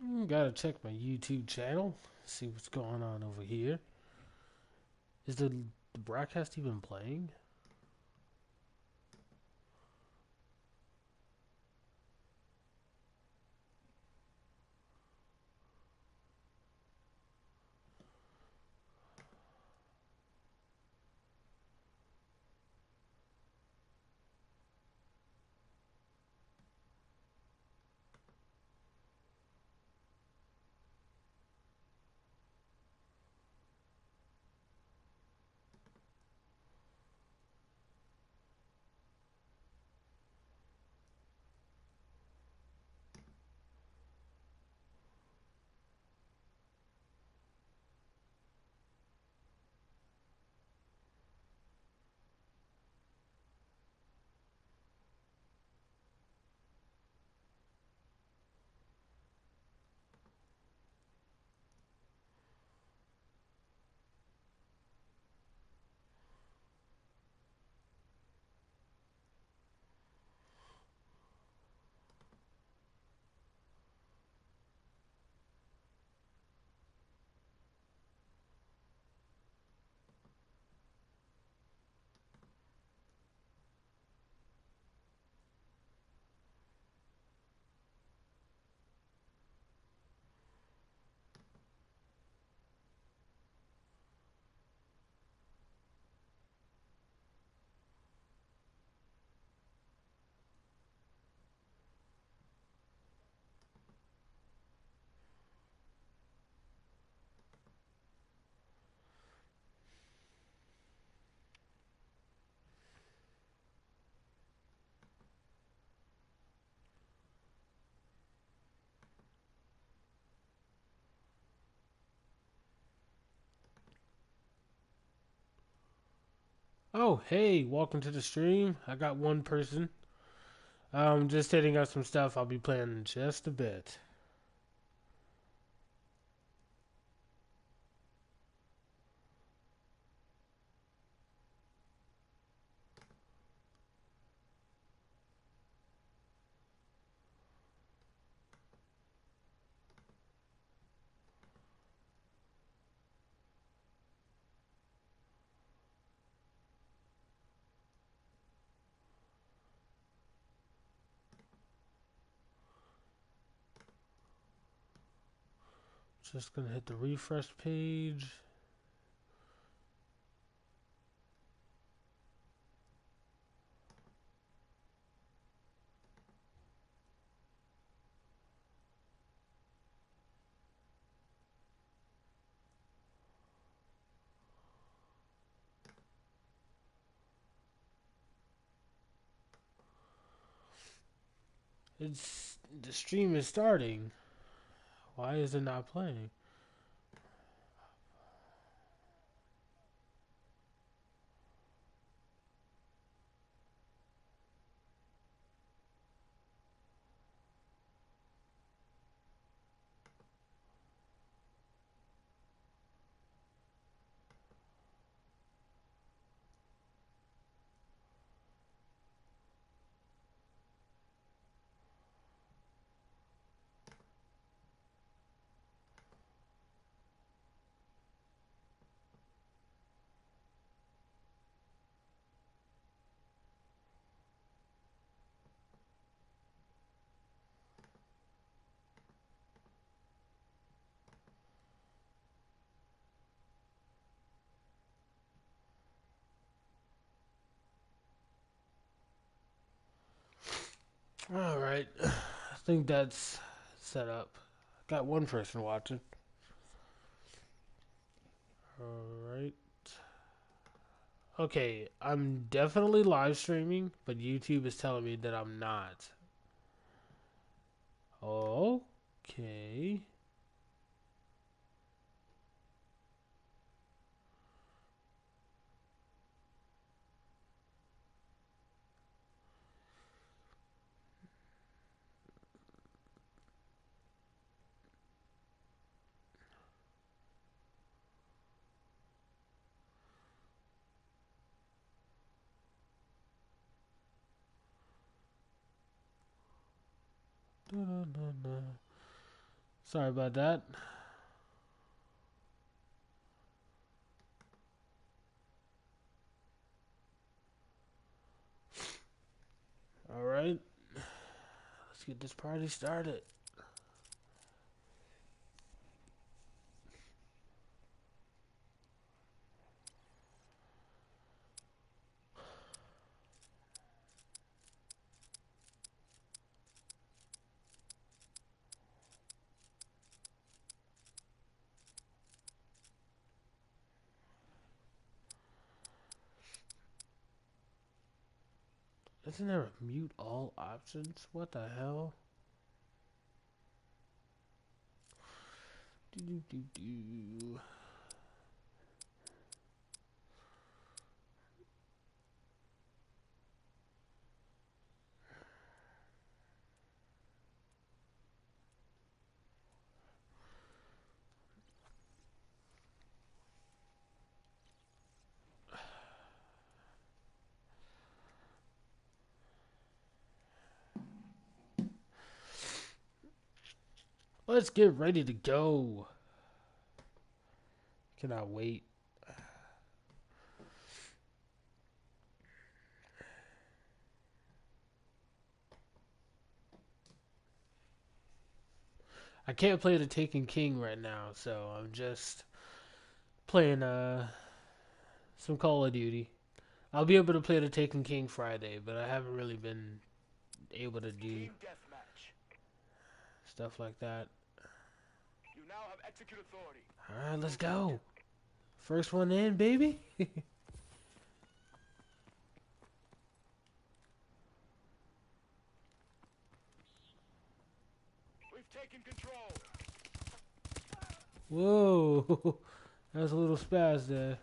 Gotta check my YouTube channel, see what's going on over here. Is the broadcast even playing? Oh, hey, welcome to the stream. I got one person. Just hitting up some stuff I'll be playing in just a bit. Just gonna hit the refresh page. The stream is starting. Why is it not playing? Alright, I think that's set up. Got one person watching. Alright. Okay, I'm definitely live streaming, but YouTube is telling me that I'm not. Okay. Sorry about that. Alright. Let's get this party started. Isn't there a mute all options? What the hell? Do. Let's get ready to go. Cannot wait. I can't play the Taken King right now, so I'm just playing some Call of Duty. I'll be able to play the Taken King Friday, but I haven't really been able to do stuff like that. You now have execute authority. Alright, let's go. First one in, baby. We've taken control. Whoa. That's a little spaz there.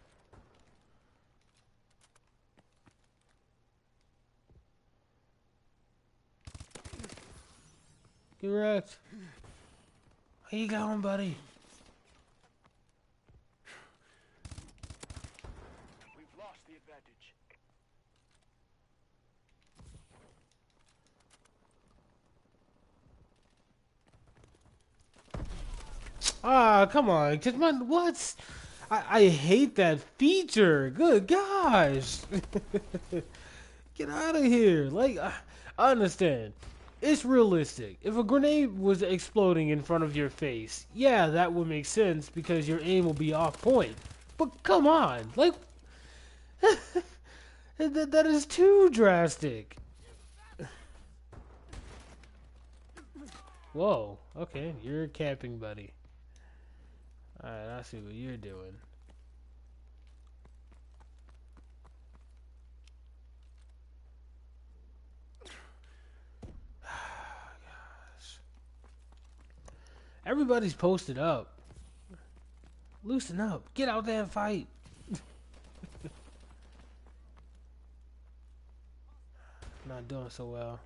Get wrecked. Where you going, buddy? We've lost the advantage. Ah, come on. Cause man, what? I hate that feature. Good gosh. Get out of here. Like, I understand. It's realistic. If a grenade was exploding in front of your face, yeah, that would make sense because your aim will be off point. But come on. Like, that is too drastic. Whoa. Okay, you're a camping buddy. Alright, I see what you're doing. Gosh. Everybody's posted up. Loosen up. Get out there and fight. Not doing so well.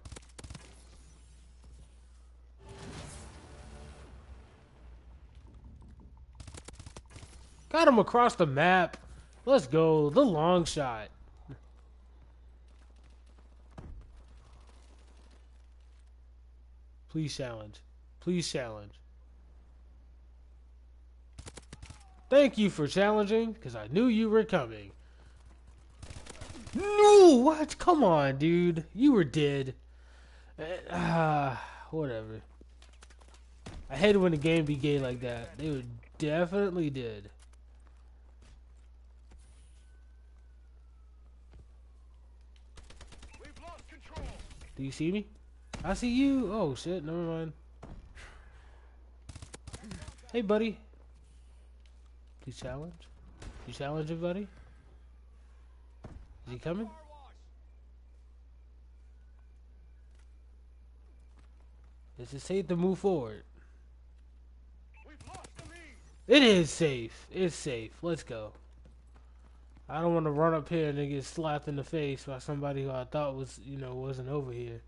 Got him across the map. Let's go. The long shot. Please challenge. Please challenge. Thank you for challenging, because I knew you were coming. No! What? Come on, dude. You were dead. Whatever. I hate it when the game be gay like that. They were definitely dead. Do you see me? I see you. Oh shit, never mind. Hey buddy. Please challenge. You challenge it, buddy? Is he coming? Is it safe to move forward? It is safe. It's safe. Let's go. I don't want to run up here and then get slapped in the face by somebody who I thought was, wasn't over here.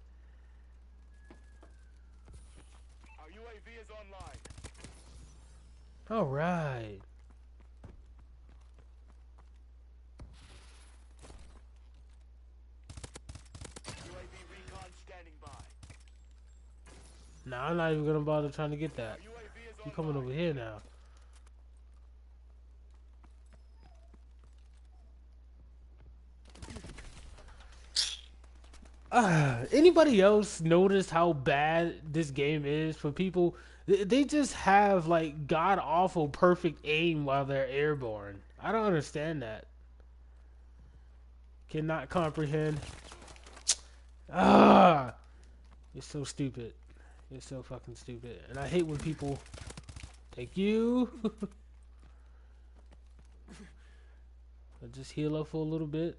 Our UAV is online. All right. UAV recon standing by. Nah, I'm not even gonna bother trying to get that. Our UAV You coming over here now? Anybody else notice how bad this game is for people? They just have like god awful perfect aim while they're airborne. I don't understand that. Cannot comprehend. Ah, you're so stupid. You're so fucking stupid. And I hate when people. Thank you. I'll just heal up for a little bit.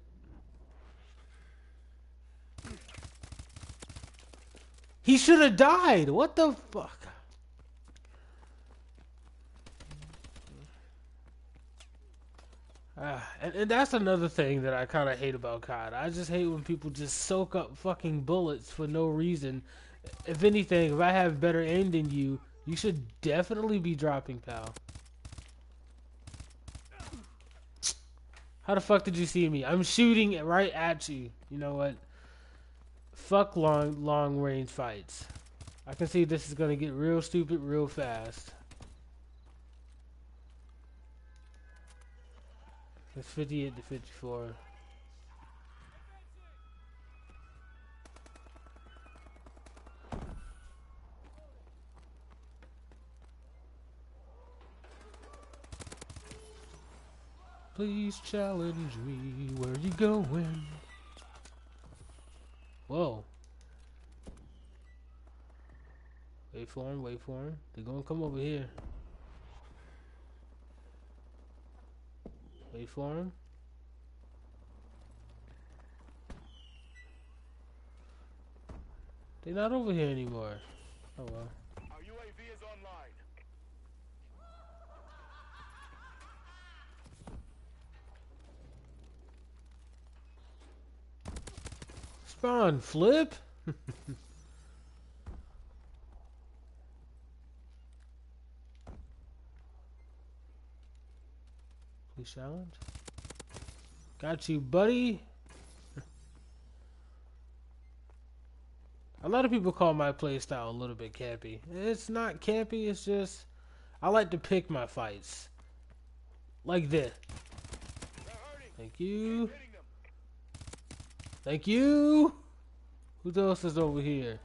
He should have died. What the fuck? And that's another thing that I kind of hate about COD. I just hate when people just soak up fucking bullets for no reason. If anything, if I have better aim than you, you should definitely be dropping, pal. How the fuck did you see me? I'm shooting right at you. You know what? Fuck long range fights. I can see this is gonna get real stupid real fast. It's 58 to 54. Please challenge me. Where you going? Whoa. Wait for him, wait for him. They're gonna come over here. Wait for him. They're not over here anymore. Oh well. Our UAV is online. Spawn, flip. Please challenge. Got you, buddy. A lot of people call my playstyle a little bit campy. It's not campy, it's just I like to pick my fights. Like this. Thank you. Thank you. Who else is over here?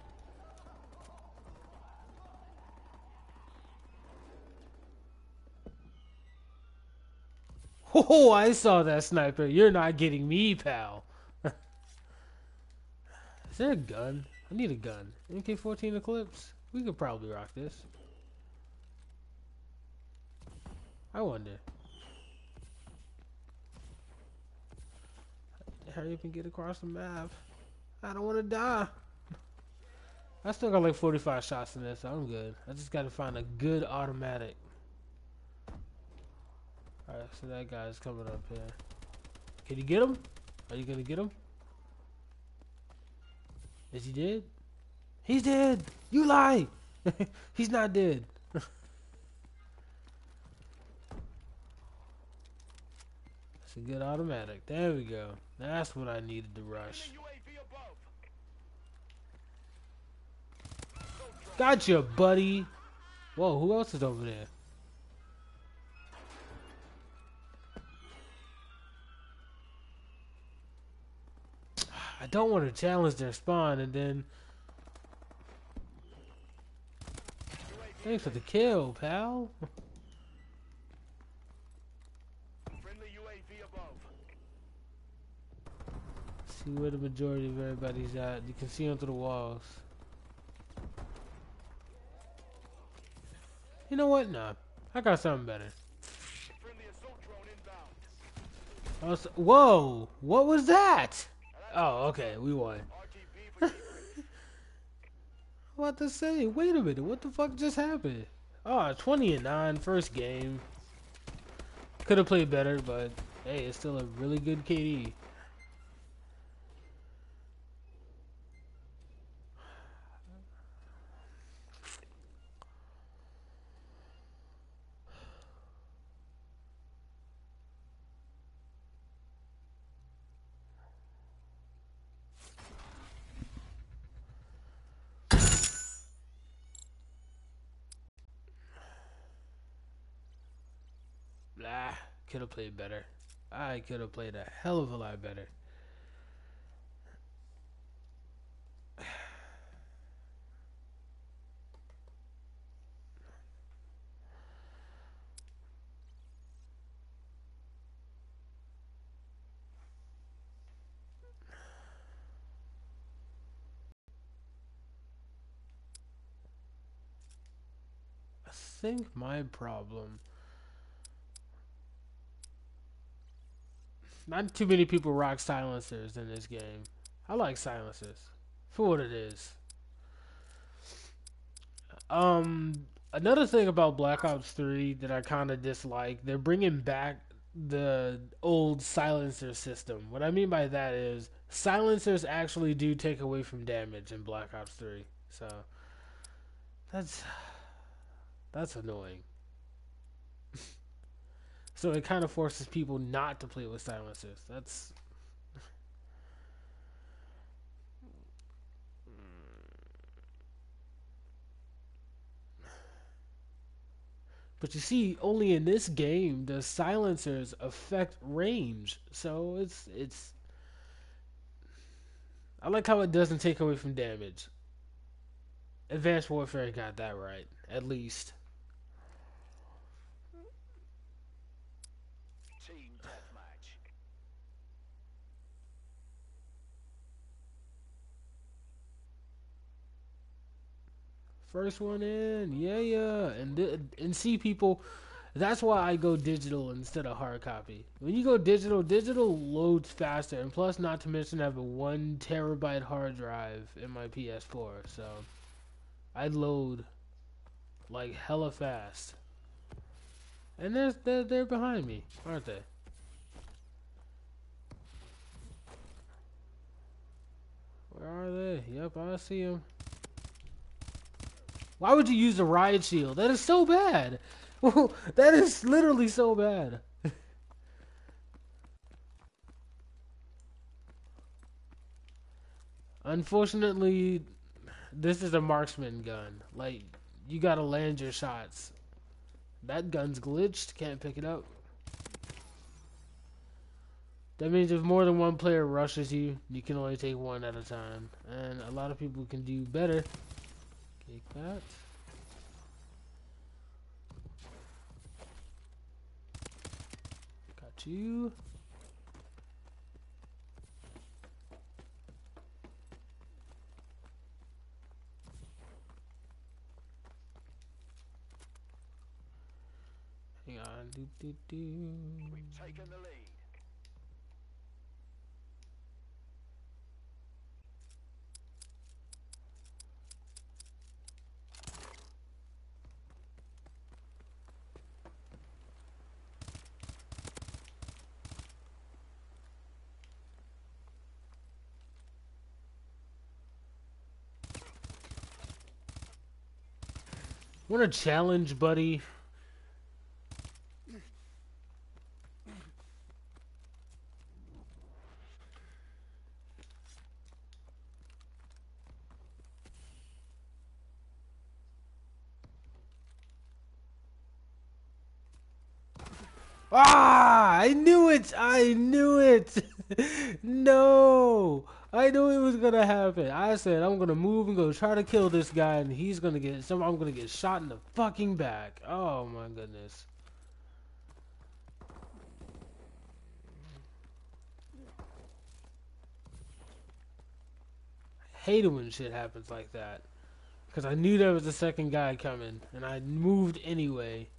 Oh, I saw that sniper. You're not getting me, pal. Is there a gun? I need a gun. MK14 Eclipse? We could probably rock this. I wonder. Hurry up and get across the map. I don't want to die. I still got like 45 shots in this, so I'm good. I just got to find a good automatic. Alright, so that guy's coming up here. Can you get him? Are you gonna get him? Is he dead? He's dead! You lie! He's not dead. That's a good automatic. There we go. That's what I needed to rush. Gotcha, buddy! Whoa, who else is over there? I don't want to challenge their spawn and then... Thanks for the kill, pal. Friendly UAV above. See where the majority of everybody's at. You can see them through the walls. You know what? Nah. I got something better. Friendly assault drone inbound. Whoa! What was that? Oh, okay. We won. RTB for What to say? Wait a minute. What the fuck just happened? Oh, 20-9. First game. Could have played better, but hey, it's still a really good KD. could have played better. I could have played a hell of a lot better. I think my problem. Not too many people rock silencers in this game. I like silencers for what it is. Another thing about Black Ops 3 that I kind of dislike, they're bringing back the old silencer system. What I mean by that is silencers actually do take away from damage in Black Ops 3. So that's that's annoying. So it kind of forces people not to play with silencers. That's But you see, only in this game does silencers affect range. So it's I like how it doesn't take away from damage. Advanced Warfare got that right, at least. Team deathmatch. First one in, yeah, and see people. That's why I go digital instead of hard copy. When you go digital, digital loads faster, and plus, not to mention, I have a 1 terabyte hard drive in my PS4, so I load like hella fast. And they're behind me, aren't they? Where are they? Yep, I see them. Why would you use a riot shield? That is so bad. That is literally so bad. Unfortunately, this is a marksman gun. Like, you gotta land your shots. That gun's glitched. Can't pick it up. That means if more than one player rushes you, you can only take one at a time. And a lot of people can do better. Take that. Got you. Hang on. We've taken the lead. Want a challenge, buddy? Ah! I knew it! I knew it! No! I knew it was gonna happen. I said I'm gonna move and go try to kill this guy, and he's gonna get some. I'm gonna get shot in the fucking back. Oh my goodness! I hate it when shit happens like that. Because I knew there was a second guy coming, and I moved anyway.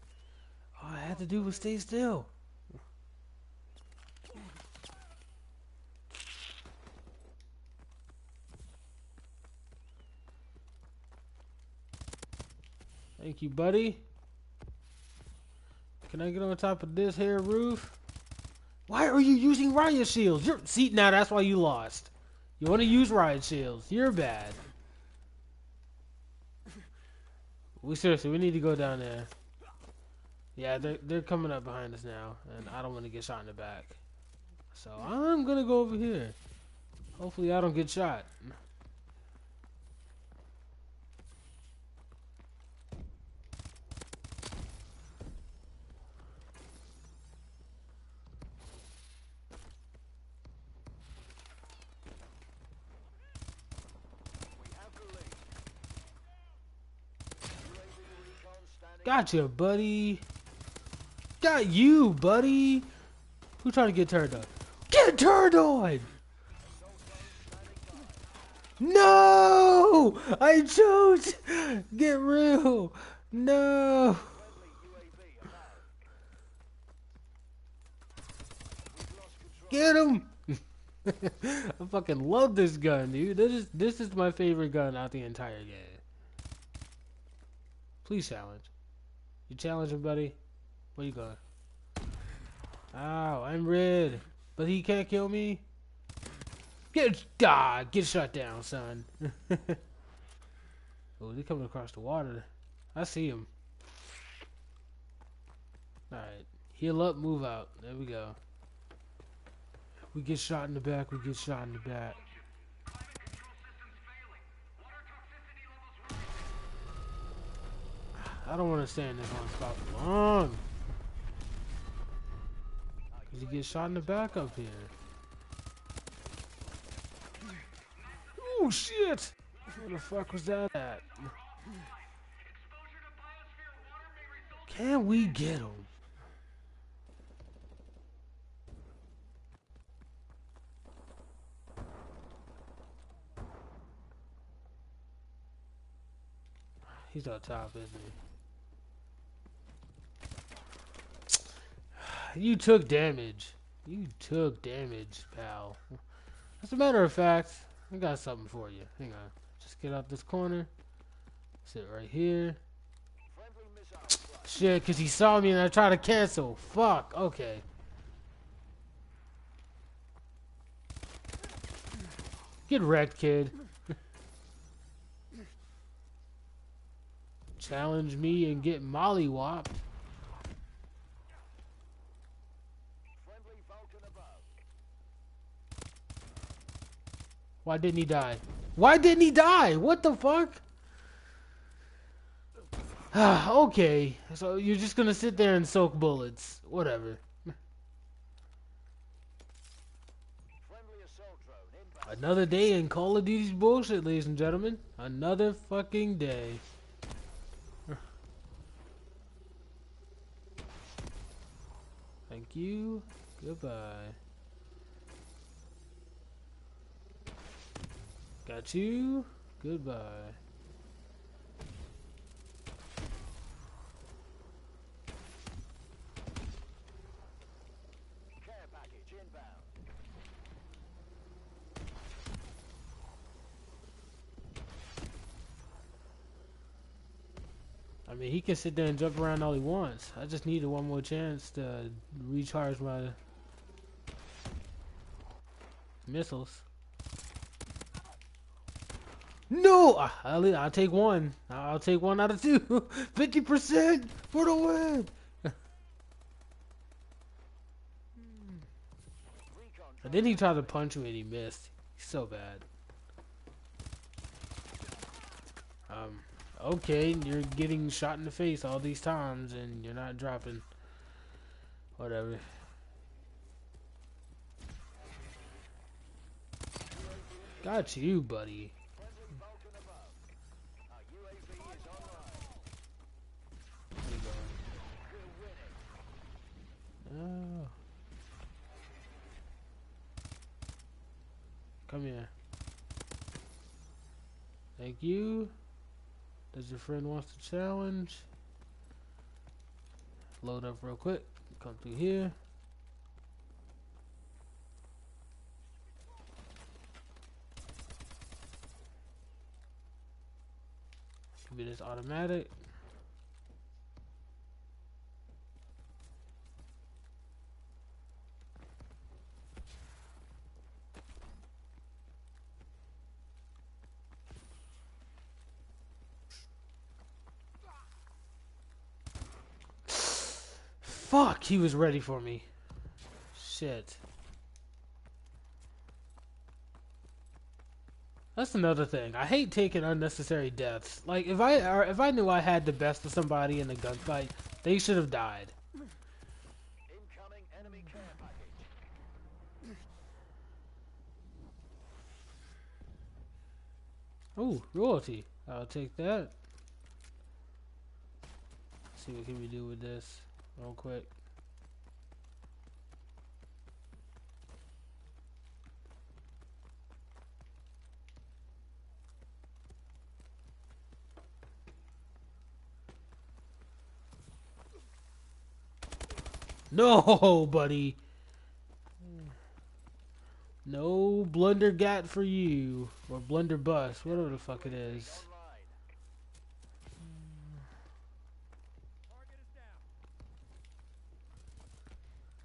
All I had to do was stay still. Thank you, buddy. Can I get on top of this here roof? Why are you using riot shields? See, now that's why you lost. You want to use riot shields. You're bad. We need to go down there. Yeah, they're coming up behind us now, and I don't want to get shot in the back. So I'm gonna go over here. Hopefully I don't get shot. Gotcha, buddy. Got you, buddy. Who trying to get turned on? Get turned on! No! I choked! Get real! No! Get him! I fucking love this gun, dude. This is my favorite gun out the entire game. Please challenge. You challenge him, buddy? Where you going? Ow, I'm red. But he can't kill me? Get shut down, son. Oh, they're coming across the water. I see him. Alright. Heal up, move out. There we go. We get shot in the back, we get shot in the back. I don't want to stay in this one spot for long. Cause you get shot in the back up here. Oh shit! Where the fuck was that at? Can we get him? He's up top, isn't he? You took damage. You took damage, pal. As a matter of fact, I got something for you. Hang on. Just get out this corner. Sit right here. Shit, because he saw me and I tried to cancel. Fuck. Okay. Get wrecked, kid. Challenge me and get mollywopped. Why didn't he die? Why didn't he die? What the fuck? Okay, so you're just gonna sit there and soak bullets. Whatever. Another day in Call of Duty's bullshit, ladies and gentlemen. Another fucking day. Thank you. Goodbye. Got you. Goodbye. Care package inbound. I mean, he can sit there and jump around all he wants. I just needed one more chance to recharge my missiles. No! I'll take one. I'll take one out of two. 50% for the win! And then he tried to punch me and he missed. He's so bad. Okay, you're getting shot in the face all these times and you're not dropping. Whatever. Got you, buddy. Oh. Come here. Thank you. Does your friend wants to challenge? Load up real quick. Come through here. Give me this automatic. Fuck, he was ready for me. Shit. That's another thing. I hate taking unnecessary deaths. Like if I knew I had the best of somebody in a gunfight, they should have died. Incoming enemy care package. Ooh, royalty. I'll take that. See what can we do with this real quick. No, buddy. No blunder gat for you. Or blunderbuss, whatever the fuck it is. Online.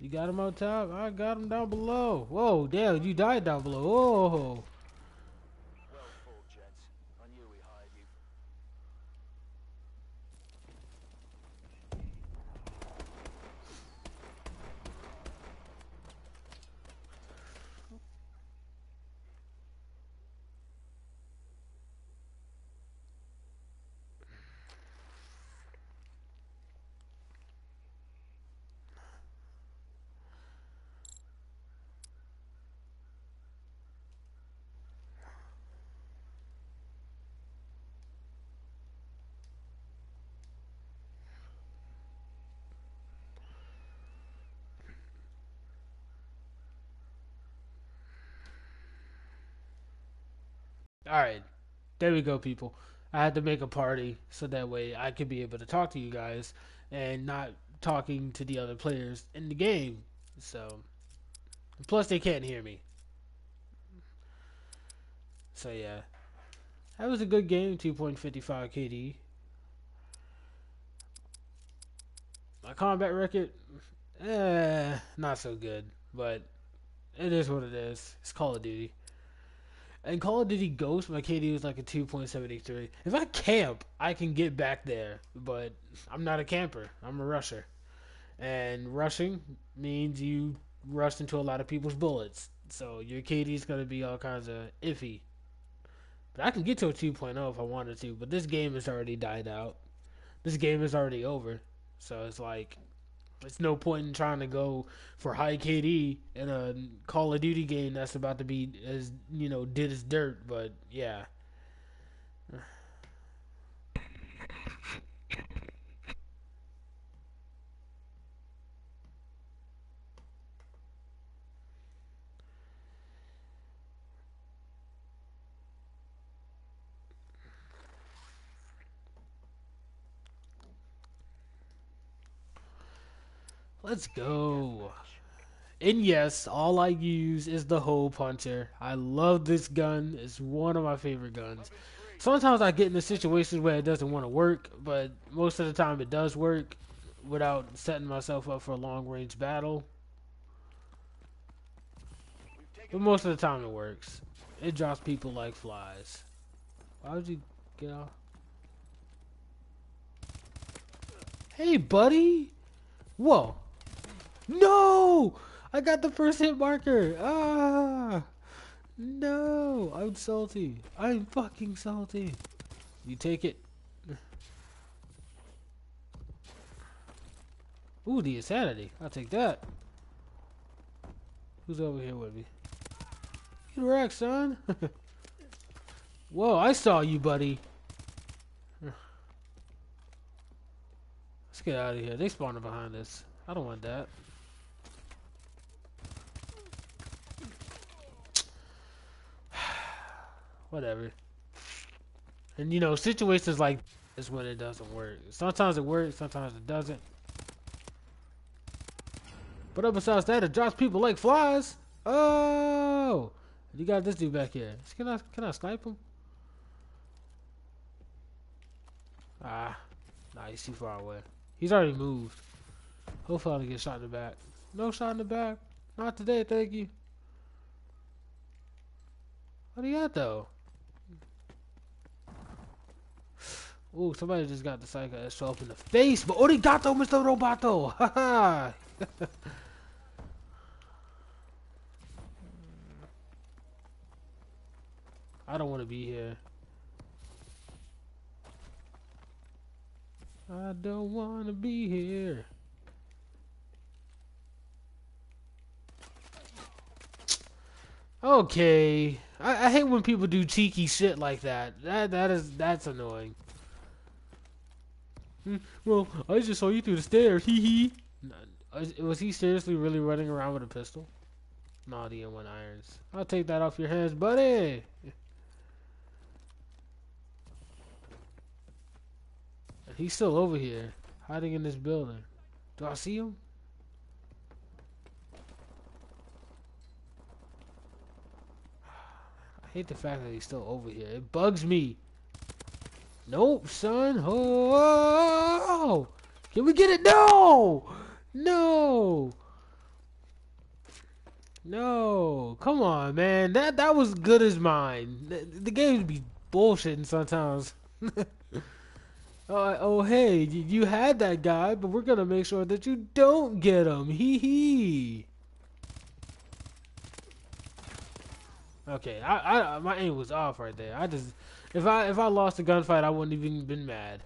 You got him on top? I got him down below. Whoa, damn, you died down below. Whoa. Well fought, gents. I knew we hired you. Alright, there we go, people. I had to make a party so that way I could be able to talk to you guys and not talking to the other players in the game. So, plus they can't hear me. So yeah, that was a good game. 2.55 KD. My combat record, not so good, but it is what it is. It's Call of Duty. And Call of Duty Ghost, my KD was like a 2.73. If I camp, I can get back there, but I'm not a camper. I'm a rusher. And rushing means you rush into a lot of people's bullets. So your KD is going to be all kinds of iffy. But I can get to a 2.0 if I wanted to, but this game has already died out. This game is already over. So it's like, it's no point in trying to go for high KD in a Call of Duty game that's about to be as, dead as dirt. But yeah. Let's go. And yes, all I use is the hole puncher. I love this gun. It's one of my favorite guns. Sometimes I get into situations where it doesn't want to work, but most of the time it does work without setting myself up for a long range battle. But most of the time it works. It drops people like flies. Why would you get off? Hey, buddy! Whoa! No! I got the first hit marker! Ah! No! I'm salty. I'm fucking salty. You take it. Ooh, the insanity. I'll take that. Who's over here with me? Get wrecked, son. Whoa, I saw you, buddy. Let's get out of here. They spawning behind us. I don't want that. Whatever. And situations like this when it doesn't work. Sometimes it works, sometimes it doesn't. But besides that, it drops people like flies. Oh, you got this dude back here. Can I snipe him? Ah, nah, he's too far away. He's already moved. Hopefully I'll get shot in the back. No shot in the back. Not today, thank you. What do you got though? Ooh, somebody just got the psycho ass show up in the face, but Origato, Mr. Roboto! Haha! I don't want to be here. I don't want to be here. Okay. I hate when people do cheeky shit like that. That's annoying. Well, I just saw you through the stairs. Hee hee. Was he seriously really running around with a pistol? Naughty and one irons. I'll take that off your hands, buddy. He's still over here, hiding in this building. Do I see him? I hate the fact that he's still over here. It bugs me. Nope, son. Oh, can we get it? No, no, no. Come on, man. That was good as mine. The games be bullshitting sometimes. Oh, hey, you had that guy, but we're gonna make sure that you don't get him. Hee hee. Okay, my aim was off right there. If I lost a gunfight, I wouldn't even been mad.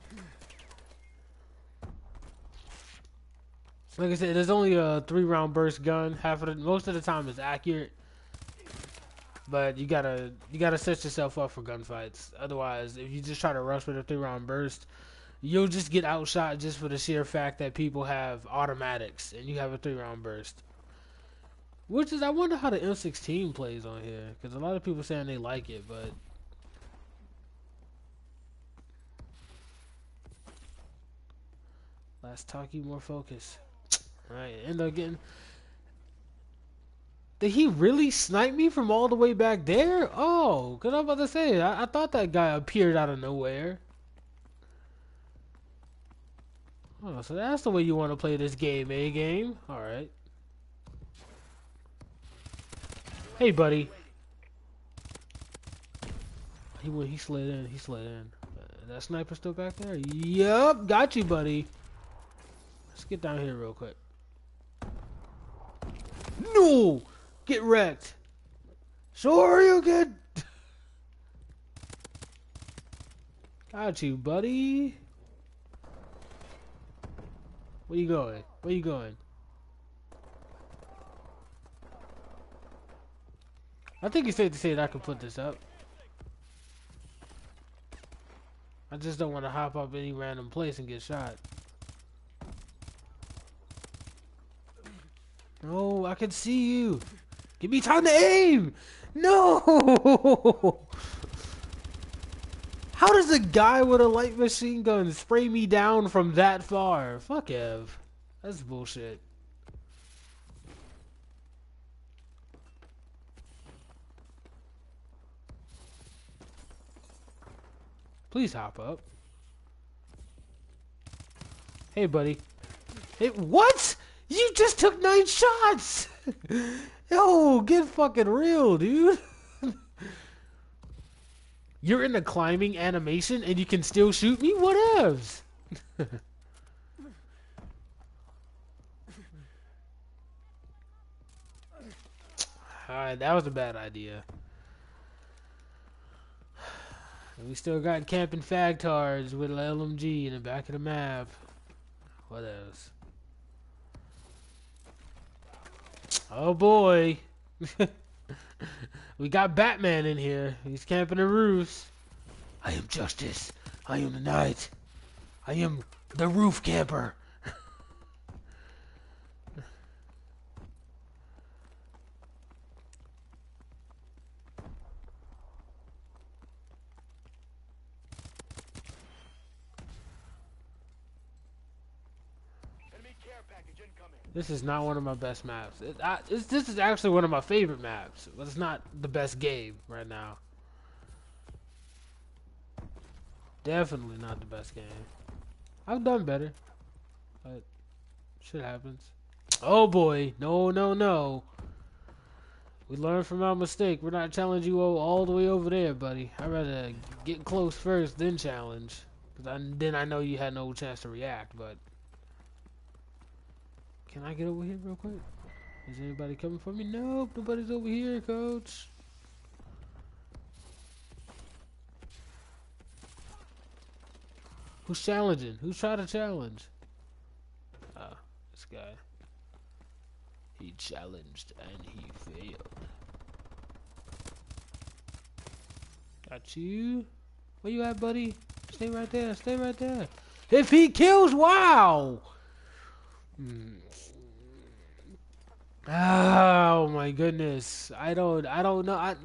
Like I said, there's only a 3-round burst gun. Most of the time it's accurate, but you gotta set yourself up for gunfights. Otherwise, if you just try to rush with a 3-round burst, you'll just get outshot just for the sheer fact that people have automatics and you have a 3-round burst. Which is, I wonder how the M16 plays on here, because a lot of people saying they like it, but less talky, more focus. Alright, end up getting. Did he really snipe me from all the way back there? Oh, because I'm about to say, I thought that guy appeared out of nowhere. Oh, so that's the way you want to play this game, eh, game? Alright. Hey, buddy. He slid in. He slid in. That sniper still back there? Yup. Got you, buddy. Let's get down here real quick. No! Get wrecked. Sure you good. Got you, buddy. Where you going? Where you going? I think it's safe to say that I can put this up. I just don't want to hop up any random place and get shot. No, I can see you. Give me time to aim. No. How does a guy with a light machine gun spray me down from that far? Fuck Ev. That's bullshit. Please hop up. Hey, buddy. Hey, what? You just took 9 shots! Yo, get fucking real, dude. You're in a climbing animation and you can still shoot me? Whatevs. Alright, that was a bad idea. And we still got camping fagtards with an LMG in the back of the map. What else? Oh boy. We got Batman in here. He's camping the roofs. I am justice. I am the night. I am the roof camper. This is not one of my best maps. This is actually one of my favorite maps, but it's not the best game right now. Definitely not the best game. I've done better, but shit happens. Oh boy, no, no, no. We learned from our mistake. We're not challenging you all the way over there, buddy. I'd rather get close first, then challenge. Then I know you had no chance to react, but... Can I get over here real quick? Is anybody coming for me? Nope, nobody's over here, coach. Who's challenging? Who's trying to challenge? Ah, this guy. He challenged and he failed. Got you. Where you at, buddy? Stay right there. Stay right there. If he kills, wow. Oh my goodness. I don't know.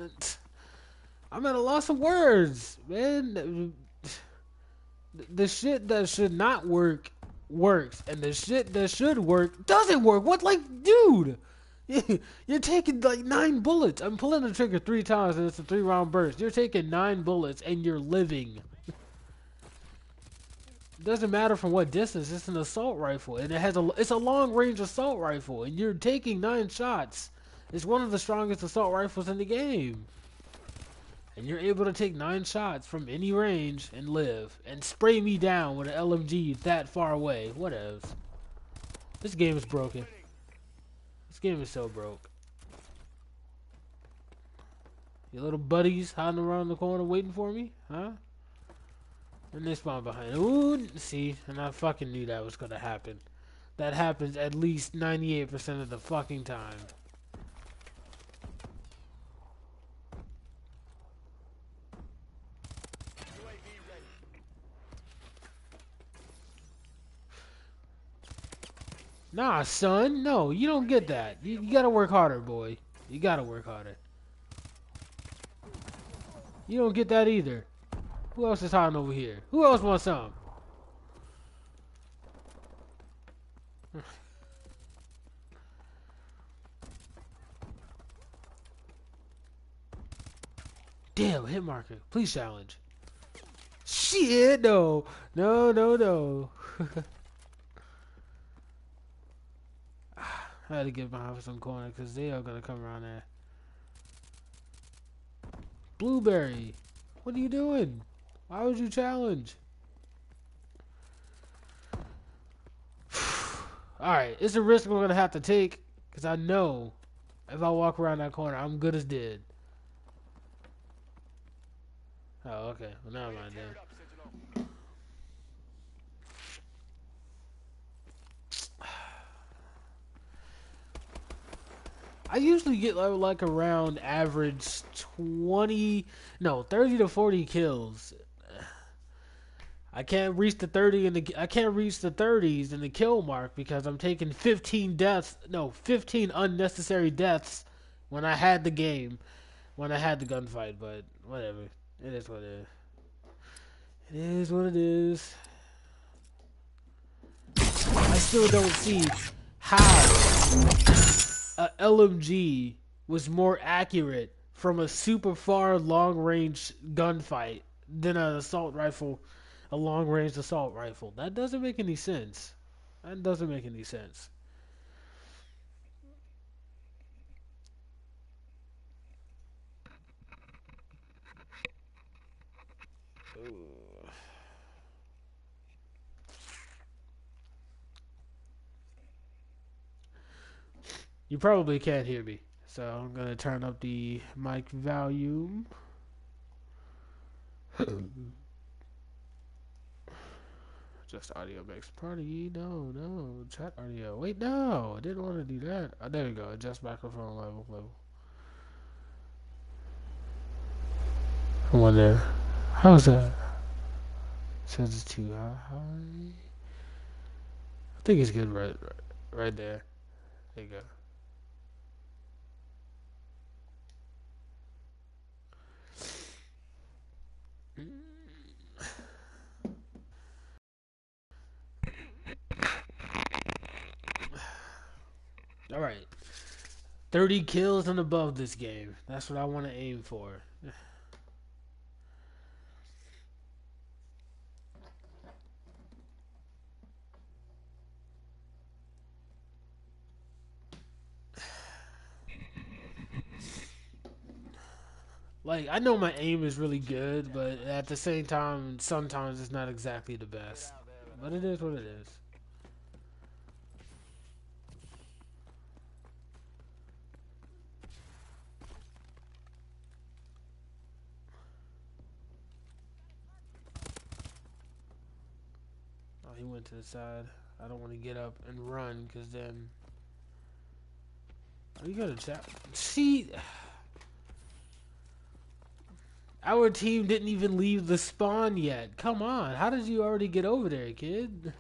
I'm at a loss of words, man. The shit that should not work works, and the shit that should work doesn't work. What, like, dude? You're taking like 9 bullets. I'm pulling the trigger 3 times, and it's a 3-round burst. You're taking 9 bullets, and you're living. It doesn't matter from what distance. It's an assault rifle, and it's a long range assault rifle, and you're taking 9 shots. It's one of the strongest assault rifles in the game. And you're able to take 9 shots from any range and live, and spray me down with an LMG that far away. What else? This game is broken. This game is so broke. Your little buddies hiding around the corner waiting for me, huh? And they spawn behind. Ooh, see, and I fucking knew that was gonna happen. That happens at least 98% of the fucking time. Nah, son. No, you don't get that. You gotta work harder, boy. You gotta work harder. You don't get that either. Who else is hiding over here? Who else wants some? Damn, hit marker. Please challenge. Shit, no. No, no, no. I had to get behind some corner because they are going to come around there. Blueberry. What are you doing? Why would you challenge? Alright, it's a risk we're going to have to take because I know if I walk around that corner, I'm good as dead. Oh, okay. Well, never mind then. I usually get like around average 30 to 40 kills. I can't reach the 30s in the kill mark because I'm taking 15 unnecessary deaths when I had the game, when I had the gunfight. But whatever, it is what it is. It is what it is. I still don't see how a LMG was more accurate from a super far long range gunfight than an assault rifle, a long range assault rifle. That doesn't make any sense. That doesn't make any sense. Ooh. You probably can't hear me, so I'm gonna turn up the mic volume. Just audio makes party. No, chat audio. Wait, no, I didn't want to do that. Oh, there we go. Adjust microphone level. I wonder, how's that? Says it's too high. I think it's good right there. There you go. All right, 30 kills and above this game. That's what I want to aim for. Like, I know my aim is really good, but at the same time, sometimes it's not exactly the best. But it is what it is. Oh, he went to the side. I don't want to get up and run, because then... Oh, you got a chat. See... Our team didn't even leave the spawn yet. Come on. How did you already get over there, kid?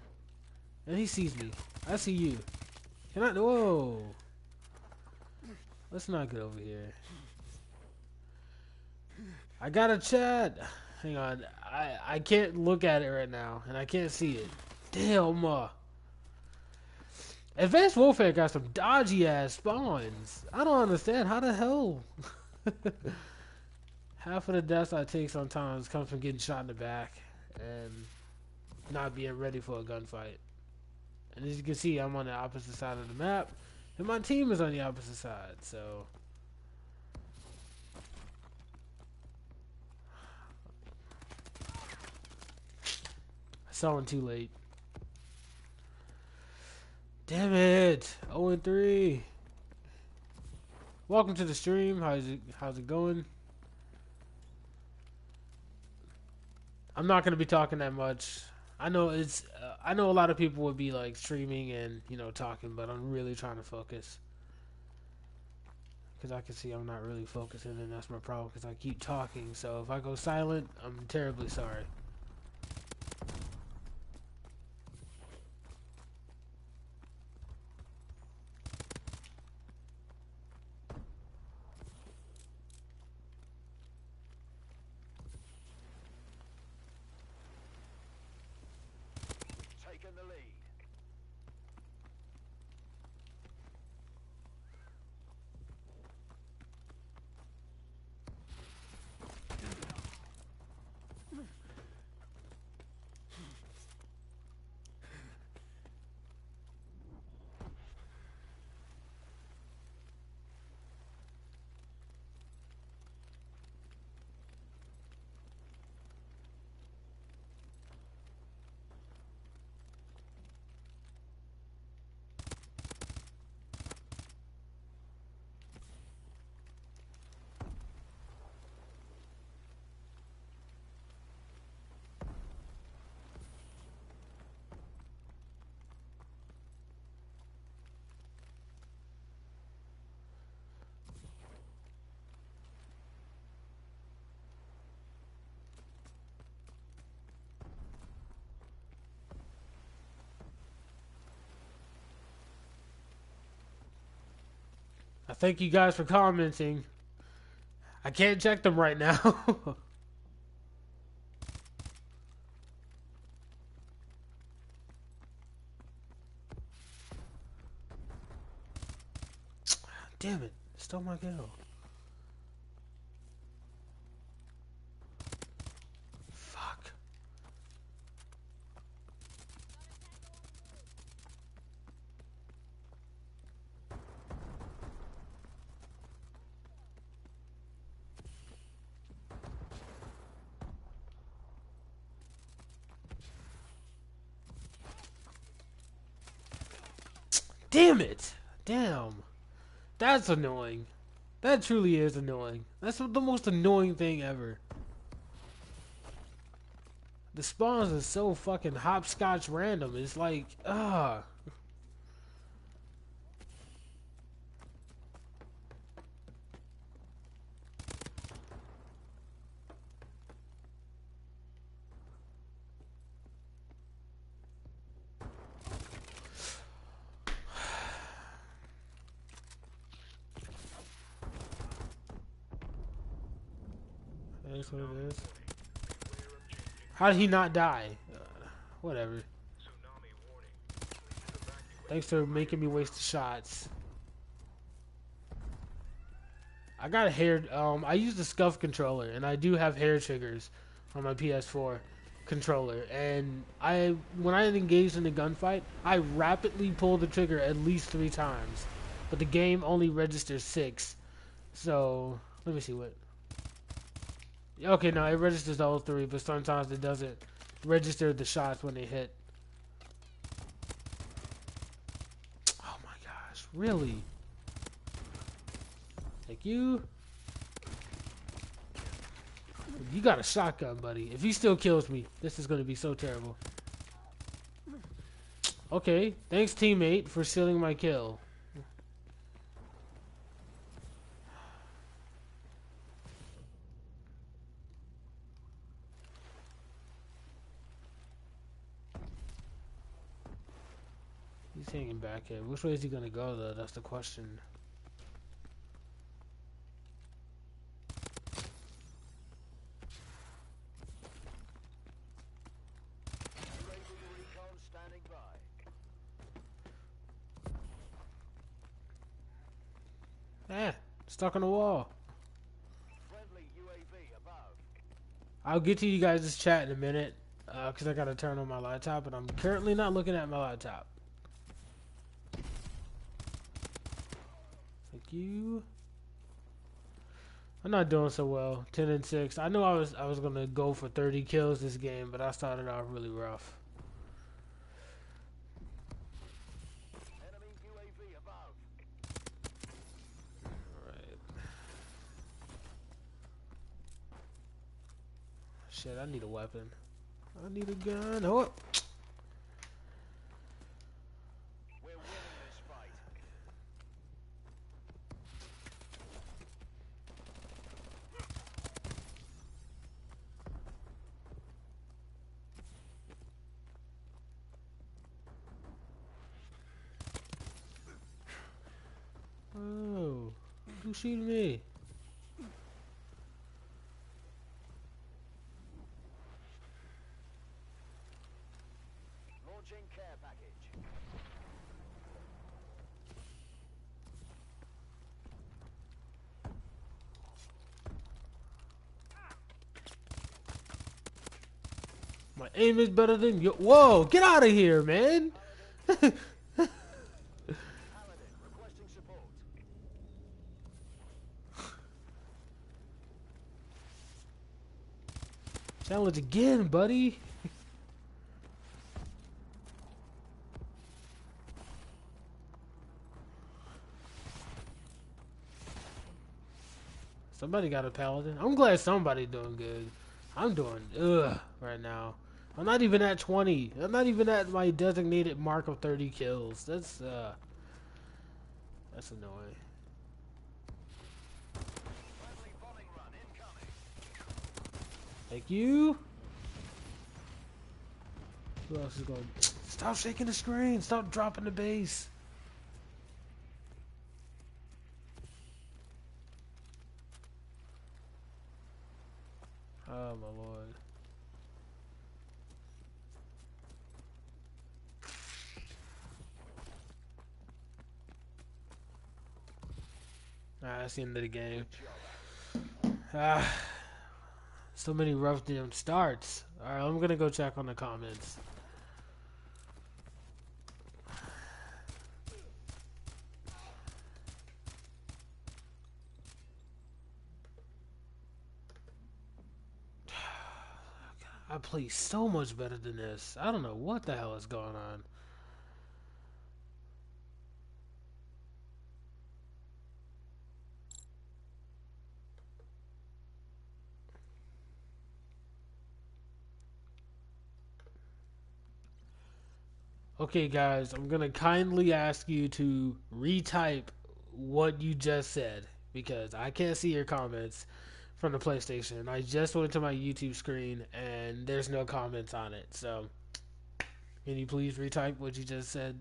And he sees me. I see you. Can I? Whoa. Let's not get over here. I got a chat. Hang on. I can't look at it right now. And I can't see it. Damn. Advanced Warfare got some dodgy ass spawns. I don't understand. How the hell? Half of the deaths I take sometimes comes from getting shot in the back and not being ready for a gunfight. And as you can see, I'm on the opposite side of the map, and my team is on the opposite side, so... I saw him too late. Damn it! 0-3. Welcome to the stream. How's it going? I'm not gonna be talking that much. I know I know a lot of people would be like streaming and talking, but I'm really trying to focus because I can see I'm not really focusing, and that's my problem because I keep talking. So if I go silent, I'm terribly sorry. Taking the lead. I thank you guys for commenting. I can't check them right now. Damn it. Stole my kill. Fuck. Damn it. Damn. That's annoying. That truly is annoying. That's the most annoying thing ever. The spawns are so fucking hopscotch random. It's like, That's what it is. How did he not die? Whatever. Thanks for making me waste the shots. I got a hair. I use the scuff controller, and I do have hair triggers on my PS4 controller. And when I engage in a gunfight, I rapidly pull the trigger at least 3 times, but the game only registers 6. So let me see what. Okay, no, it registers all 3, but sometimes it doesn't register the shots when they hit. Oh my gosh, really? Thank you. You got a shotgun, buddy. If he still kills me, this is going to be so terrible. Okay, thanks teammate for stealing my kill. He's hanging back here. Which way is he gonna go though? That's the question. Recon standing by. Stuck on the wall. Friendly UAV above. I'll get to you guys' chat in a minute, because I gotta turn on my laptop, but I'm currently not looking at my laptop. Thank you. I'm not doing so well. 10 and 6. I knew I was gonna go for 30 kills this game, but I started off really rough. Enemy UAV above. Alright. Shit, I need a weapon. I need a gun. Oh! We're winning this fight. Oh. Who's shooting me? Launching care package. My aim is better than you. Whoa! Get out of here, man! Paladin requesting support. Challenge again, buddy. Somebody got a paladin. I'm glad somebody doing good. I'm doing right now. I'm not even at 20. I'm not even at my designated mark of 30 kills. That's annoying. Friendly bombing run incoming. Thank you. Who else is going? Stop shaking the screen. Stop dropping the base. Oh my lord. That's the end of the game. So many rough damn starts. Alright, I'm gonna go check on the comments. I play so much better than this. I don't know what the hell is going on. Okay, guys, I'm gonna kindly ask you to retype what you just said because I can't see your comments from the PlayStation. I just went to my YouTube screen and there's no comments on it. So, can you please retype what you just said?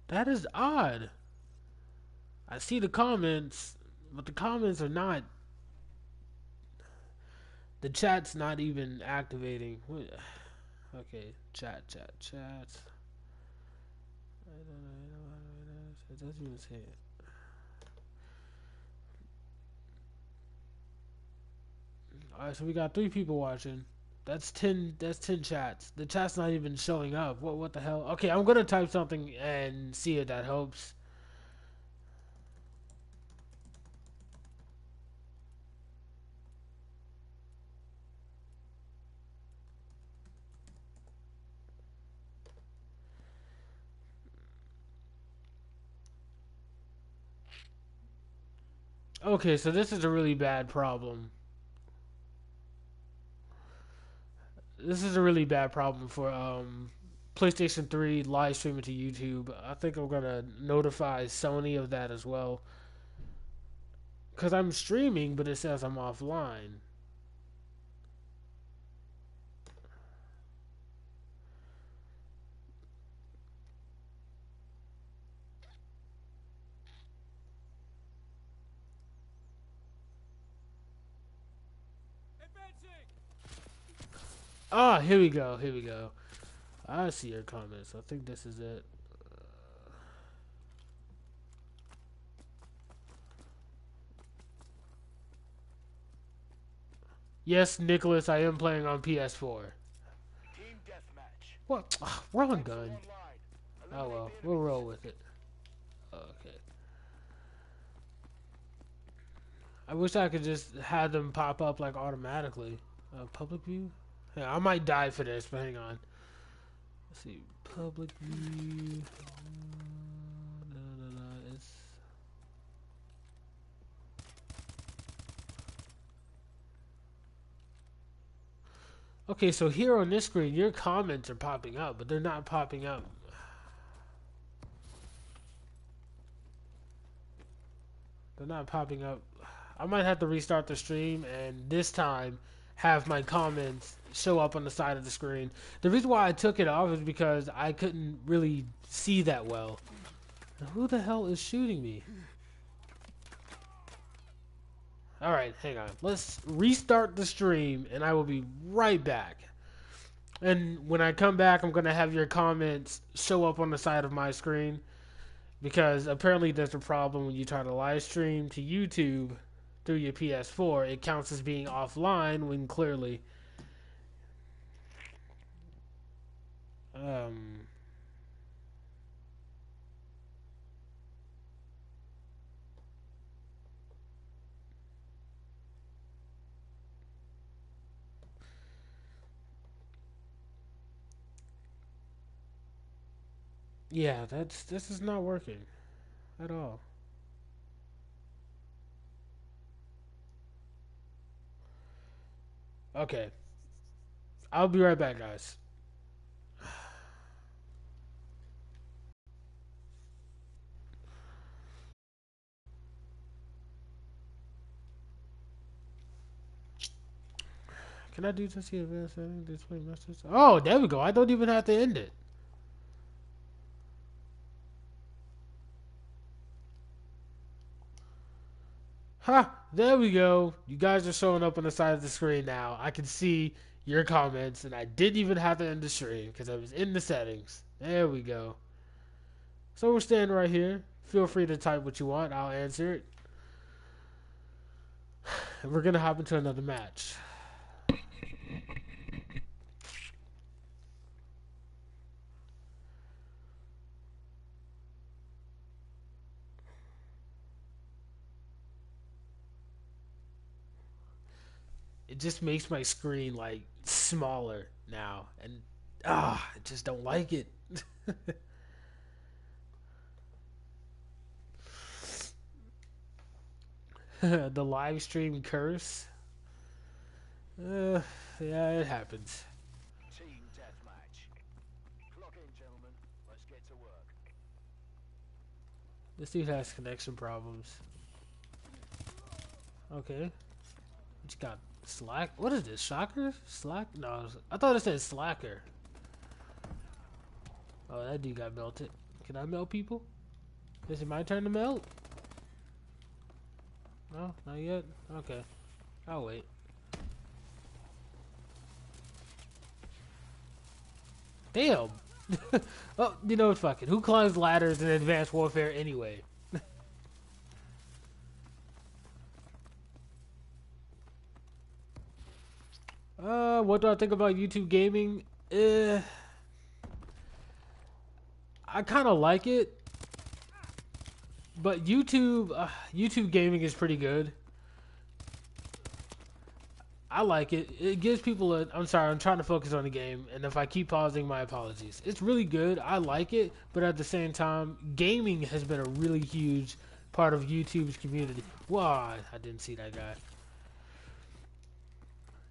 That is odd. I see the comments, but the comments are not. The chat's not even activating. Okay, chat. It doesn't even say it. Alright, so we got 3 people watching. That's 10. That's 10 chats. The chat's not even showing up. What the hell? Okay, I'm gonna type something and see if that helps. Okay, so this is a really bad problem. This is a really bad problem for PlayStation 3 live streaming to YouTube. I think I'm gonna notify Sony of that as well. Cause I'm streaming, but it says I'm offline. Ah, here we go. Here we go. I see your comments. I think this is it. Yes, Nicholas, I am playing on PS4. Team deathmatch. What? Wrong gun. Online. Oh well, we'll roll with it. Okay. I wish I could just have them pop up like automatically. Public view? Yeah, I might die for this, but hang on. Let's see. Public view. It's... Okay, so here on this screen, your comments are popping up, but they're not popping up. They're not popping up. I might have to restart the stream and this time have my comments show up on the side of the screen. The reason why I took it off is because I couldn't really see that well. Now, who the hell is shooting me? Alright, hang on. Let's restart the stream and I will be right back. And when I come back, I'm going to have your comments show up on the side of my screen. Because apparently there's a problem when you try to live stream to YouTube through your PS4. It counts as being offline when clearly... Yeah, this is not working at all. Okay. I'll be right back, guys. Can I do this here? Advanced setting, display message. Oh, there we go. I don't even have to end it. Ha! There we go. You guys are showing up on the side of the screen now. I can see your comments, and I didn't even have to end the stream because I was in the settings. There we go. So we're standing right here. Feel free to type what you want. I'll answer it. And we're going to hop into another match. It just makes my screen like smaller now, and I just don't like it. The live stream curse. Yeah, it happens. Team deathmatch. Clock in, gentlemen. Let's get to work. This dude has connection problems. Okay, what you got? Slack? What is this? Shocker? Slack? No, I thought it said slacker. Oh, that dude got melted. Can I melt people? Is it my turn to melt? No, not yet? Okay. I'll wait. Damn! Oh, you know what? Fuck it. Who climbs ladders in Advanced Warfare anyway? What do I think about YouTube gaming? I kind of like it. But YouTube gaming is pretty good. I like it. It gives people a... I'm sorry, I'm trying to focus on the game. And if I keep pausing, my apologies. It's really good. I like it. But at the same time, gaming has been a really huge part of YouTube's community. Wow, I didn't see that guy.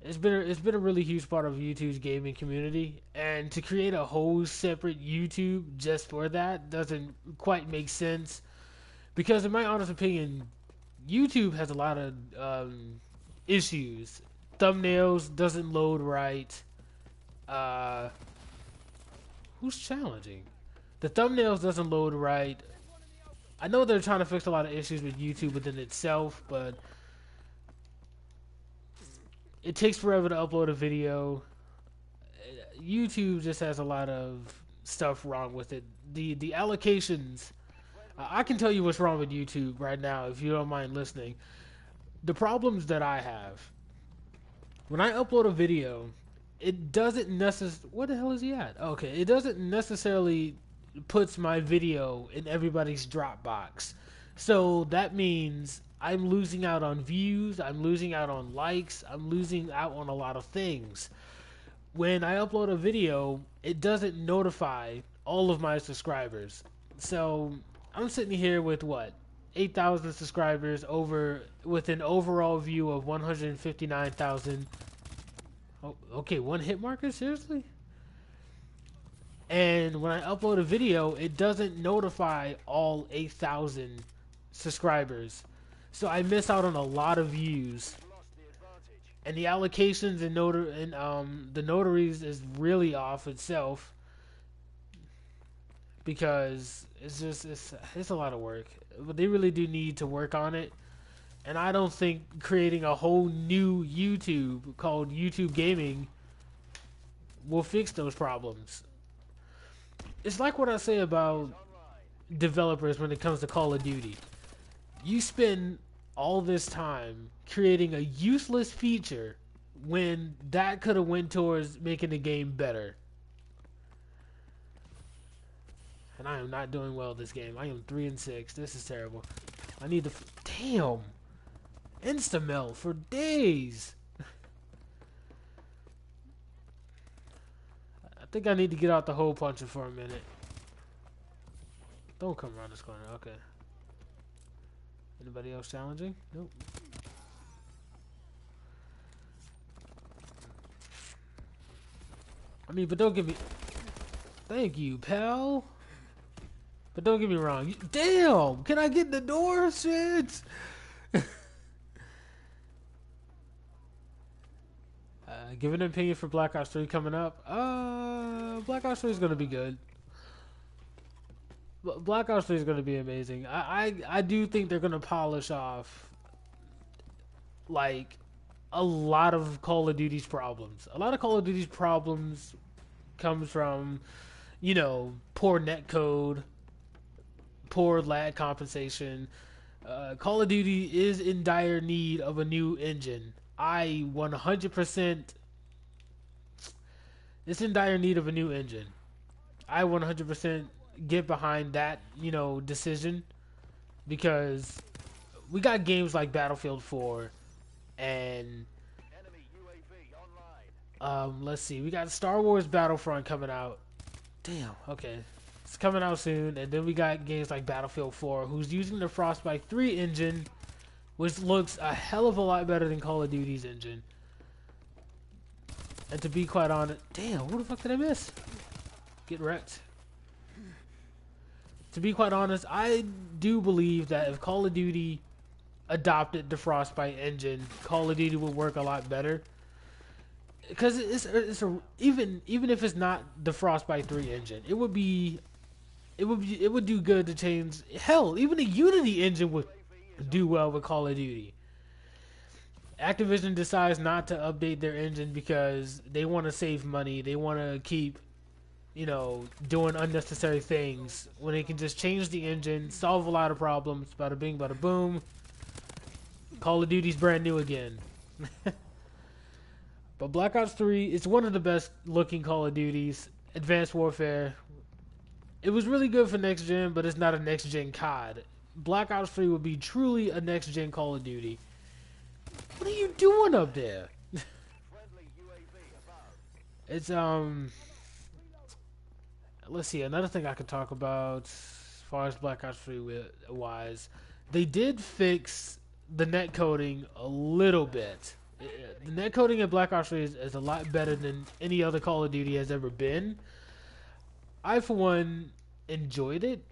It's been a really huge part of YouTube's gaming community, and to create a whole separate YouTube just for that doesn't quite make sense. Because in my honest opinion, YouTube has a lot of issues. Thumbnails doesn't load right. Uh, who's challenging? The thumbnails doesn't load right. I know they're trying to fix a lot of issues with YouTube within itself, but it takes forever to upload a video. YouTube just has a lot of stuff wrong with it. The allocations. I can tell you what's wrong with YouTube right now if you don't mind listening. The problems that I have when I upload a video, it doesn't necessarily. What the hell is he at? Okay, it doesn't necessarily puts my video in everybody's Dropbox. So that means I'm losing out on views, I'm losing out on likes, I'm losing out on a lot of things. When I upload a video, it doesn't notify all of my subscribers. So I'm sitting here with what? 8,000 subscribers over with an overall view of 159,000. Oh, okay, one hit marker? Seriously? And when I upload a video, it doesn't notify all 8,000 subscribers. So I miss out on a lot of views. And the allocations and the notaries is really off itself. Because it's a lot of work. But they really do need to work on it. And I don't think creating a whole new YouTube called YouTube Gaming will fix those problems. It's like what I say about developers when it comes to Call of Duty. You spend all this time creating a useless feature when that could have went towards making the game better. And I am not doing well this game. I am 3-6. This is terrible. I need to. Damn. Insta-melt for days. I think I need to get out the hole puncher for a minute. Don't come around this corner. Okay. Anybody else challenging? Nope. I mean, but don't get me. Thank you, pal. But don't get me wrong. Damn! Can I get in the door? Shit! Give an opinion for Black Ops 3 coming up. Black Ops 3 is going to be good. Black Ops 3 is going to be amazing. I do think they're going to polish off, like, a lot of Call of Duty's problems. A lot of Call of Duty's problems comes from, poor netcode, poor lag compensation. Call of Duty is in dire need of a new engine. I 100%. It's in dire need of a new engine. I 100% get behind that, decision, because we got games like Battlefield 4 and let's see, we got Star Wars Battlefront coming out. Damn, okay. It's coming out soon, and then we got games like Battlefield 4, who's using the Frostbite 3 engine, which looks a hell of a lot better than Call of Duty's engine. And to be quite honest, damn, what the fuck did I miss? Get wrecked. To be quite honest, I do believe that if Call of Duty adopted the Frostbite engine, Call of Duty would work a lot better. Because even if it's not the Frostbite 3 engine, it would do good to change. Hell, even the Unity engine would do well with Call of Duty. Activision decides not to update their engine because they want to save money. They want to keep, doing unnecessary things when they can just change the engine, solve a lot of problems. Bada bing, bada boom. Call of Duty's brand new again. But Black Ops 3 is one of the best looking Call of Duties. Advanced Warfare. It was really good for next gen, but it's not a next gen COD. Black Ops 3 would be truly a next gen Call of Duty. What are you doing up there? It's let's see, another thing I could talk about as far as Black Ops 3 wise. They did fix the net coding a little bit. The net coding in Black Ops 3 is a lot better than any other Call of Duty has ever been. I, for one, enjoyed it.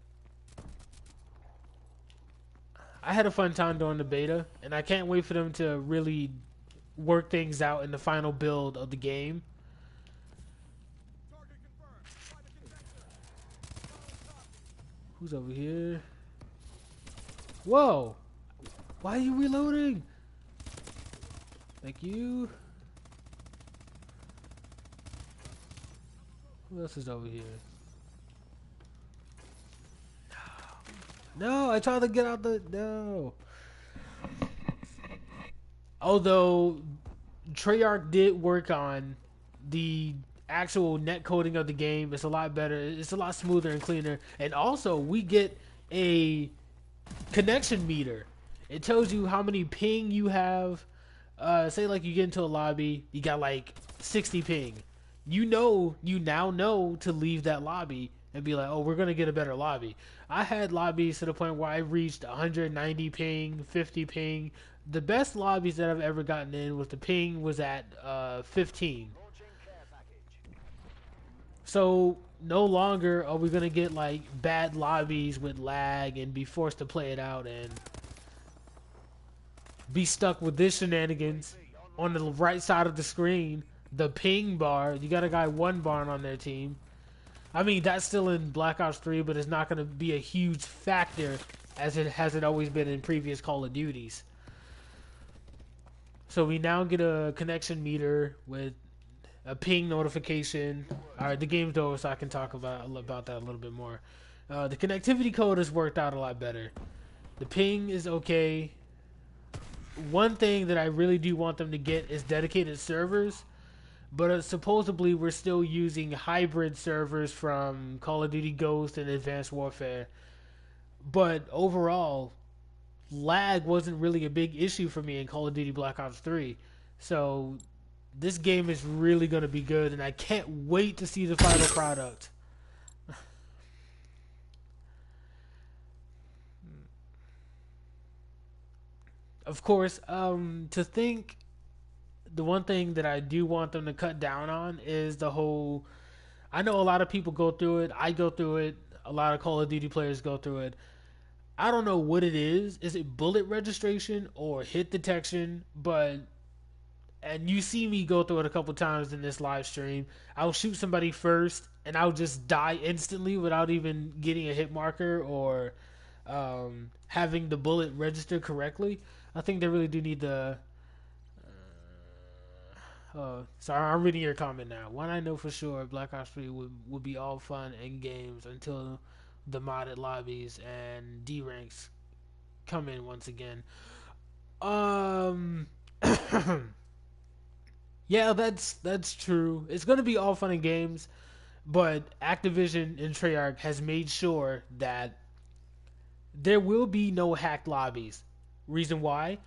I had a fun time during the beta, and I can't wait for them to really work things out in the final build of the game. Who's over here? Whoa! Why are you reloading? Thank you. Who else is over here? No, I tried to get out the... No. Although, Treyarch did work on the actual net coding of the game. It's a lot better. It's a lot smoother and cleaner. And also, we get a connection meter. It tells you how many ping you have. Say like you get into a lobby, you got like 60 ping. You now know to leave that lobby and be like, oh, we're gonna get a better lobby. I had lobbies to the point where I reached 190 ping, 50 ping. The best lobbies that I've ever gotten in was the ping was at 15. So no longer are we gonna get like bad lobbies with lag and be forced to play it out and be stuck with this shenanigans on the right side of the screen. The ping bar, you got a guy 1 bar on their team. I mean, that's still in Black Ops 3, but it's not going to be a huge factor as it has always been in previous Call of Duties. So we now get a connection meter with a ping notification. Alright, the game's over, so I can talk about that a little bit more. The connectivity code has worked out a lot better. The ping is okay. One thing that I really do want them to get is dedicated servers. But supposedly we're still using hybrid servers from Call of Duty Ghost and Advanced Warfare. But overall, lag wasn't really a big issue for me in Call of Duty Black Ops 3. So this game is really going to be good, and I can't wait to see the final product. Of course, to think... The one thing that I do want them to cut down on is the whole... I know a lot of people go through it. I go through it. A lot of Call of Duty players go through it. I don't know what it is. Is it bullet registration or hit detection? But... And you see me go through it a couple times in this live stream. I'll shoot somebody first, and I'll just die instantly without even getting a hit marker or having the bullet register correctly. I think they really do need to... sorry, I'm reading your comment now. One I know for sure, Black Ops 3 would be all fun and games until the modded lobbies and D ranks come in once again. Yeah, that's true. It's gonna be all fun and games, but Activision and Treyarch has made sure that there will be no hacked lobbies. Reason why?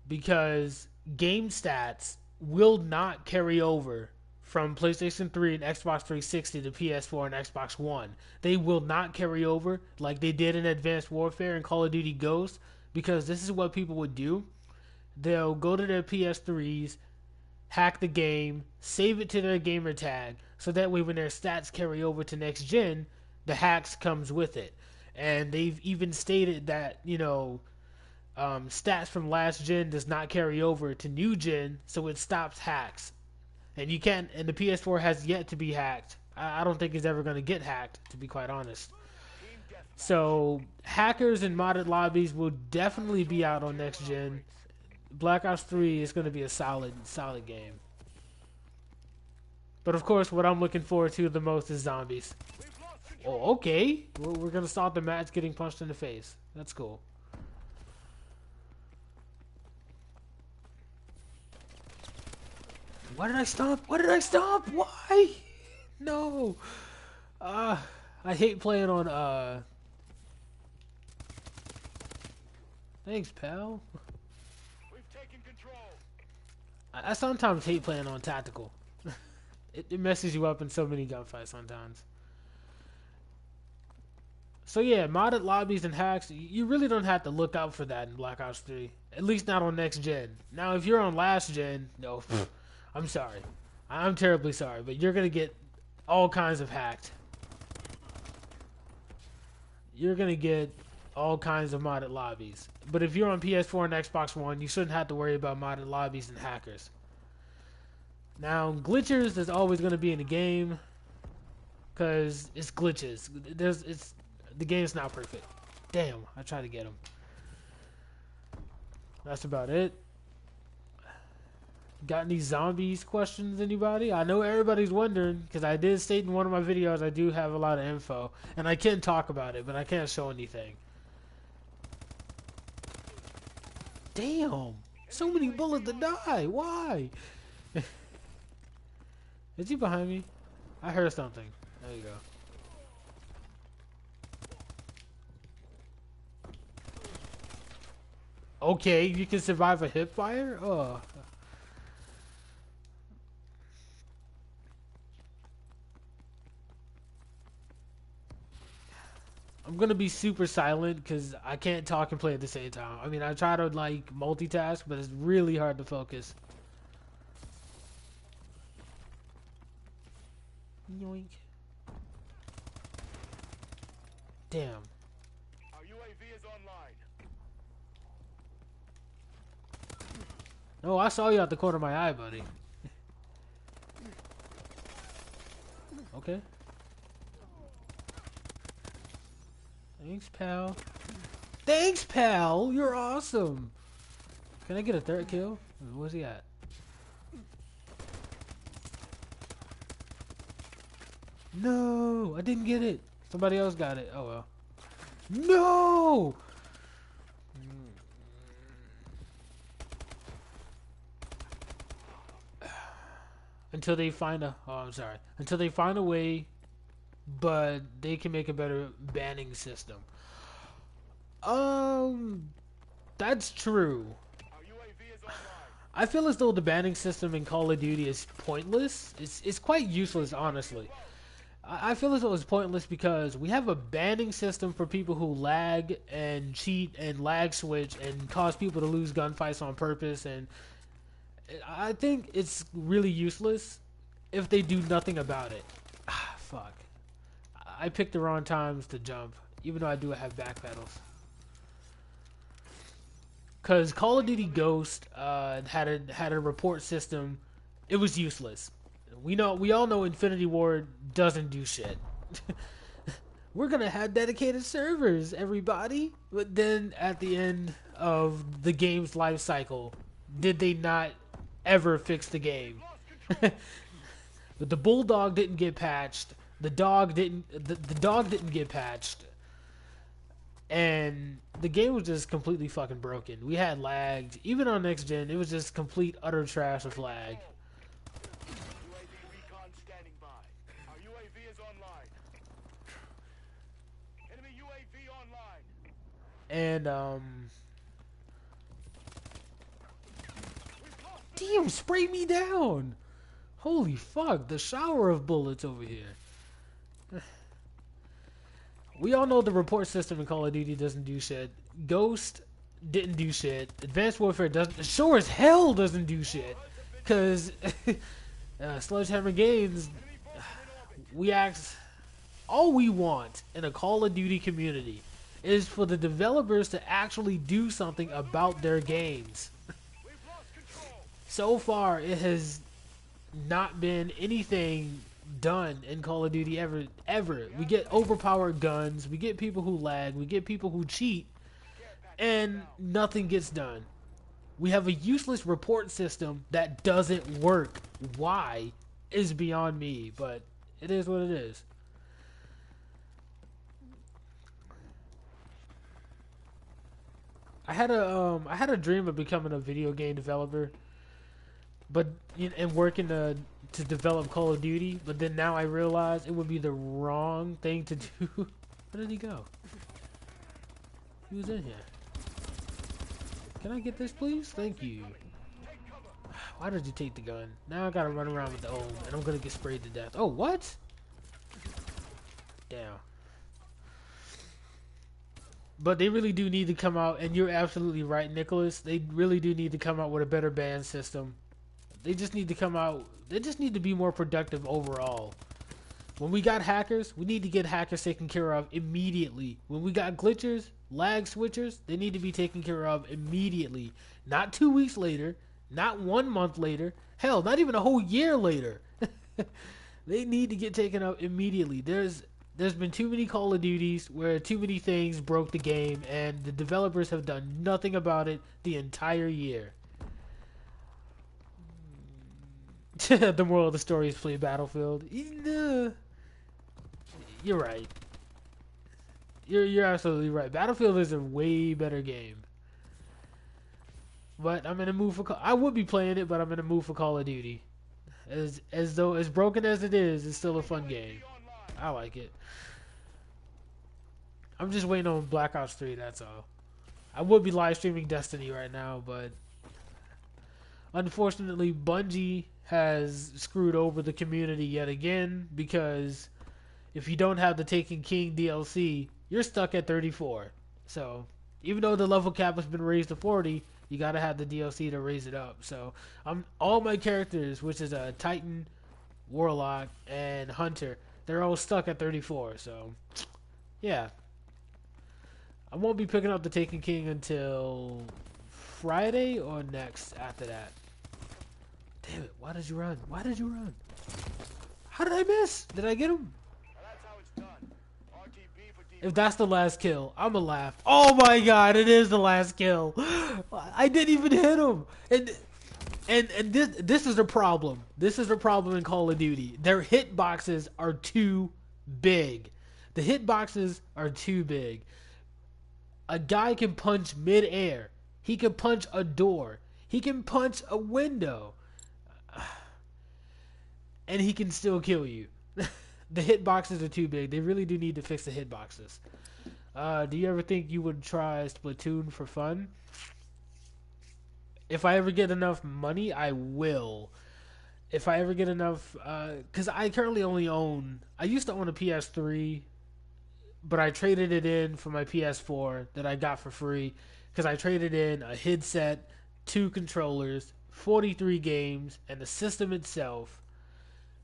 Because game stats will not carry over from PlayStation 3 and Xbox 360 to PS4 and Xbox One. They will not carry over like they did in Advanced Warfare and Call of Duty Ghost, because this is what people would do. They'll go to their PS3s, hack the game, save it to their gamer tag, so that way when their stats carry over to next gen, the hacks comes with it. And they've even stated that, stats from last gen does not carry over to new gen, so it stops hacks. And you can't, and the PS4 has yet to be hacked. I don't think it's ever going to get hacked, to be quite honest. So hackers and modded lobbies will definitely be out on next gen. Black Ops 3 is going to be a solid game. But of course, what I'm looking forward to the most is zombies. Oh, okay. We're going to start the match getting punched in the face. That's cool. Why did I stop? Why? No. I hate playing on, Thanks, pal. We've taken control. I sometimes hate playing on tactical. It messes you up in so many gunfights sometimes. So yeah, modded lobbies and hacks, you really don't have to look out for that in Black Ops 3. At least not on next gen. Now if you're on last gen, no, I'm sorry. I'm terribly sorry, but you're gonna get all kinds of hacked. You're gonna get all kinds of modded lobbies. But if you're on PS4 and Xbox One, you shouldn't have to worry about modded lobbies and hackers. Now, glitchers is always gonna be in the game because it's glitches. The game's not perfect. Damn, I tried to get him. That's about it. Got any zombies questions, anybody? I know everybody's wondering, because I did state in one of my videos I do have a lot of info, and I can talk about it, but I can't show anything. Damn! So many bullets to die! Why? Is he behind me? I heard something. There you go. Okay, you can survive a hip fire? Oh. I'm gonna be super silent because I can't talk and play at the same time. I mean, I try to like multitask, but it's really hard to focus. Yoink. Damn. Our UAV is online. Oh, I saw you out the corner of my eye, buddy. Okay. Thanks, pal. Thanks, pal! You're awesome! Can I get a third kill? Where's he at? No! I didn't get it! Somebody else got it. Oh well. No! Until they find a... Oh, I'm sorry. Until they find a way, but they can make a better banning system. That's true. Our UAV is online. I feel as though the banning system in Call of Duty is pointless. It's quite useless, honestly. I feel as though it's pointless because we have a banning system for people who lag and cheat and lag switch and cause people to lose gunfights on purpose, and I think it's really useless if they do nothing about it. Ah, fuck. I picked the wrong times to jump, even though I do have back pedals. Cause Call of Duty Ghost had a report system. It was useless. We all know Infinity Ward doesn't do shit. We're gonna have dedicated servers, everybody. But then at the end of the game's life cycle, did they not ever fix the game? But the bulldog didn't get patched. The dog didn't get patched. And the game was just completely fucking broken. We had lagged. Even on next gen, it was just complete utter trash with lag. UAV recon standing by. Our UAV is online. Enemy UAV online. And damn, spray me down. Holy fuck, the shower of bullets over here. We all know the report system in Call of Duty doesn't do shit. Ghost didn't do shit. Advanced Warfare doesn't, sure as hell doesn't do shit. Cause Sledgehammer Games, all we want in a Call of Duty community is for the developers to actually do something about their games. So far, it has not been anything done in Call of Duty ever. We get overpowered guns, we get people who lag, we get people who cheat, and nothing gets done. We have a useless report system that doesn't work. Why is beyond me, but it is what it is. I had a dream of becoming a video game developer, but and working to develop Call of Duty, but then now I realize it would be the wrong thing to do. Where did he go? He was in here. Can I get this, please? Thank you. Why did you take the gun? Now I gotta run around with the old, and I'm gonna get sprayed to death. Oh, what? Damn. But they really do need to come out, and you're absolutely right, Nicholas. They really do need to come out with a better ban system. They just need to come out. They just need to be more productive overall. When we got hackers, we need to get hackers taken care of immediately. When we got glitchers, lag switchers, they need to be taken care of immediately. Not 2 weeks later, not 1 month later, hell, not even a whole year later. They need to get taken out immediately. There's been too many Call of Duties where too many things broke the game, and the developers have done nothing about it the entire year. The moral of the story is play Battlefield. You're right. You're absolutely right. Battlefield is a way better game. But I'm in a mood for. I would be playing it, but I'm in a mood for Call of Duty. As though as broken as it is, it's still a fun game. I like it. I'm just waiting on Black Ops 3. That's all. I would be live streaming Destiny right now, but unfortunately, Bungie has screwed over the community yet again, because if you don't have the Taken King DLC, you're stuck at 34. So even though the level cap has been raised to 40, you gotta have the DLC to raise it up. So all my characters, which is a Titan, Warlock, and Hunter, they're all stuck at 34. So yeah, I won't be picking up the Taken King until Friday or next after that. Damn it, why did you run? Why did you run? How did I miss? Did I get him? That's how it's done. RTB for If that's the last kill, I'ma laugh. Oh my god, it is the last kill. I didn't even hit him. And this is a problem. This is a problem in Call of Duty. Their hitboxes are too big. The hitboxes are too big. A guy can punch mid-air. He can punch a door. He can punch a window. And he can still kill you. The hitboxes are too big. They really do need to fix the hitboxes. Do you ever think you would try Splatoon for fun? If I ever get enough money, I will. If I ever get enough... because I currently only own... I used to own a PS3, but I traded it in for my PS4 that I got for free. Because I traded in a headset, 2 controllers, 43 games, and the system itself,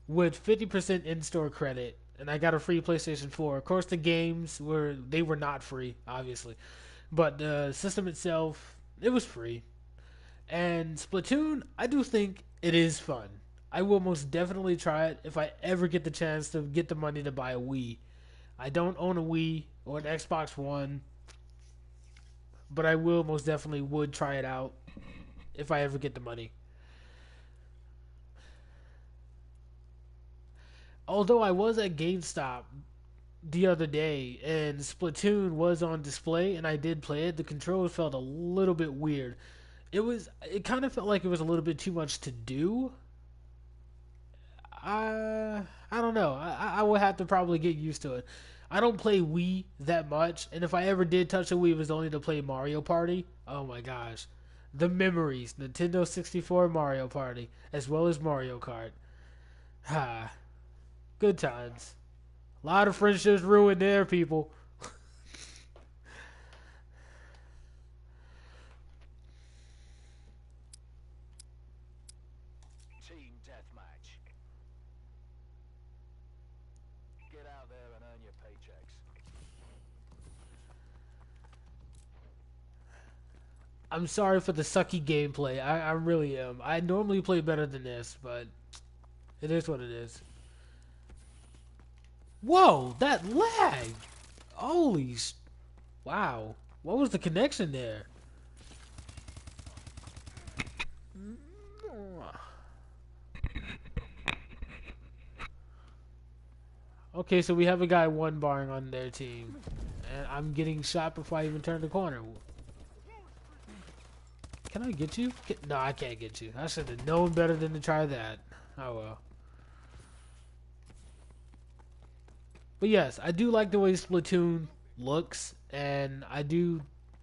with 50% in-store credit, and I got a free PlayStation 4. Of course, the games were not free, obviously, but the system itself, it was free. And Splatoon, I do think it is fun. I will most definitely try it if I ever get the chance to get the money to buy a Wii. I don't own a Wii or an Xbox One, but I will most definitely would try it out if I ever get the money. Although I was at GameStop the other day and Splatoon was on display and I did play it, the controls felt a little bit weird. It kind of felt like it was a little bit too much to do. I don't know. I will have to probably get used to it. I don't play Wii that much, and if I ever did touch a Wii, it was only to play Mario Party. Oh my gosh. The memories. Nintendo 64 Mario Party, as well as Mario Kart. Ha. Good times. A lot of friendships ruined there, people. Team deathmatch. Get out there and earn your paychecks. I'm sorry for the sucky gameplay. I really am. I normally play better than this, but it is what it is. Whoa, that lag! Holy wow. What was the connection there? Okay, so we have a guy one barring on their team. And I'm getting shot before I even turn the corner. Can I get you? No, I can't get you. I should have known better than to try that. Oh well. But yes, I do like the way Splatoon looks, and I do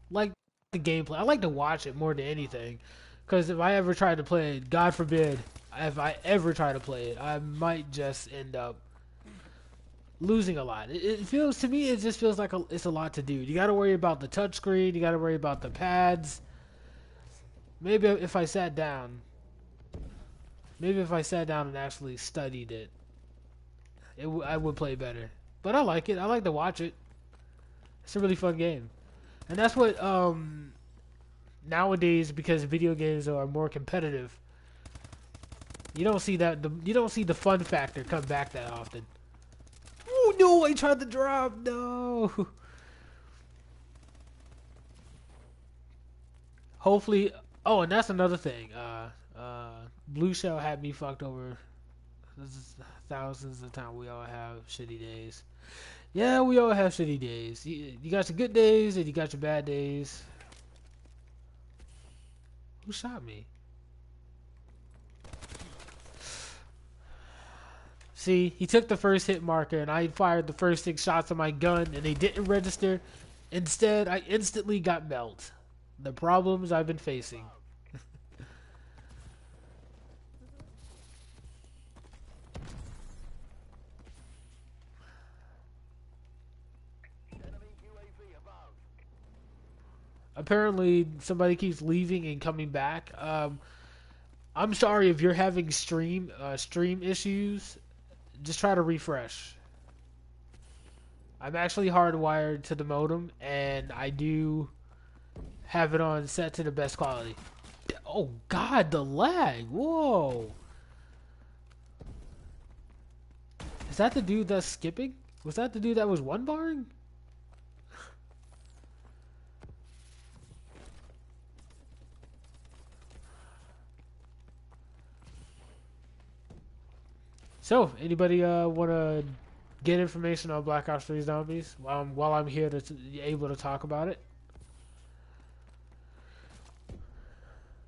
like the gameplay. I like to watch it more than anything, because if I ever try to play it, God forbid, if I ever try to play it, I might just end up losing a lot. It feels to me, it just feels like it's a lot to do. You got to worry about the touchscreen. You got to worry about the pads. Maybe if I sat down, maybe if I sat down and actually studied it, I would play better. But I like it. I like to watch it. It's a really fun game, and that's what nowadays, because video games are more competitive. You don't see you don't see the fun factor come back that often. Oh no! I tried to drop. No. Hopefully. Oh, and that's another thing. Blue Shell had me fucked over. This is thousands of times. We all have shitty days. Yeah, we all have shitty days. You got your good days and you got your bad days. Who shot me? See, he took the first hit marker and I fired the first 6 shots of my gun and they didn't register. Instead, I instantly got melt. The problems I've been facing. Apparently, somebody keeps leaving and coming back. I'm sorry if you're having stream issues. Just try to refresh. I'm actually hardwired to the modem, and I do have it on set to the best quality. Oh God, the lag! Whoa! Is that the dude that's skipping? Was that the dude that was one barring? So, anybody want to get information on Black Ops 3 Zombies while I'm here to able to talk about it?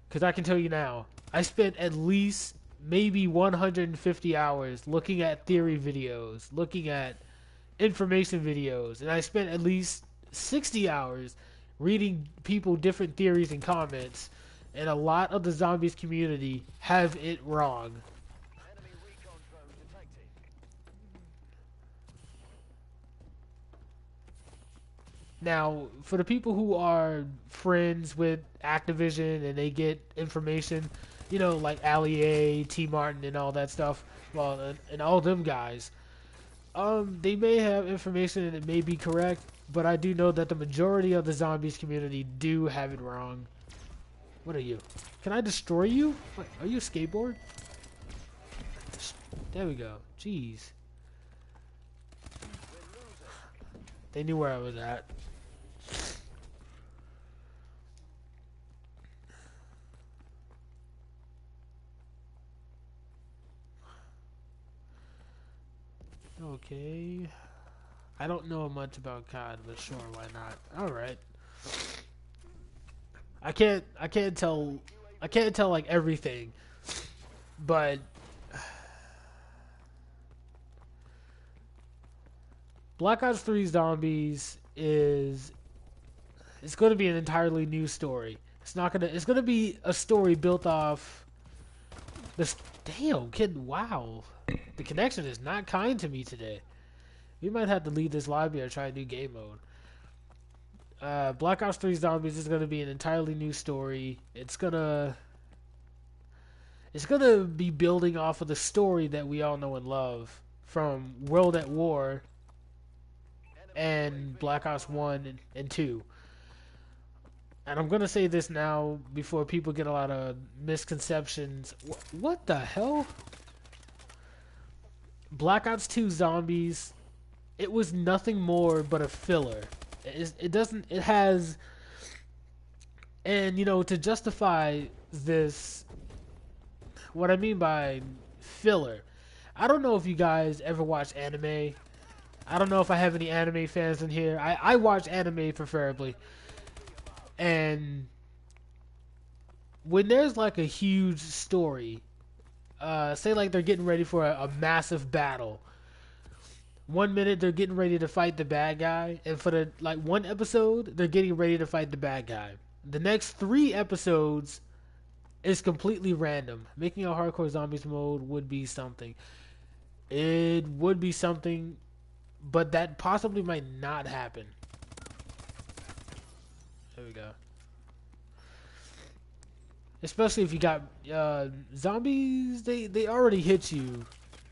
Because I can tell you now, I spent at least maybe 150 hours looking at theory videos, looking at information videos, and I spent at least 60 hours reading people different theories and comments, and a lot of the zombies community have it wrong. Now, for the people who are friends with Activision and they get information, you know, like Ali A, T Martin, and all that stuff, well, and all them guys, they may have information and it may be correct, but I do know that the majority of the zombies community do have it wrong. What are you? Can I destroy you? What, are you a skateboard? There we go. Jeez. They knew where I was at. Okay. I don't know much about COD, but sure, why not? Alright. I can't tell like everything. But Black Ops 3 Zombies it's going to be an entirely new story. It's going to be a story built off this. Damn, kid, wow. The connection is not kind to me today. We might have to leave this lobby or try a new game mode. Black Ops 3 Zombies is going to be an entirely new story. It's gonna be building off of the story that we all know and love from World at War and Black Ops 1 and 2. And I'm going to say this now before people get a lot of misconceptions. What the hell? Black Ops 2 Zombies, it was nothing more but a filler. It has, and you know, to justify this, what I mean by filler, I don't know if you guys ever watch anime. I don't know if I have any anime fans in here. I watch anime preferably. And when there's like a huge story, say like they're getting ready for a massive battle. 1 minute they're getting ready to fight the bad guy, and for the like one episode they're getting ready to fight the bad guy. The next 3 episodes is completely random. Making a hardcore zombies mode would be something. It would be something but that possibly might not happen. There we go. Especially if you got zombies, they already hit you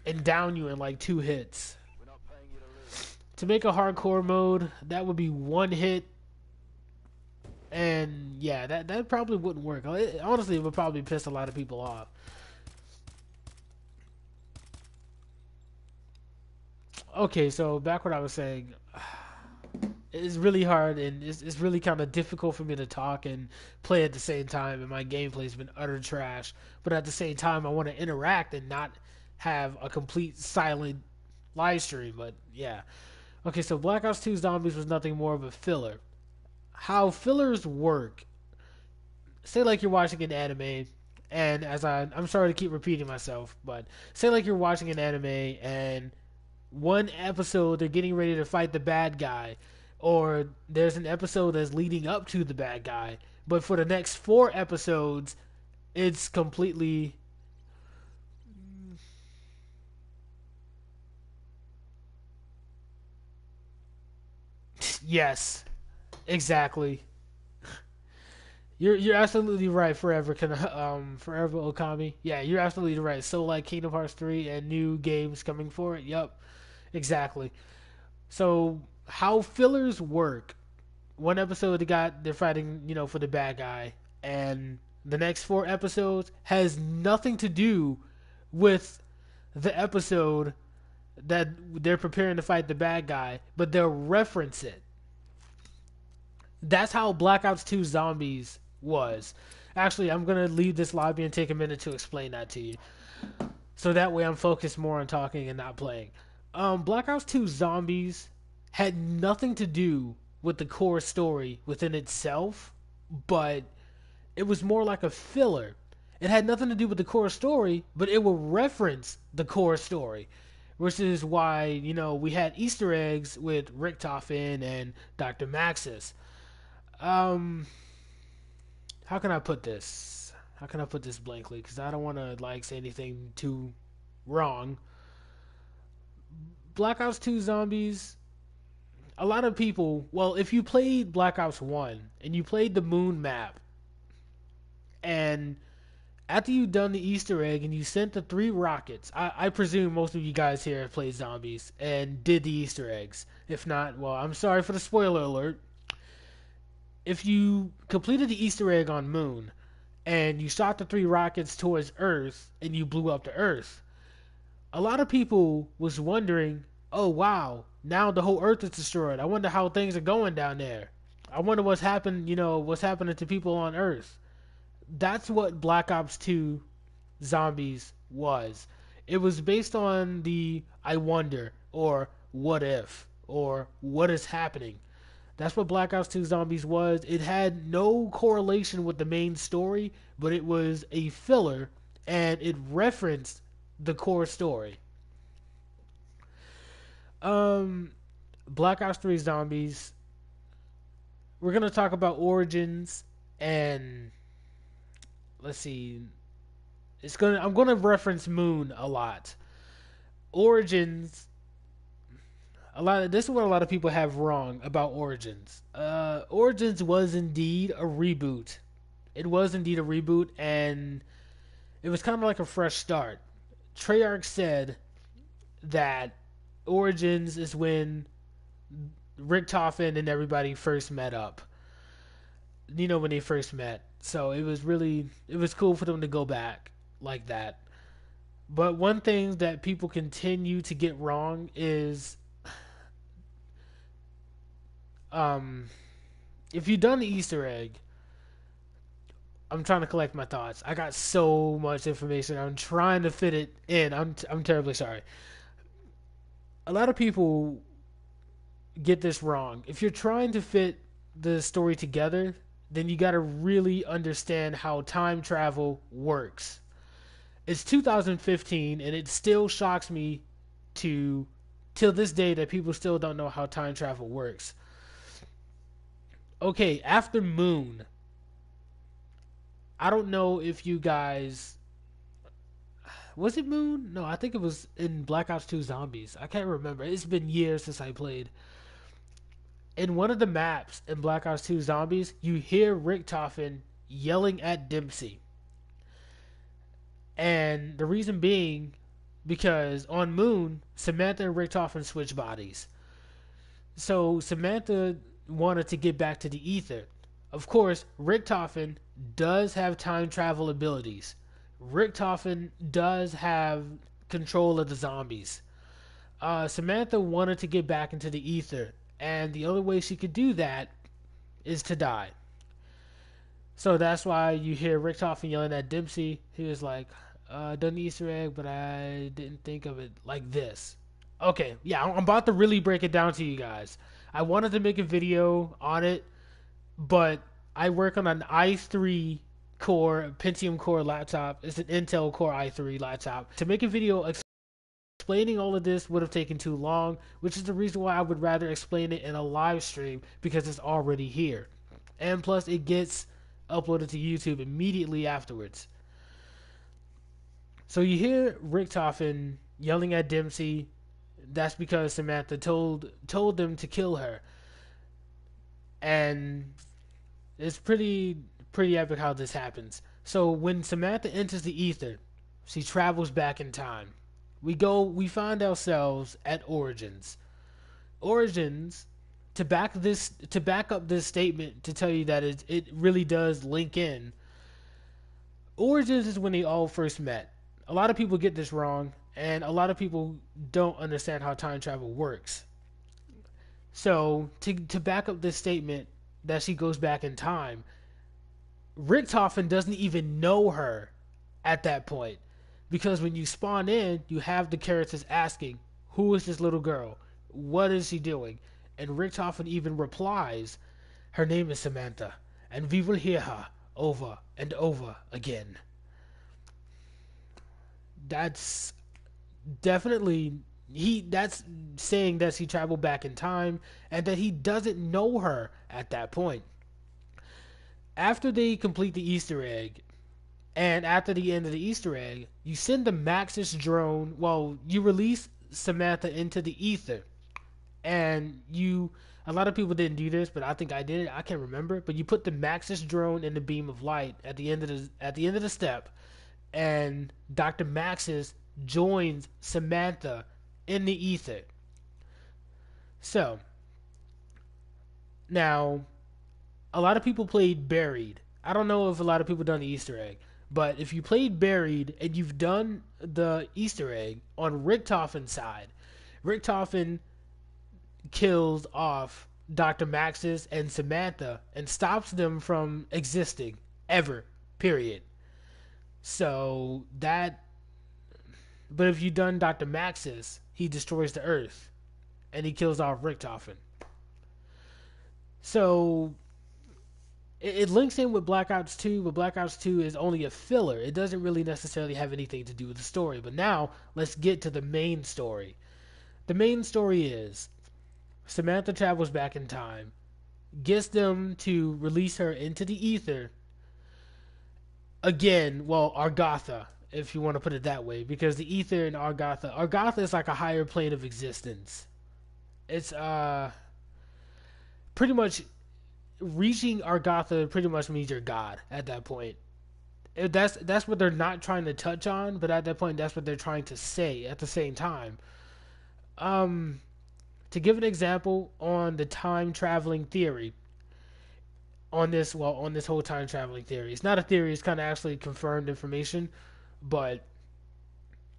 and down you in like 2 hits. We're not paying you to lose. To make a hardcore mode, that would be 1 hit, and yeah, that probably wouldn't work. Honestly, it would probably piss a lot of people off. Okay, so back what I was saying, it's really hard and it's really kind of difficult for me to talk and play at the same time, and my gameplay's been utter trash. But at the same time, I want to interact and not have a complete silent live stream. But yeah, okay, so Black Ops 2 Zombies was nothing more of a filler. How fillers work, say like you're watching an anime, and I'm sorry to keep repeating myself, but say like you're watching an anime and one episode they're getting ready to fight the bad guy, or there's an episode that's leading up to the bad guy, but for the next 4 episodes it's completely yes, exactly. You're absolutely right. Forever Okami. Yeah, you're absolutely right. So like Kingdom Hearts 3 and new games coming for it. Yup, exactly. So how fillers work? One episode they're fighting, for the bad guy, and the next 4 episodes has nothing to do with the episode that they're preparing to fight the bad guy, but they'll reference it. That's how Black Ops 2 Zombies was. Actually, I'm gonna leave this lobby and take a minute to explain that to you, so that way I'm focused more on talking and not playing. Black Ops 2 Zombies had nothing to do with the core story within itself, but it was more like a filler. It had nothing to do with the core story, but it will reference the core story, which is why we had Easter eggs with Richtofen and Dr. Maxis. Um, how can I put this? How can I put this blankly? Because I don't want to say anything too wrong. Black Ops 2 Zombies, a lot of people, well, if you played Black Ops 1 and you played the moon map, and after you done the Easter egg and you sent the 3 rockets, I presume most of you guys here have played Zombies and did the Easter eggs. If not, well, I'm sorry for the spoiler alert. If you completed the Easter egg on Moon and you shot the 3 rockets towards Earth and you blew up the Earth, a lot of people was wondering, oh wow, now the whole Earth is destroyed. I wonder how things are going down there. I wonder what's happening to people on Earth. That's what Black Ops 2 Zombies was. It was based on the I wonder, or what if, or what is happening. That's what Black Ops 2 Zombies was. It had no correlation with the main story, but it was a filler and it referenced the core story. Black Ops 3 Zombies. We're gonna talk about origins and let's see. I'm gonna reference Moon a lot. Origins. This is what a lot of people have wrong about Origins. Origins was indeed a reboot. It was indeed a reboot, and it was kind of like a fresh start. Treyarch said that Origins is when Richtofen and everybody first met up. When they first met. So it was cool for them to go back like that. But one thing that people continue to get wrong is if you've done the Easter egg, I'm trying to collect my thoughts. I got so much information. I'm trying to fit it in. I'm terribly sorry. A lot of people get this wrong. If you're trying to fit the story together, then you got to really understand how time travel works. It's 2015, and it still shocks me till this day that people still don't know how time travel works. Okay, after Moon, I don't know if you guys Was it Moon? No, I think it was in Black Ops 2 Zombies. I can't remember. It's been years since I played. In one of the maps in Black Ops 2 Zombies, you hear Richtofen yelling at Dempsey. And the reason being because on Moon, Samantha and Richtofen switch bodies. So Samantha wanted to get back to the ether. Of course, Richtofen does have time travel abilities. Richtofen does have control of the zombies. Samantha wanted to get back into the ether, and the only way she could do that is to die. So that's why you hear Richtofen yelling at Dempsey. He was like, done the Easter egg, but I didn't think of it like this. Okay, yeah, I'm about to really break it down to you guys. I wanted to make a video on it, but I work on an i3 core, Pentium core laptop. It's an Intel Core i3 laptop. To make a video explaining all of this would have taken too long, which is the reason why I would rather explain it in a live stream because it's already here. And plus, it gets uploaded to YouTube immediately afterwards. So you hear Richtofen yelling at Dempsey. That's because Samantha told them to kill her. And it's pretty epic how this happens. So when Samantha enters the ether, she travels back in time. We find ourselves at Origins. Origins, to back up this statement to tell you that it really does link in. Origins is when they all first met. A lot of people get this wrong, and a lot of people don't understand how time travel works. So to back up this statement that she goes back in time, Richtofen doesn't even know her at that point. Because when you spawn in, you have the characters asking, who is this little girl? What is she doing? And Richtofen even replies, her name is Samantha, and we will hear her over and over again. That's definitely that's saying that she traveled back in time and that he doesn't know her at that point. After they complete the Easter egg, and after the end of the Easter egg, you send the Maxis drone. Well, you release Samantha into the ether, and a lot of people didn't do this, but I think I did it. I can't remember, but you put the Maxis drone in the beam of light at the end of the step, and Dr. Maxis joins Samantha in the ether. So now, a lot of people played Buried. I don't know if a lot of people done the Easter egg. But if you played Buried and you've done the Easter egg on Richtofen's side, Richtofen kills off Dr. Maxis and Samantha and stops them from existing ever, period. So that, but if you've done Dr. Maxis, he destroys the Earth and he kills off Richtofen. So it links in with Black Ops 2, but Black Ops 2 is only a filler. It doesn't really necessarily have anything to do with the story. But now, let's get to the main story. The main story is Samantha travels back in time, gets them to release her into the ether. Again, well, Argotha, if you want to put it that way, because the ether and Argotha is like a higher plane of existence. It's pretty much reaching Argotha pretty much means you're God at that point. That's what they're not trying to touch on, but at that point, that's what they're trying to say at the same time. To give an example on the time traveling theory, on this whole time traveling theory, it's not a theory; it's kind of actually confirmed information. But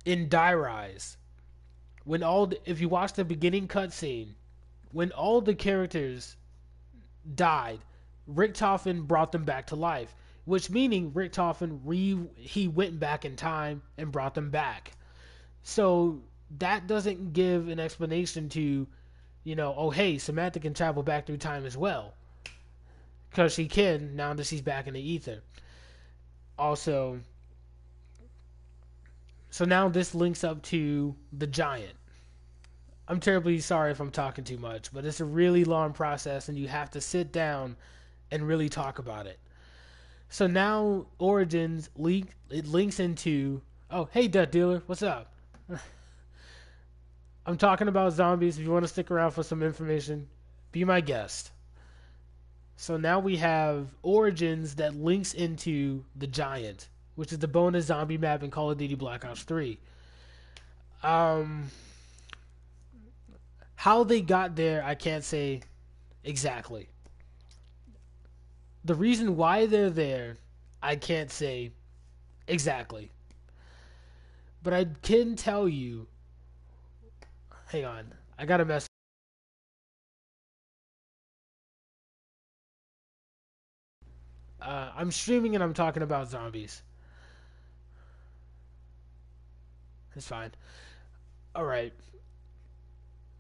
in Die Rise, if you watch the beginning cutscene, when all the characters died, Richtofen brought them back to life, which meaning Richtofen he went back in time and brought them back. So that doesn't give an explanation to, oh hey, Samantha can travel back through time as well, because she can now that she's back in the ether. Also, so now this links up to the giant. I'm terribly sorry if I'm talking too much, but it's a really long process and you have to sit down and really talk about it. So now Origins links into Oh, hey, Death Dealer, what's up? I'm talking about zombies. If you want to stick around for some information, be my guest. So now we have Origins that links into the Giant, which is the bonus zombie map in Call of Duty Black Ops 3. Um, how they got there, I can't say exactly. The reason why they're there, I can't say exactly. But I can tell you. Hang on, I got a message. I'm streaming and I'm talking about zombies. It's fine. All right.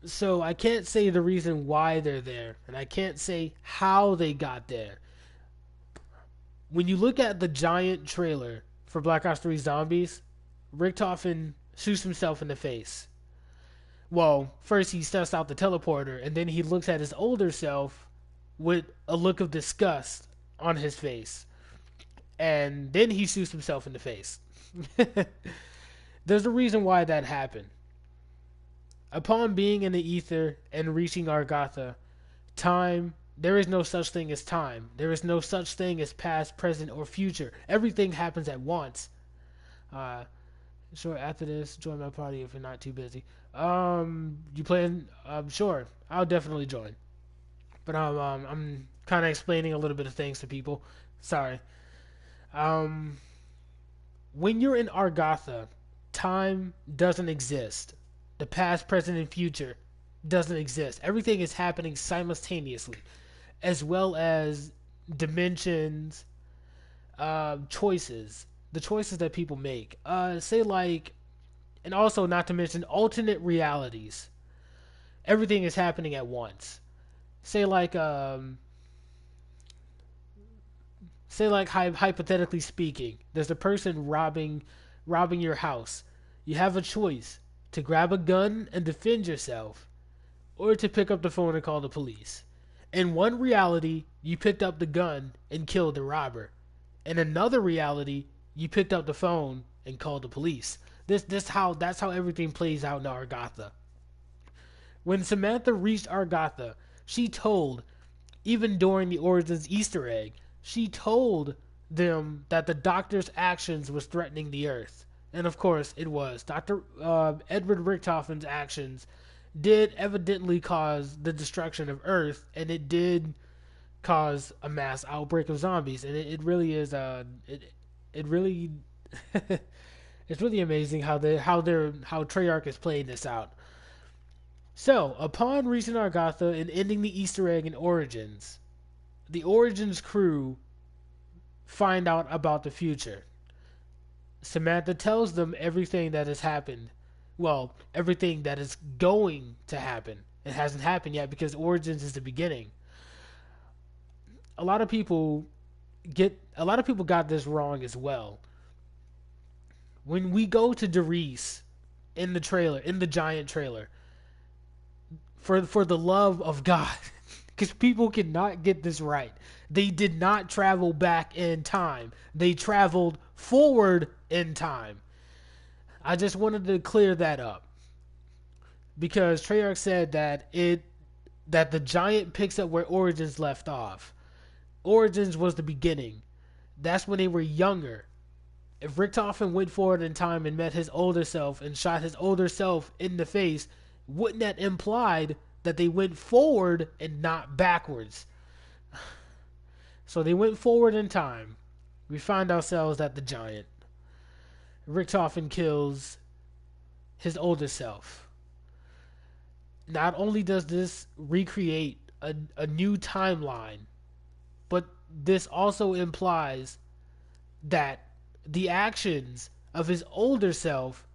So I can't say the reason why they're there, and I can't say how they got there. When you look at the Giant trailer for Black Ops 3 Zombies, Richtofen shoots himself in the face. Well, first he steps out the teleporter, and then he looks at his older self with a look of disgust on his face. And then he shoots himself in the face. There's a reason why that happened. Upon being in the ether and reaching Argatha, time, there is no such thing as time. There is no such thing as past, present, or future. Everything happens at once. Uh, sure, after this, join my party if you're not too busy. You playing? Sure, I'll definitely join. But I'm kind of explaining a little bit of things to people. Sorry. Um, when you're in Argatha, time doesn't exist. The past, present, and future doesn't exist. Everything is happening simultaneously, as well as dimensions, choices, the choices that people make. Say like, and also not to mention alternate realities. Everything is happening at once. Say like, hypothetically speaking, there's a person robbing your house. You have a choice to grab a gun and defend yourself, or to pick up the phone and call the police. In one reality, you picked up the gun and killed the robber. In another reality, you picked up the phone and called the police. That's how everything plays out in Argatha. When Samantha reached Argatha, she told, even during the Origins Easter egg, she told them that the doctor's actions was threatening the Earth. And of course, it was. Dr. Edward Richtofen's actions did evidently cause the destruction of Earth, and it did cause a mass outbreak of zombies. And it really is. It really, it's really amazing how Treyarch is playing this out. So, upon reaching Argatha and ending the Easter egg in Origins, the Origins crew find out about the future. Samantha tells them everything that has happened. Well, everything that is going to happen. It hasn't happened yet because Origins is the beginning. A lot of people got this wrong as well. When we go to Derice in the Giant trailer, for the love of God, because people cannot get this right. They did not travel back in time. They traveled forward in time. I just wanted to clear that up because Treyarch said that the Giant picks up where Origins left off. Origins was the beginning. That's when they were younger. If Richtofen went forward in time and met his older self and shot his older self in the face, wouldn't that implied that they went forward and not backwards? So they went forward in time. We find ourselves at the Giant. Richtofen kills his older self. Not only does this recreate a new timeline, but this also implies that the actions of his older self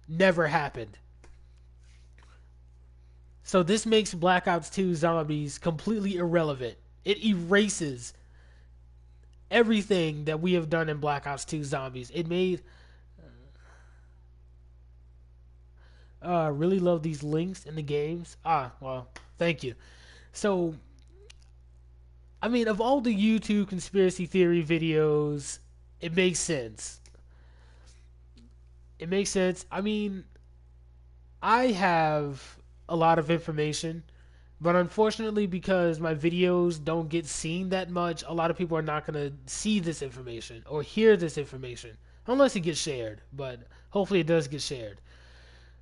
never happened. So this makes Black Ops 2 Zombies completely irrelevant. It erases everything that we have done in Black Ops 2 Zombies. It made... really love these links in the games. Well, thank you. So, I mean, of all the YouTube conspiracy theory videos, it makes sense. It makes sense. I mean, I have a lot of information, but unfortunately, because my videos don't get seen that much, a lot of people are not going to see this information or hear this information unless it gets shared. But hopefully, it does get shared.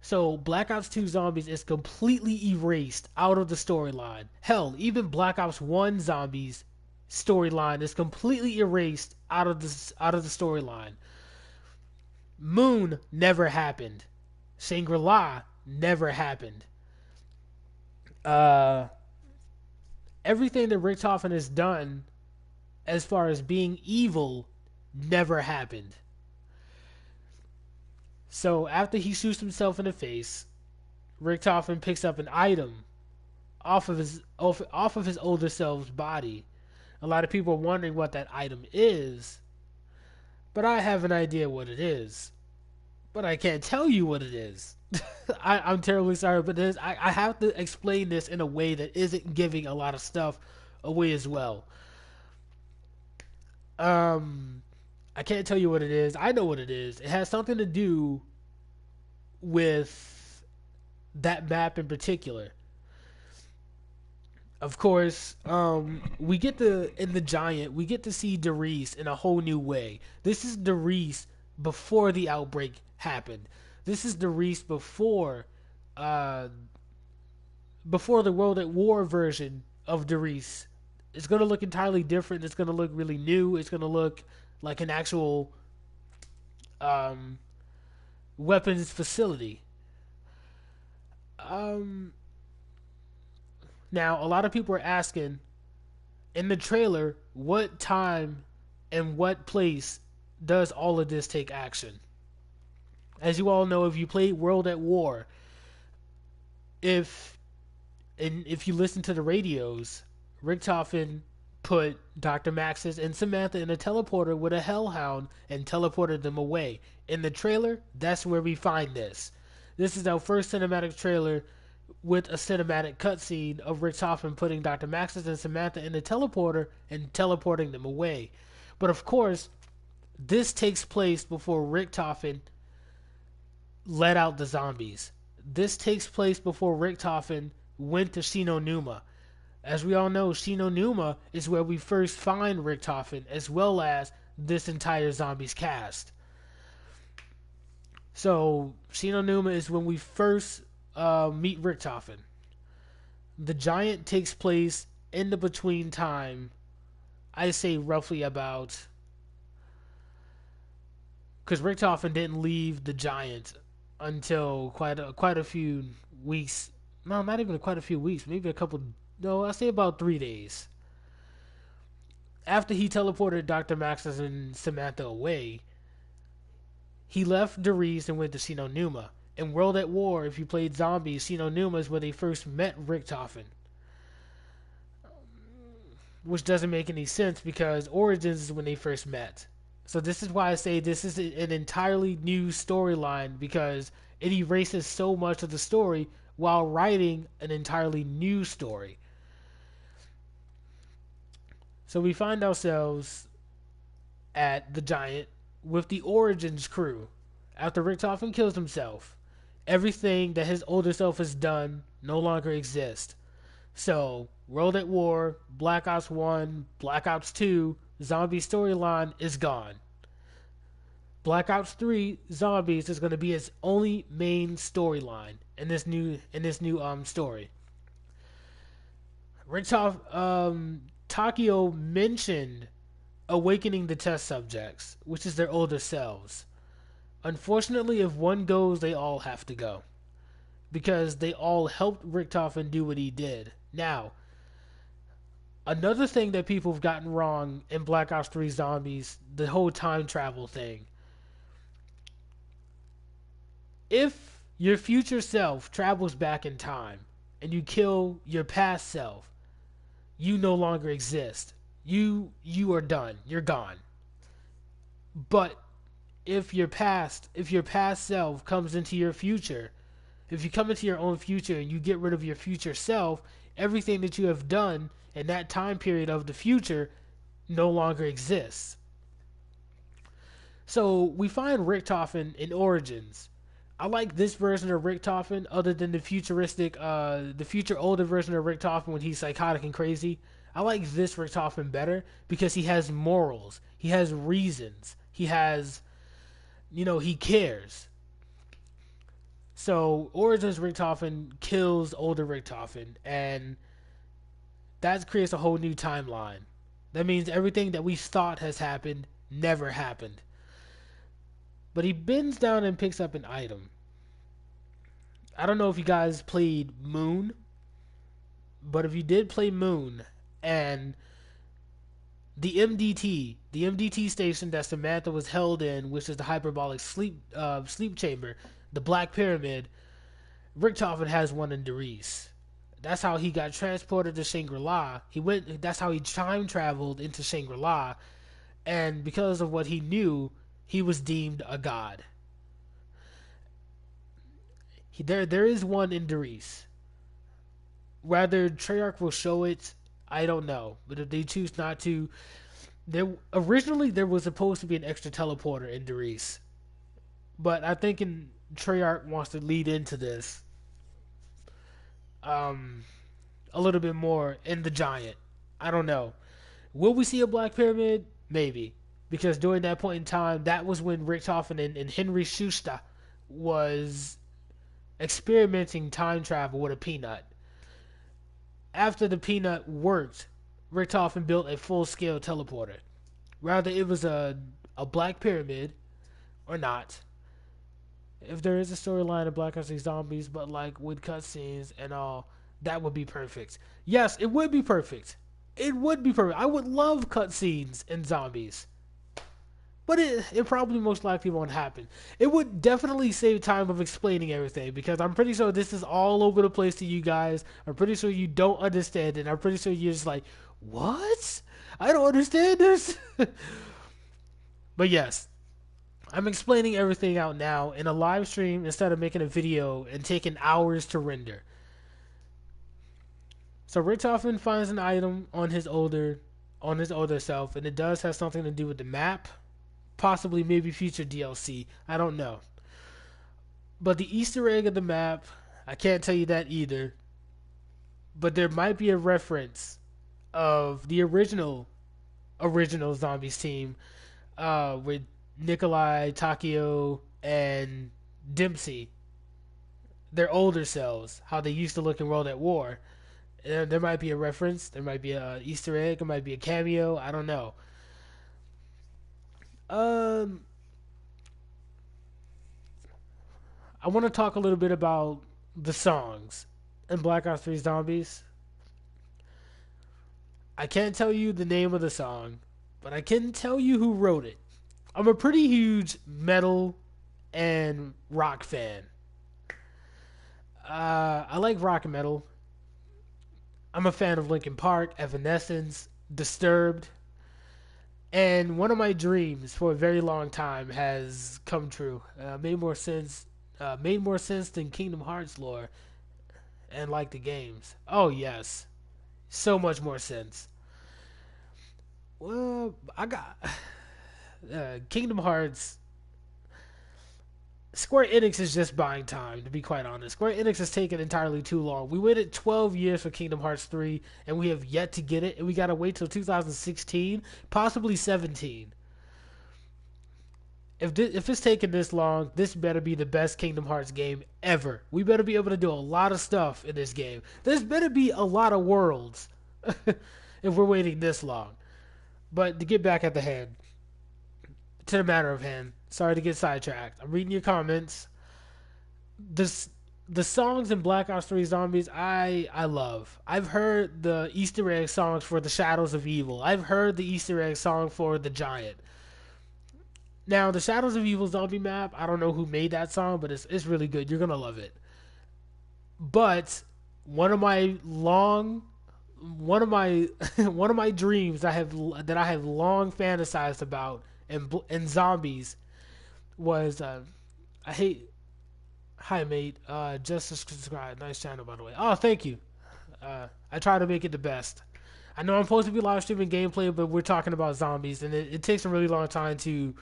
So, Black Ops 2 Zombies is completely erased out of the storyline. Hell, even Black Ops 1 Zombies storyline is completely erased out of the storyline. Moon never happened. Shangri-La never happened. Uh, Everything that Richtofen has done as far as being evil never happened. So after he shoots himself in the face, Richtofen picks up an item off of his older self's body. A lot of people are wondering what that item is, but I have an idea what it is. But I can't tell you what it is. I'm terribly sorry, but I have to explain this in a way that isn't giving a lot of stuff away as well. Um, I can't tell you what it is. I know what it is. It has something to do with that map in particular. Of course, we get in the Giant, we get to see Derice in a whole new way. This is Derice before the outbreak happened. This is Derice uh, before the World at War version of Derice. It's gonna look entirely different. It's gonna look really new. It's gonna look like an actual um, weapons facility. Um, Now, a lot of people are asking in the trailer what time and what place does all of this take action. As you all know, if you played World at War, if if you listen to the radios, Richtofen put Dr. Maxis and Samantha in a teleporter with a hellhound and teleported them away. In the trailer, that's where we find this. This is our first cinematic trailer with a cinematic cutscene of Richtofen putting Dr. Maxis and Samantha in the teleporter and teleporting them away. But of course, this takes place before Richtofen let out the zombies. This takes place before Richtofen went to Shinonuma. As we all know, Shinonuma is where we first find Richtofen, as well as this entire zombies cast. So, Shinonuma is when we first meet Richtofen. The Giant takes place in the between time. I say roughly about, because Richtofen didn't leave the Giant until quite a few weeks. No, not even quite a few weeks. Maybe a couple. No, I say about 3 days after he teleported Dr. Maxis and Samantha away. He left Derice and went to Shinonuma. In World at War, if you played Zombies, Shinonuma is where they first met Richtofen. Which doesn't make any sense because Origins is when they first met. So this is why I say this is an entirely new storyline, because it erases so much of the story while writing an entirely new story. So we find ourselves at the Giant with the Origins crew. After Richtofen kills himself, everything that his older self has done no longer exists. So, World at War, Black Ops 1, Black Ops 2, zombie storyline is gone. Black Ops 3 Zombies is going to be its only main storyline in this new story. Takio mentioned awakening the test subjects, which is their older selves. Unfortunately, if one goes, they all have to go, because they all helped Richtofen do what he did. Now, another thing that people have gotten wrong in Black Ops 3 Zombies, the whole time travel thing. If your future self travels back in time and you kill your past self, you no longer exist. You are done. You're gone. But if your past self comes into your future, if you come into your own future and you get rid of your future self, everything that you have done in that time period of the future no longer exists. So we find Richtofen in Origins. I like this version of Richtofen other than the future older version of Richtofen when he's psychotic and crazy. I like this Richtofen better because he has morals. He has reasons. He has, he cares. So Origins Richtofen kills older Richtofen, and that creates a whole new timeline. That means everything that we thought has happened never happened. But he bends down and picks up an item. I don't know if you guys played Moon, but if you did play Moon and the MDT station that Samantha was held in, which is the hyperbolic sleep chamber, the Black Pyramid, Richtofen has one in Derice. That's how he got transported to Shangri-La. That's how he time traveled into Shangri-La, and because of what he knew, he was deemed a god. There is one in Derice. Whether Treyarch will show it, I don't know. But if they choose not to, originally there was supposed to be an extra teleporter in Derice, but I think Treyarch wants to lead into this a little bit more in the Giant. I don't know. Will we see a Black Pyramid? Maybe, because during that point in time, that was when Richtofen and Henry Schuster was experimenting time travel with a peanut. After the peanut worked, Richtofen built a full-scale teleporter. Whether it was a Black Pyramid or not, if there is a storyline of Black Ops 3 Zombies, but like with cutscenes and all, that would be perfect. Yes, it would be perfect. It would be perfect. I would love cutscenes in Zombies. But it probably most likely won't happen. It would definitely save time of explaining everything because I'm pretty sure this is all over the place to you guys. I'm pretty sure you don't understand it. I'm pretty sure you're just like, what? I don't understand this. But yes, I'm explaining everything out now in a live stream instead of making a video and taking hours to render. So Richtofen finds an item on his older self, and it does have something to do with the map. Possibly maybe future DLC. I don't know. But the Easter egg of the map, I can't tell you that either. But there might be a reference of the original Zombies team with Nikolai, Takio, and Dempsey. Their older selves, how they used to look in World at War. There might be a reference. There might be an Easter egg. There might be a cameo. I don't know. I want to talk a little bit about the songs in Black Ops 3 Zombies. I can't tell you the name of the song, but I can tell you who wrote it. I'm a pretty huge metal and rock fan. I like rock and metal. I'm a fan of Linkin Park, Evanescence, Disturbed. And one of my dreams for a very long time has come true. Made more sense than Kingdom Hearts lore and like the games. Oh yes, so much more sense. Well, I got Kingdom Hearts. Square Enix is just buying time, to be quite honest. Square Enix has taken entirely too long. We waited 12 years for Kingdom Hearts 3, and we have yet to get it, and we gotta wait till 2016, possibly 17. If it's taking this long, this better be the best Kingdom Hearts game ever. We better be able to do a lot of stuff in this game. There's better be a lot of worlds if we're waiting this long. But to get back at the hand, to the matter of hand, sorry to get sidetracked. I'm reading your comments. The songs in Black Ops 3 Zombies, I love. I've heard the Easter egg songs for the Shadows of Evil. I've heard the Easter egg song for the Giant. Now, the Shadows of Evil zombie map, I don't know who made that song, but it's really good. You're gonna love it. But one of my one of my dreams that I have long fantasized about in zombies was I hate. Hi mate, just subscribe. Nice channel by the way. Oh, thank you. I try to make it the best. I know I'm supposed to be live streaming gameplay, but we're talking about zombies, and it takes a really long time to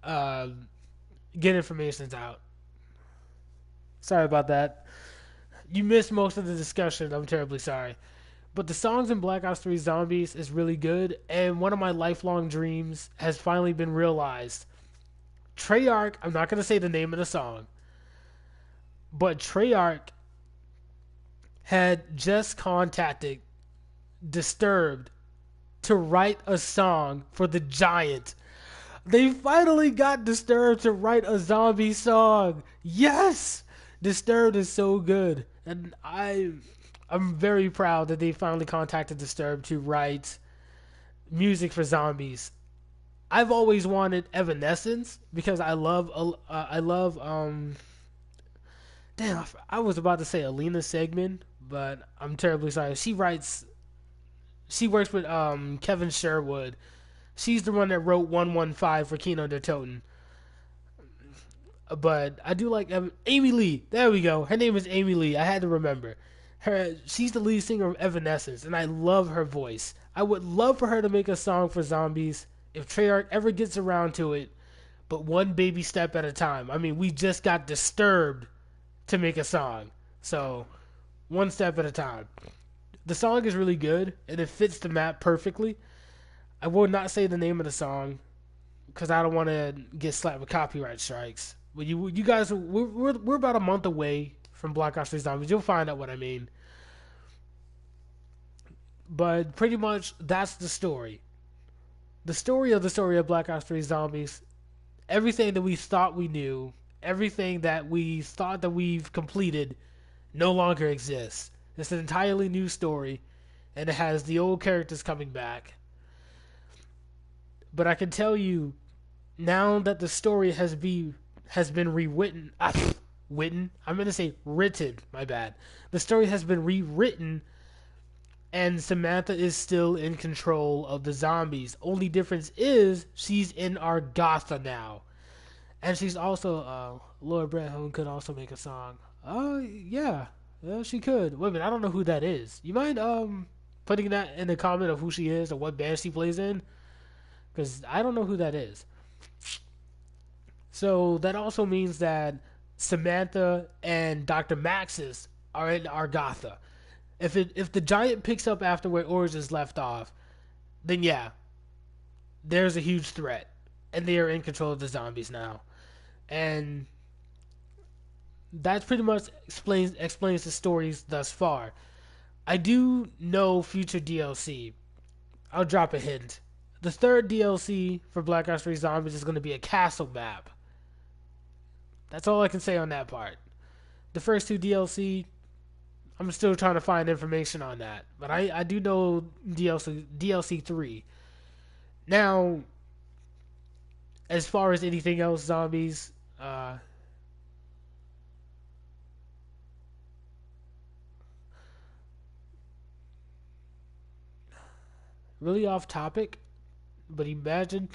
uh, get information out. Sorry about that. You missed most of the discussion. I'm terribly sorry. But the songs in Black Ops 3 Zombies is really good, and one of my lifelong dreams has finally been realized. Treyarch, I'm not going to say the name of the song, but Treyarch had just contacted Disturbed to write a song for the Giant. They finally got Disturbed to write a zombie song. Yes! Disturbed is so good. And I'm very proud that they finally contacted Disturbed to write music for zombies. I've always wanted Evanescence because damn, I was about to say Alina Segman, but I'm terribly sorry. She works with Kevin Sherwood. She's the one that wrote 115 for Kino der Toten. But I do like Amy Lee. There we go. Her name is Amy Lee. I had to remember. She's the lead singer of Evanescence, and I love her voice. I would love for her to make a song for zombies if Treyarch ever gets around to it, but one baby step at a time. I mean, we just got Disturbed to make a song, so one step at a time. The song is really good, and it fits the map perfectly. I will not say the name of the song because I don't want to get slapped with copyright strikes. But you guys, we're about a month away from Black Ops 3 Zombies. You'll find out what I mean. But pretty much that's the story. The story of Black Ops 3 Zombies. Everything that we thought we knew, everything that we thought that we've completed, no longer exists. It's an entirely new story, and it has the old characters coming back. But I can tell you, now that the story has been rewritten, I'm going to say written, my bad. The story has been rewritten, and Samantha is still in control of the zombies. Only difference is she's in Argatha now. And she's also, Laura Brandholm could also make a song. Yeah, she could. Wait a minute, I don't know who that is. You mind, putting that in the comment of who she is or what band she plays in? Because I don't know who that is. So that also means that Samantha and Dr. Maxis are in Argatha. If the Giant picks up after where Origins left off, then yeah, there's a huge threat, and they are in control of the zombies now, and that pretty much explains the stories thus far. I do know future DLC. I'll drop a hint. The third DLC for Black Ops 3 Zombies is going to be a castle map. That's all I can say on that part. The first two DLC, I'm still trying to find information on that. But I do know DLC 3. Now, as far as anything else, zombies, really off topic, but Imagine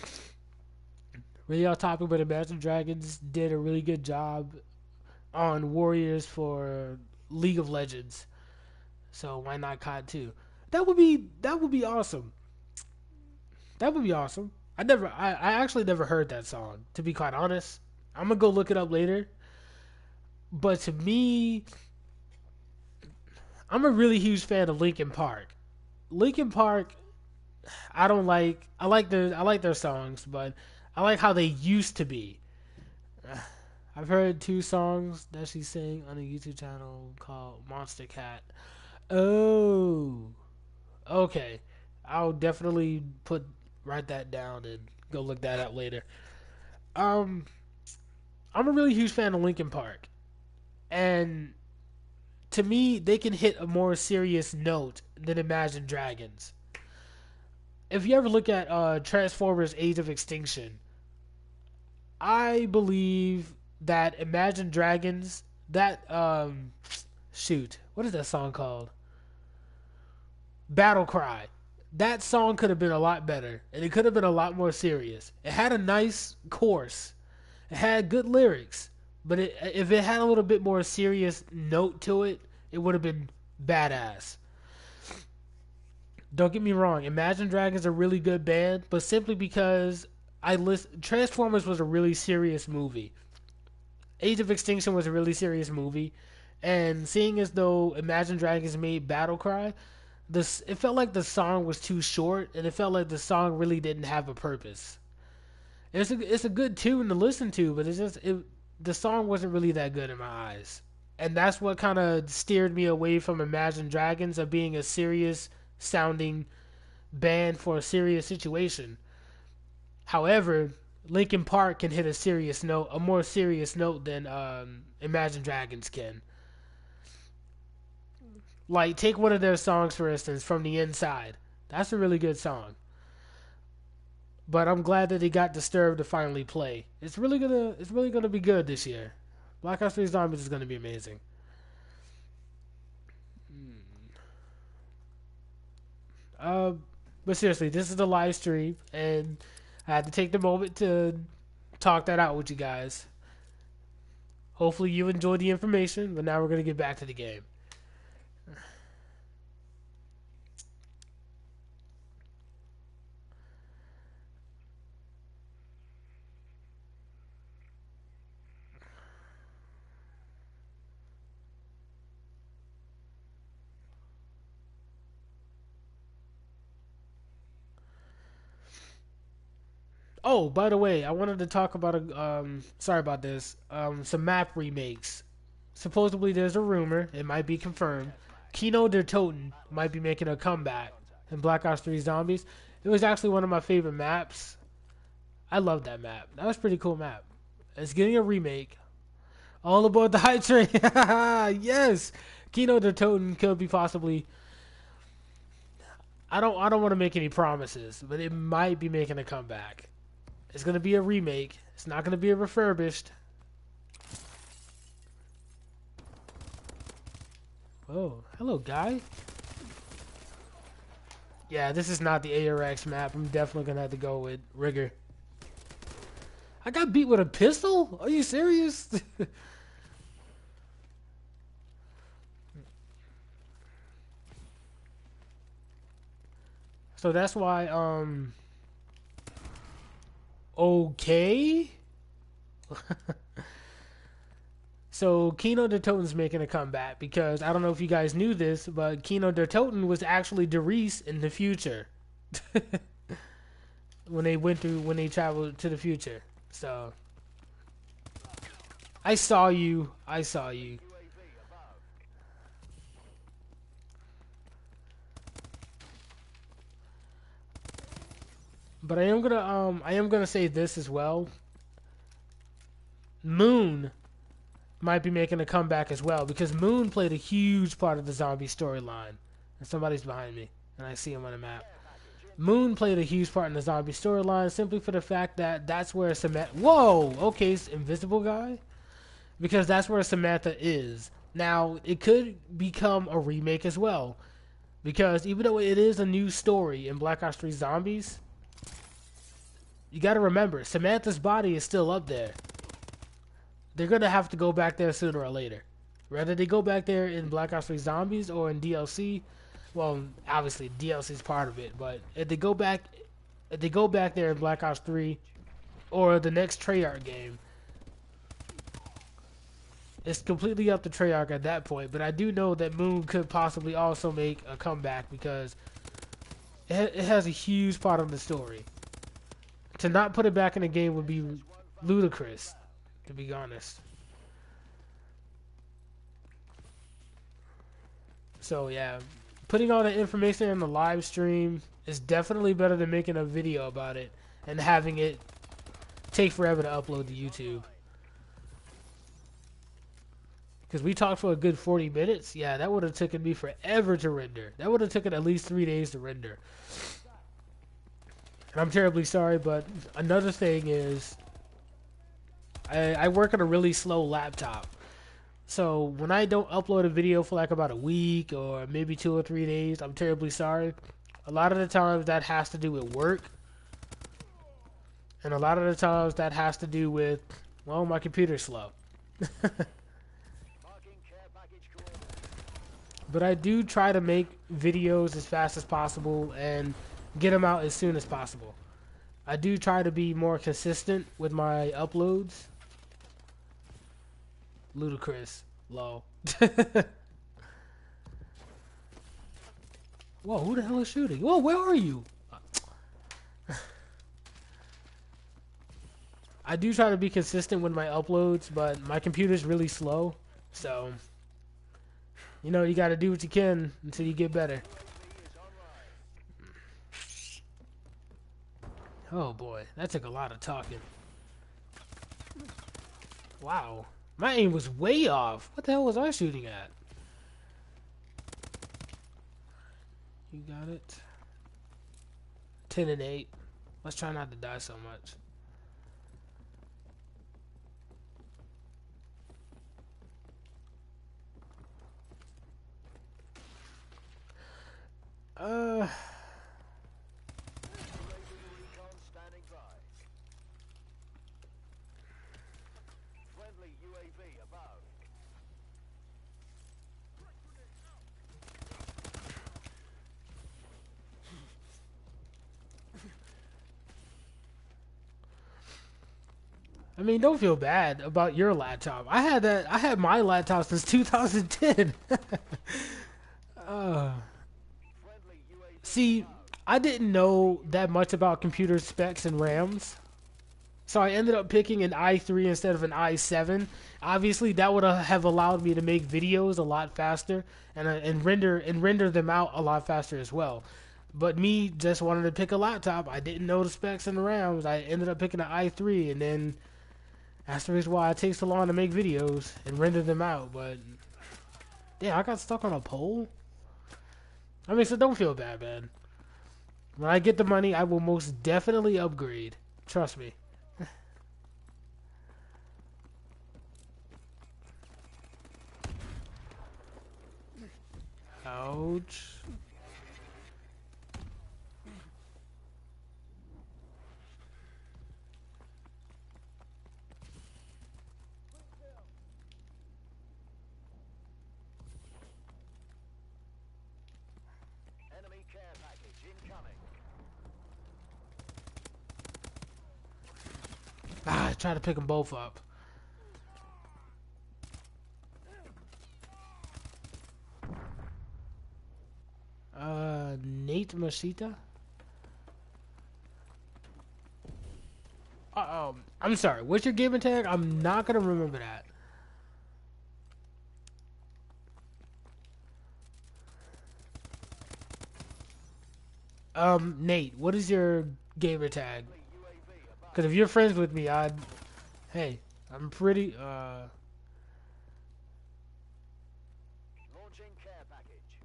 Dragons did a really good job on Warriors for League of Legends. So why not COD 2? That would be awesome. That would be awesome. I actually never heard that song, to be quite honest. I'm gonna go look it up later. But to me, I'm a really huge fan of Linkin Park. Linkin Park, I don't like. I like their songs, but I like how they used to be. I've heard 2 songs that she sang on a YouTube channel called Monster Cat. Oh, okay. I'll definitely write that down and go look that up later. I'm a really huge fan of Linkin Park, and to me, they can hit a more serious note than Imagine Dragons. If you ever look at Transformers: Age of Extinction, I believe that Imagine Dragons, that what is that song called? Battle Cry. That song could have been a lot better, and it could have been a lot more serious. It had a nice chorus, it had good lyrics, but if it had a little bit more serious note to it, it would have been badass. Don't get me wrong, Imagine Dragons are a really good band, but simply because Transformers was a really serious movie. Age of Extinction was a really serious movie, and seeing as though Imagine Dragons made Battle Cry, this it felt like the song was too short, and it felt like the song really didn't have a purpose. It's a good tune to listen to, but the song wasn't really that good in my eyes, and that's what kind of steered me away from Imagine Dragons of being a serious sounding band for a serious situation. However, Linkin Park can hit a more serious note than Imagine Dragons can. Like, take one of their songs for instance, "From the Inside." That's a really good song. But I'm glad that they got Disturbed to finally play. It's really gonna be good this year. Black Ops 3 Zombies is gonna be amazing. Uh, but seriously, this is the live stream, and I had to take the moment to talk that out with you guys. Hopefully, you enjoyed the information, but now we're gonna get back to the game. Oh, by the way, I wanted to talk about sorry about this. Some map remakes. Supposedly, there's a rumor, it might be confirmed. Kino der Toten might be making a comeback in Black Ops 3 Zombies. It was actually one of my favorite maps. I love that map. That was a pretty cool map. It's getting a remake. All aboard the hype train. Yes, Kino der Toten could be possibly. I don't want to make any promises, but it might be making a comeback. It's gonna be a remake. It's not gonna be a refurbished. Oh, hello, guy. Yeah, this is not the ARX map. I'm definitely gonna have to go with Rigger. I got beat with a pistol? Are you serious? So that's why, okay. So Kino der Toten's making a comeback because I don't know if you guys knew this, but Kino der Toten was actually Derice in the future. When they traveled to the future. So I saw you. But I am gonna say this as well. Moon might be making a comeback as well because Moon played a huge part of the zombie storyline. And somebody's behind me, and I see him on the map. Moon played a huge part in the zombie storyline simply for the fact that that's where Samantha. Whoa, okay, it's invisible guy, because that's where Samantha is. Now it could become a remake as well, because even though it is a new story in Black Ops 3 Zombies, you got to remember Samantha's body is still up there. They're gonna have to go back there sooner or later. Whether they go back there in Black Ops 3 Zombies or in DLC, well, obviously DLC is part of it. But if they go back there in Black Ops 3 or the next Treyarch game, it's completely up to Treyarch at that point. But I do know that Moon could possibly also make a comeback because it has a huge part of the story. To not put it back in the game would be ludicrous, to be honest. So yeah, putting all the information in the live stream is definitely better than making a video about it and having it take forever to upload to YouTube. Because we talked for a good 40 minutes. Yeah, that would have taken me forever to render. That would have taken at least 3 days to render. And I'm terribly sorry, but another thing is I work on a really slow laptop. So when I don't upload a video for like about a week or maybe 2 or 3 days, I'm terribly sorry. A lot of the times that has to do with work. And a lot of the times that has to do with, well, my computer's slow. But I do try to make videos as fast as possible and get them out as soon as possible. I do try to be more consistent with my uploads. Ludicrous. Low. Whoa, who the hell is shooting? Whoa, where are you? I do try to be consistent with my uploads, but my computer's really slow. So, you know, you gotta do what you can until you get better. Oh boy, that took a lot of talking. Wow. My aim was way off. What the hell was I shooting at? You got it. 10 and 8. Let's try not to die so much. Recon standing by. Friendly UAV above. I mean, don't feel bad about your laptop. I had my laptop since 2010. uh, Friendly UAV see, above. I didn't know that much about computer specs and RAMs. So I ended up picking an i3 instead of an i7. Obviously, that would have allowed me to make videos a lot faster and render them out a lot faster as well. But me just wanted to pick a laptop. I didn't know the specs and the RAMs. I ended up picking an i3, and then that's the reason why it takes so long to make videos and render them out. But yeah, I got stuck on a pole. I mean, so don't feel bad, man. When I get the money, I will most definitely upgrade. Trust me. Ouch. Enemy care package incoming. Ah, I tried to pick them both up. Nate Mashita? I'm sorry. What's your gamer tag? I'm not gonna remember that. Nate, what is your gamer tag? Friendly UAV above. Because if you're friends with me, hey, I'm pretty, Launching care package.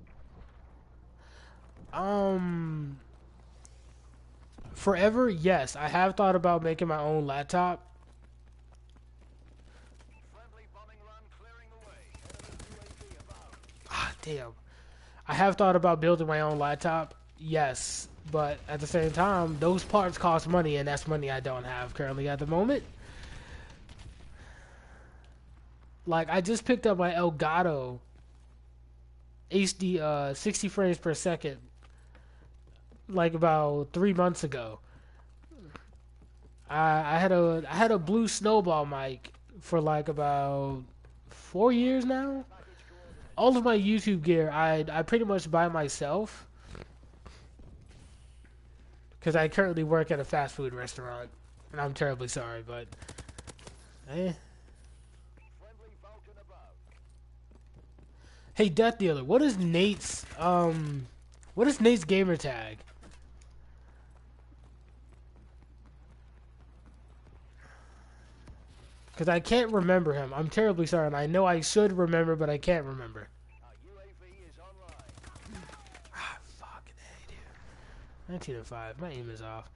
forever, yes. I have thought about making my own laptop. Friendly bombing run clearing the way. Enemy UAV above. Ah, damn. I have thought about building my own laptop. Yes, but at the same time, those parts cost money, and that's money I don't have currently at the moment. Like, I just picked up my Elgato HD 60 frames per second like about 3 months ago. I had a blue snowball mic for like about 4 years now. Package coordinates. All of my YouTube gear I pretty much buy myself because I currently work at a fast food restaurant, and I'm terribly sorry, but eh. Friendly Vulcan above. Hey, Death Dealer, what is Nate's gamer tag? Because I can't remember him. I'm terribly sorry, and I know I should remember, but I can't remember. Our UAV is online. Ah, fucking A, dude. 19 and 5. My aim is off.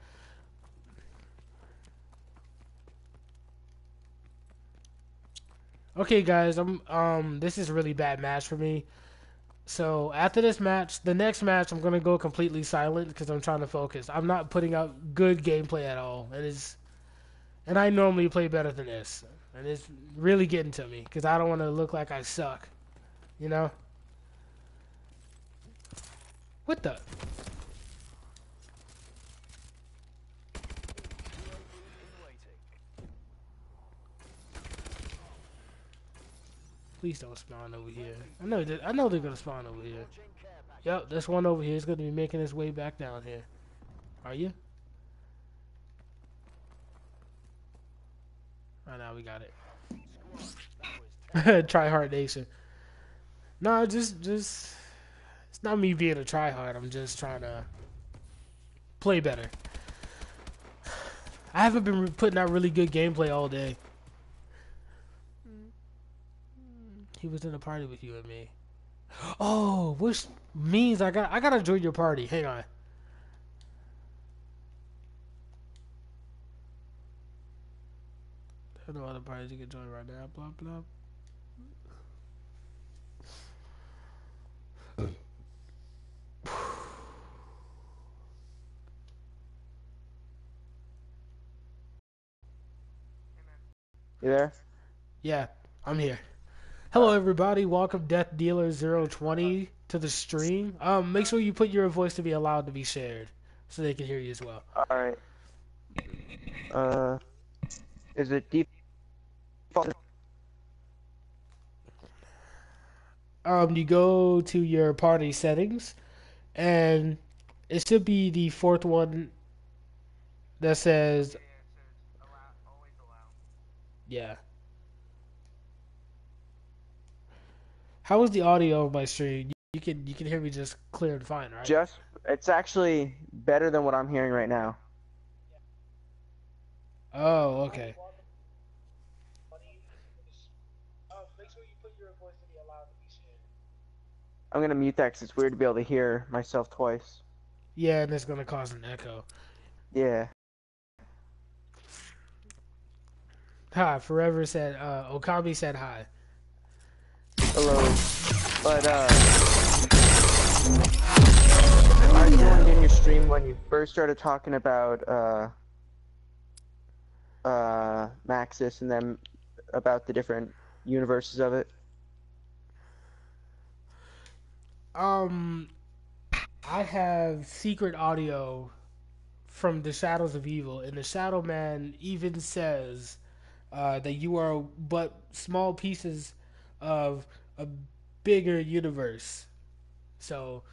Okay, guys, this is a really bad match for me. So after this match, the next match, I'm gonna go completely silent because I'm trying to focus. I'm not putting out good gameplay at all, and I normally play better than this, and it's really getting to me because I don't want to look like I suck, you know. What the? Please don't spawn over here. I know they're gonna spawn over here. Yep, there's one over here. It's gonna be making its way back down here. Are you? Right now we got it. Try hard nation. No, just it's not me being a tryhard. I'm just trying to play better. I haven't been putting out really good gameplay all day. He was in a party with you and me. Oh, which means I gotta join your party. Hang on. There are no other parties you can join right now. Blah blah. You there? Yeah, I'm here. Hello everybody, welcome Death Dealer 020 to the stream. Make sure you put your voice to be allowed to be shared so they can hear you as well. Alright. Is it default? You go to your party settings and it should be the fourth one that says Always allow. yeah. How is the audio of my stream? You can hear me just clear and fine, right? It's actually better than what I'm hearing right now. Oh, okay. I'm gonna mute that because it's weird to be able to hear myself twice. Yeah, and it's gonna cause an echo. Yeah. Hi, Forever said, Okami said hi. Hello. But, I joined in your stream when you first started talking about, Maxis and then about the different universes of it. I have secret audio from the Shadows of Evil, and the Shadow Man even says that you are but small pieces of a bigger universe. So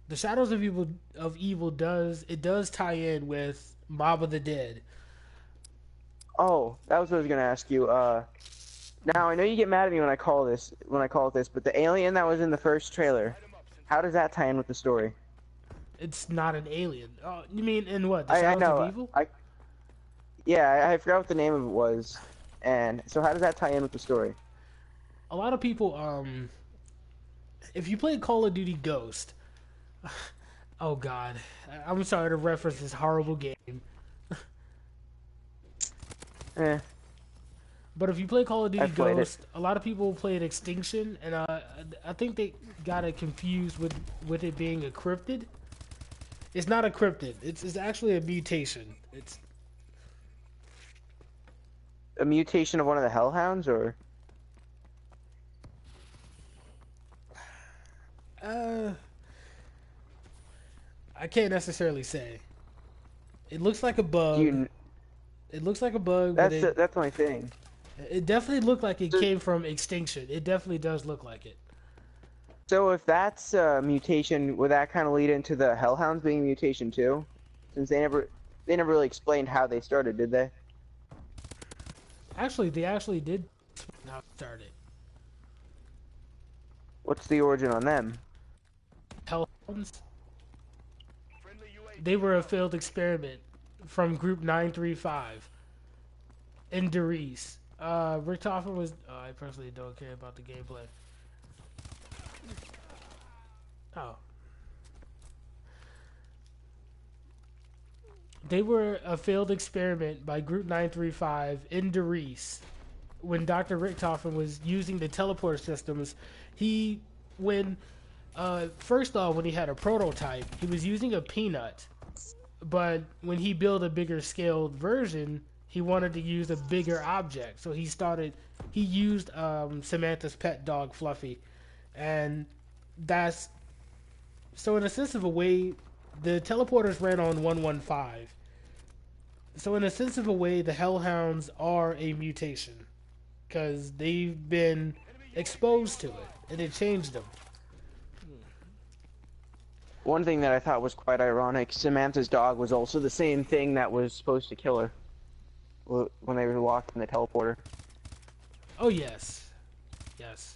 the Shadows of Evil does tie in with Mob of the Dead. Oh, that was what I was gonna ask you. Now I know you get mad at me when I call it this, but the alien that was in the first trailer, how does that tie in with the story? It's not an alien. You mean in what? The I Shadows know. of Evil? Yeah, I forgot what the name of it was, and so how does that tie in with the story? A lot of people, if you play Call of Duty Ghost, oh god, I'm sorry to reference this horrible game. Eh. But if you play Call of Duty I've played Ghost, a lot of people play it Extinction, and I think they got it confused with it being a cryptid. It's not a cryptid. It's actually a mutation. It's A mutation of one of the Hellhounds, or? I can't necessarily say. It looks like a bug. It looks like a bug. That's my thing. It definitely looked like it came from Extinction. It definitely does look like it. So if that's a mutation, would that kind of lead into the Hellhounds being a mutation too? Since they never really explained how they started, did they? Actually, they actually did how it started. What's the origin on them? Hellhounds. They were a failed experiment from Group 935 in Derice. Richtofen was. I personally don't care about the gameplay. Oh. They were a failed experiment by Group 935 in Derice. When Dr. Richtofen was using the teleport systems, first off, when he had a prototype, he was using a peanut. But when he built a bigger scaled version, he wanted to use a bigger object. So he used Samantha's pet dog, Fluffy. And so in a sense of a way, the teleporters ran on 115. So in a sense of a way, the Hellhounds are a mutation. Because they've been exposed to it, and it changed them. One thing that I thought was quite ironic, Samantha's dog was also the same thing that was supposed to kill her when they were locked in the teleporter. Oh yes, yes.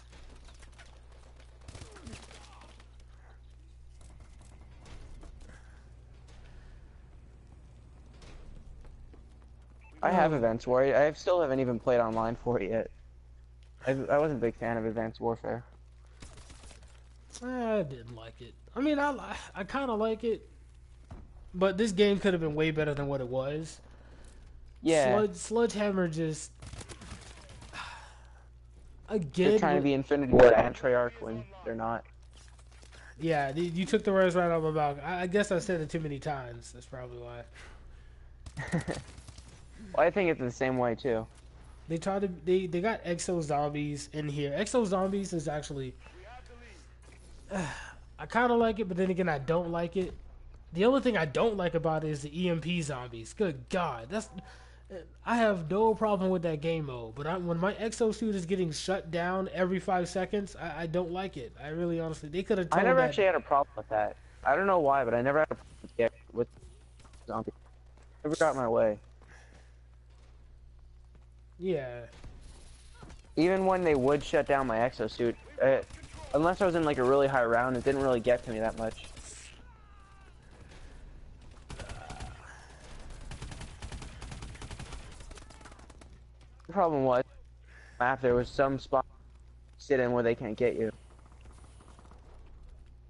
I have Advanced Warfare. I still haven't even played online for it yet. I wasn't a big fan of Advanced Warfare. I didn't like it. I mean, I kind of like it, but this game could have been way better than what it was. Yeah. Sledgehammer just again. They're trying to be Infinity Ward and Treyarch when they're not. Yeah, you took the words right out of my mouth. I guess I said it too many times. That's probably why. Well, I think it's the same way too. They got Exo Zombies in here. Exo Zombies is actually I kind of like it, but then again I don't like it. The only thing I don't like about it is the EMP zombies. Good God, I have no problem with that game mode, but when my exosuit is getting shut down every 5 seconds, I don't like it. I really honestly, they could have. I never actually had a problem with that. I don't know why, but I never had a problem with zombies. Never got in my way. Yeah. Even when they would shut down my exosuit, unless I was in like a really high round, it didn't really get to me that much. The problem was, there was some spot to sit in where they can't get you.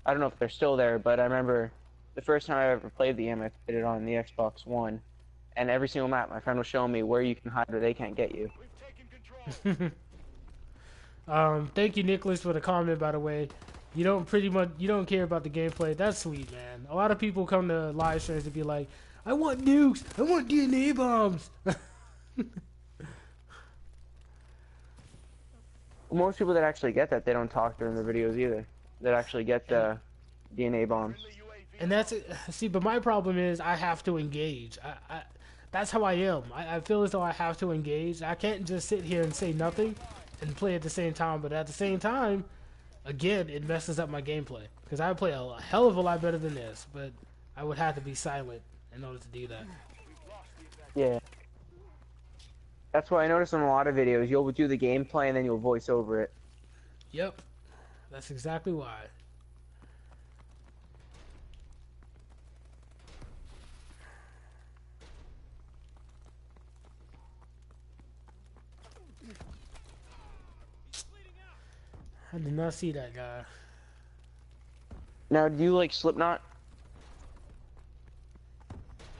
I don't know if they're still there, but I remember the first time I ever played the game, I played it on the Xbox One, and every single map, my friend was showing me where you can hide where they can't get you. Thank you, Nicholas, for the comment. By the way, you don't care about the gameplay. That's sweet, man. A lot of people come to live streams to be like, "I want nukes. I want DNA bombs." Most people that actually get that, they don't talk during their videos either. That actually get the DNA bombs. And see, but my problem is I have to engage. That's how I am. I feel as though I have to engage. I can't just sit here and say nothing and play at the same time. But at the same time, again, it messes up my gameplay. Because I play a hell of a lot better than this. But I would have to be silent in order to do that. Yeah. That's why I notice in a lot of videos, you'll do the gameplay and then you'll voice over it. Yep. That's exactly why. I did not see that guy. Now, do you like Slipknot?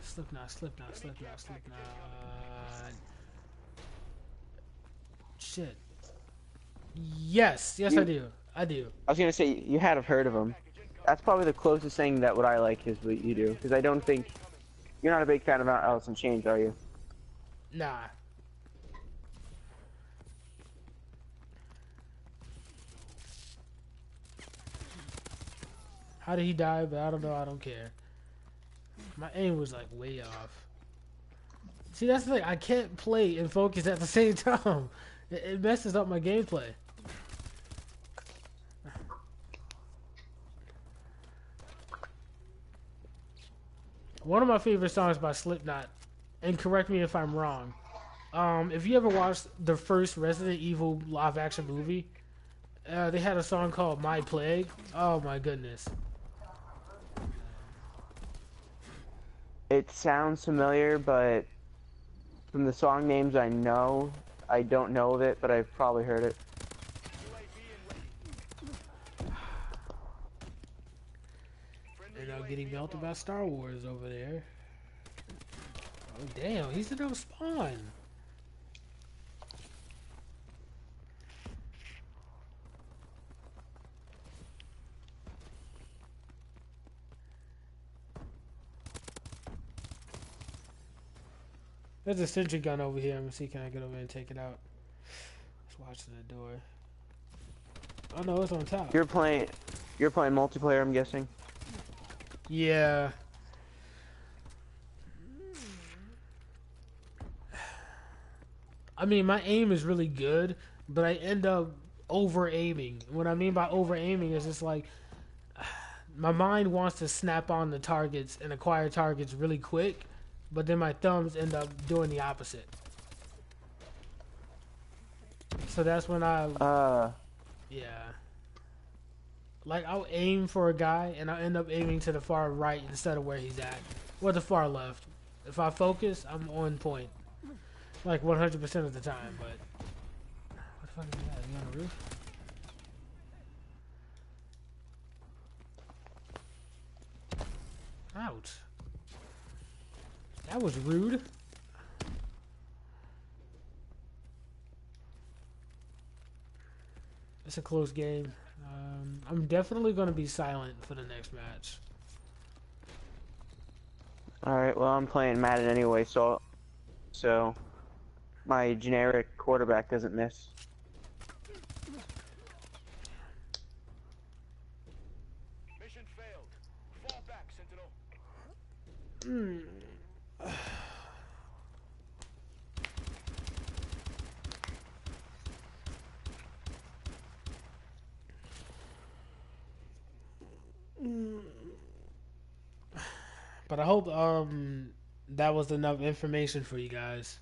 Slipknot. Shit. Yes, I do. I was gonna say, you had to have heard of them. That's probably the closest thing that what I like is what you do. Because I don't think... You're not a big fan of Alice in Chains, are you? Nah. How did he die? But I don't know. I don't care. My aim was like way off. See, that's the thing. I can't play and focus at the same time. It messes up my gameplay. One of my favorite songs by Slipknot, and correct me if I'm wrong, if you ever watched the first Resident Evil live action movie, they had a song called My Plague. Oh my goodness. It sounds familiar, but from the song names I know, I don't know of it, but I've probably heard it. And I'm getting melted by Star Wars over there. Oh damn, he's in no spawn. There's a sentry gun over here. I'm gonna see, can I get over and take it out? Let's watch the door. Oh no, it's on top. You're playing multiplayer, I'm guessing? Yeah. I mean, my aim is really good, but I end up over aiming. What I mean by over aiming is just like my mind wants to snap on the targets and acquire targets really quick, but then my thumbs end up doing the opposite. So that's when yeah. Like, I'll aim for a guy, and I'll end up aiming to the far right instead of where he's at. Or the far left. If I focus, I'm on point. Like, 100% of the time, but... What the fuck is that? Is he on the roof? Ouch. That was rude. It's a close game. I'm definitely going to be silent for the next match. Alright, well, I'm playing Madden anyway, so my generic quarterback doesn't miss. Mission failed. Fall back, Sentinel. But I hope that was enough information for you guys.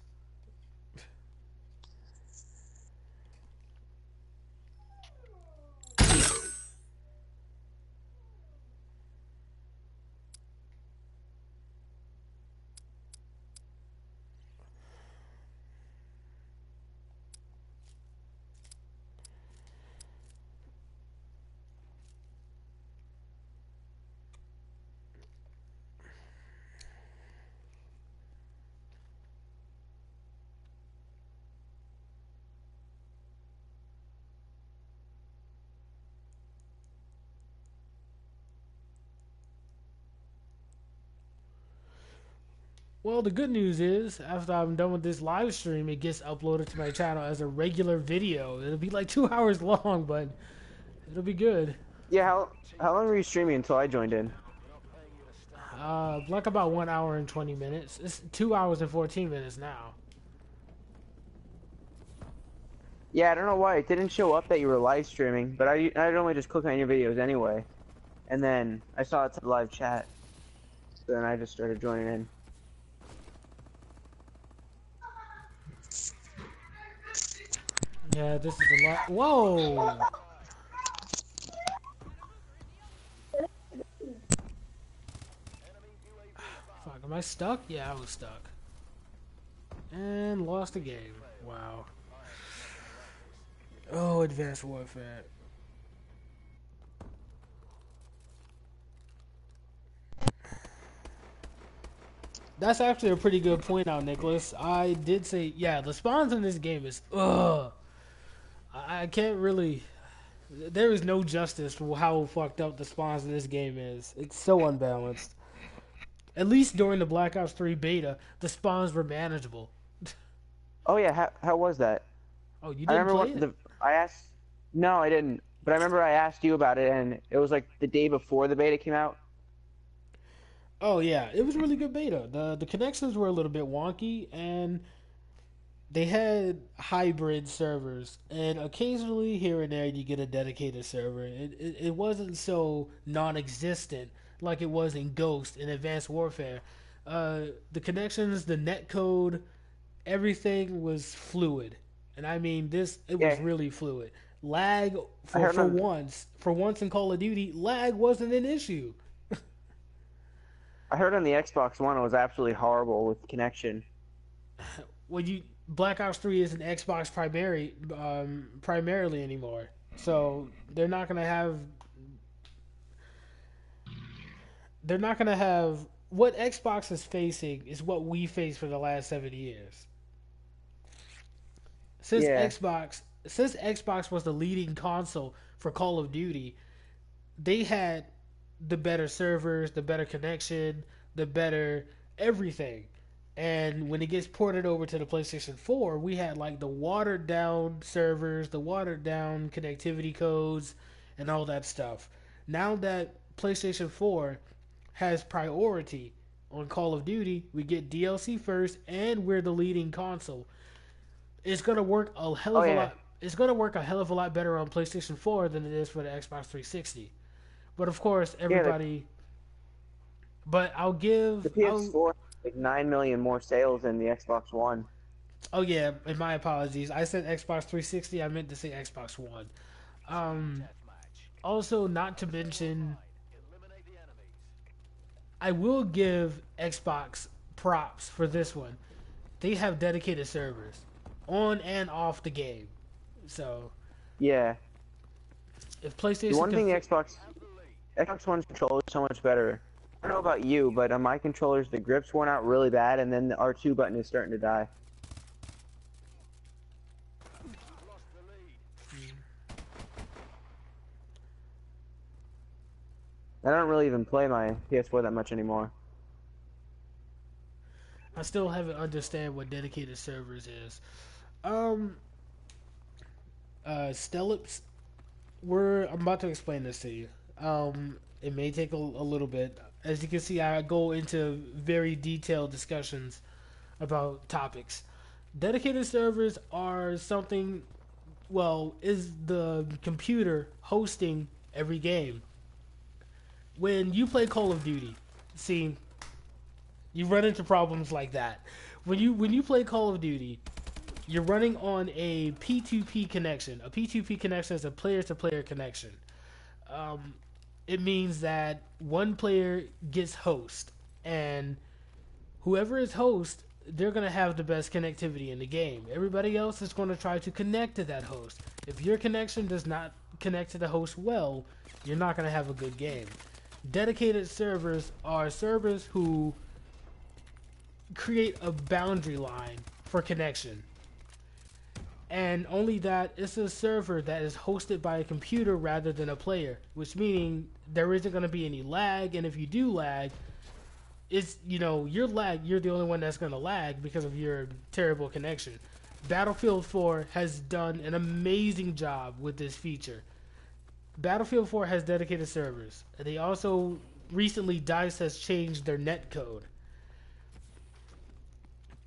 Well, the good news is, after I'm done with this live stream, it gets uploaded to my channel as a regular video. It'll be like 2 hours long, but it'll be good. Yeah, how long were you streaming until I joined in? Like about 1 hour and 20 minutes. It's 2 hours and 14 minutes now. Yeah, I don't know why it didn't show up that you were live streaming, but I'd only just click on your videos anyway. And then I saw it's a live chat. So then I just started joining in. Yeah, this is a lot. Whoa! Fuck, am I stuck? Yeah, I was stuck. And lost the game. Wow. Oh, Advanced Warfare. That's actually a pretty good point out, Nicholas. I did say, yeah, the spawns in this game is, ugh. I can't really, there is no justice for how fucked up the spawns in this game is. It's so unbalanced. At least during the Black Ops 3 beta, the spawns were manageable. Oh yeah, how was that? Oh, you I didn't remember play what it? I asked. No, I didn't. But I remember I asked you about it, and it was like the day before the beta came out. Oh yeah, it was really good beta. The connections were a little bit wonky, and they had hybrid servers, and occasionally here and there you get a dedicated server. It wasn't so non-existent like it was in Ghost and Advanced Warfare. The connections, the net code, everything was fluid, and I mean it was Yeah, really fluid. Lag I heard on. for once in Call of Duty, lag wasn't an issue. I heard on the Xbox One it was absolutely horrible with connection. Well, Black Ops 3 isn't Xbox primarily anymore, so they're not gonna have what Xbox is facing is what we faced for the last 7 years. Since Yeah, Xbox was the leading console for Call of Duty, they had the better servers, the better connection, the better everything. And when it gets ported over to the PlayStation 4, we had like the watered down servers, the watered down connectivity codes, and all that stuff. Now that PlayStation 4 has priority on Call of Duty, we get DLC first, and we're the leading console. It's gonna work a hell oh of a yeah, lot. it's going to work a hell of a lot better on PlayStation 4 than it is for the Xbox 360. But of course, Yeah, everybody. But I'll the give. PS4 has like 9 million more sales than the Xbox One. Oh yeah, and my apologies. I said Xbox 360. I meant to say Xbox One. Um, Also, not to mention, Eliminate the enemies. I will give Xbox props for this one. They have dedicated servers on and off the game. So Yeah. if The PlayStation one thing the can, Xbox One's controller is so much better. I don't know about you, but on my controllers, the grips worn out really bad, and then the R2 button is starting to die. Lost the lead. I don't really even play my PS4 that much anymore. I still haven't understand what dedicated servers is. Stellips, I'm about to explain this to you. It may take a little bit. As you can see, I go into very detailed discussions about topics. Dedicated servers are something, well, is the computer hosting every game. When you play Call of Duty, see, you run into problems like that. When you play Call of Duty, you're running on a P2P connection. A P2P connection is a player-to-player connection. It means that one player gets host, and whoever is host, they're going to have the best connectivity in the game. Everybody else is going to try to connect to that host. If your connection does not connect to the host well, you're not going to have a good game. Dedicated servers are servers who create a boundary line for connection. And only that, it's a server that is hosted by a computer rather than a player, which meaning there isn't going to be any lag, and if you do lag, it's, you're the only one that's going to lag because of your terrible connection. Battlefield 4 has done an amazing job with this feature. Battlefield 4 has dedicated servers. They also recently, DICE has changed their net code.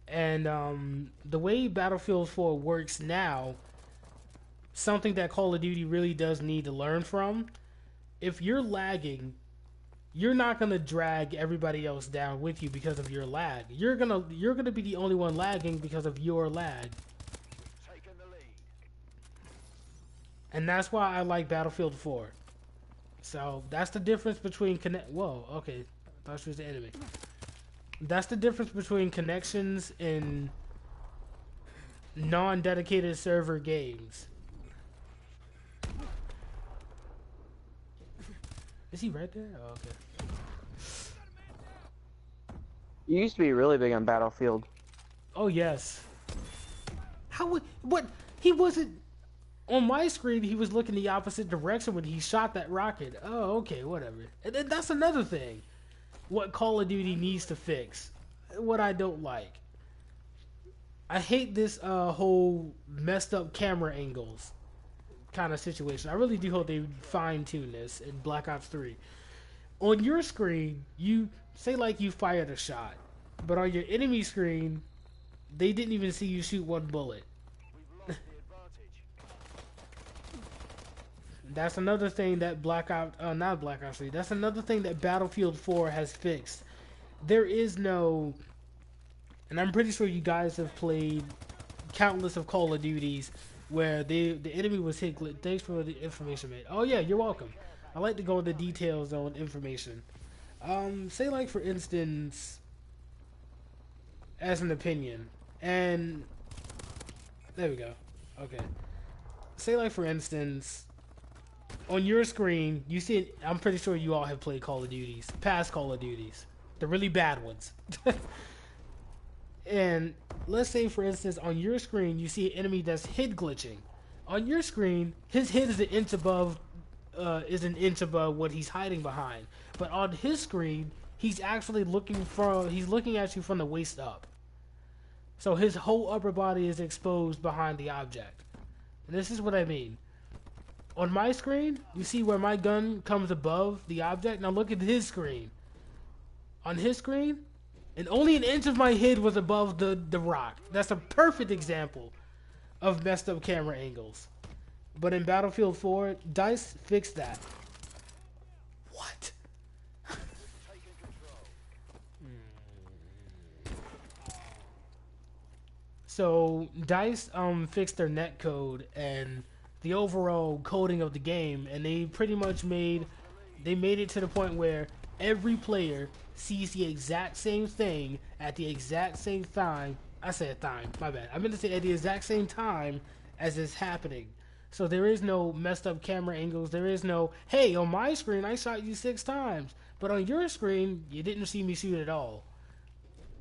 And the way Battlefield 4 works now, something that Call of Duty really does need to learn from. If you're lagging, you're not gonna drag everybody else down with you because of your lag. You're gonna be the only one lagging because of your lag. Taking the lead. And that's why I like Battlefield 4. So that's the difference between Whoa, okay, I thought she was the enemy. That's the difference between connections in non-dedicated server games. Is he right there? Oh, okay. You used to be really big on Battlefield. Oh yes. What? He wasn't on my screen. He was looking the opposite direction when he shot that rocket. Oh, okay, whatever. And then that's another thing. What Call of Duty needs to fix. What I don't like. I hate this whole messed up camera angles kind of situation. I really do hope they fine tune this in Black Ops 3. On your screen, you say like you fired a shot, but on your enemy screen, they didn't even see you shoot one bullet. We've lost the advantage. That's another thing that not Black Ops 3. That's another thing that Battlefield 4 has fixed. There is no, and I'm pretty sure you guys have played countless of Call of Duties where the enemy was hit. Thanks for the information, mate. Oh yeah, you're welcome. I like to go into details on information. Say like for instance, as an opinion, and there we go. Okay. Say like for instance, on your screen, you see, I'm pretty sure you all have played Call of Duties, past Call of Duties, the really bad ones. And let's say, for instance, on your screen, you see an enemy that's head glitching. On your screen, his head is an inch above what he's hiding behind. But on his screen, he's actually looking at you from the waist up. So his whole upper body is exposed behind the object. And this is what I mean. On my screen, you see where my gun comes above the object. Now look at his screen. On his screen, and only an inch of my head was above the rock. That's a perfect example of messed up camera angles. But in Battlefield 4, DICE fixed that. What? So DICE fixed their net code and the overall coding of the game, and they pretty much made it to the point where every player sees the exact same thing at the exact same time. I said time, my bad. I meant to say at the exact same time as it's happening. So there is no messed up camera angles. There is no, hey, on my screen I shot you 6 times, but on your screen you didn't see me shoot at all.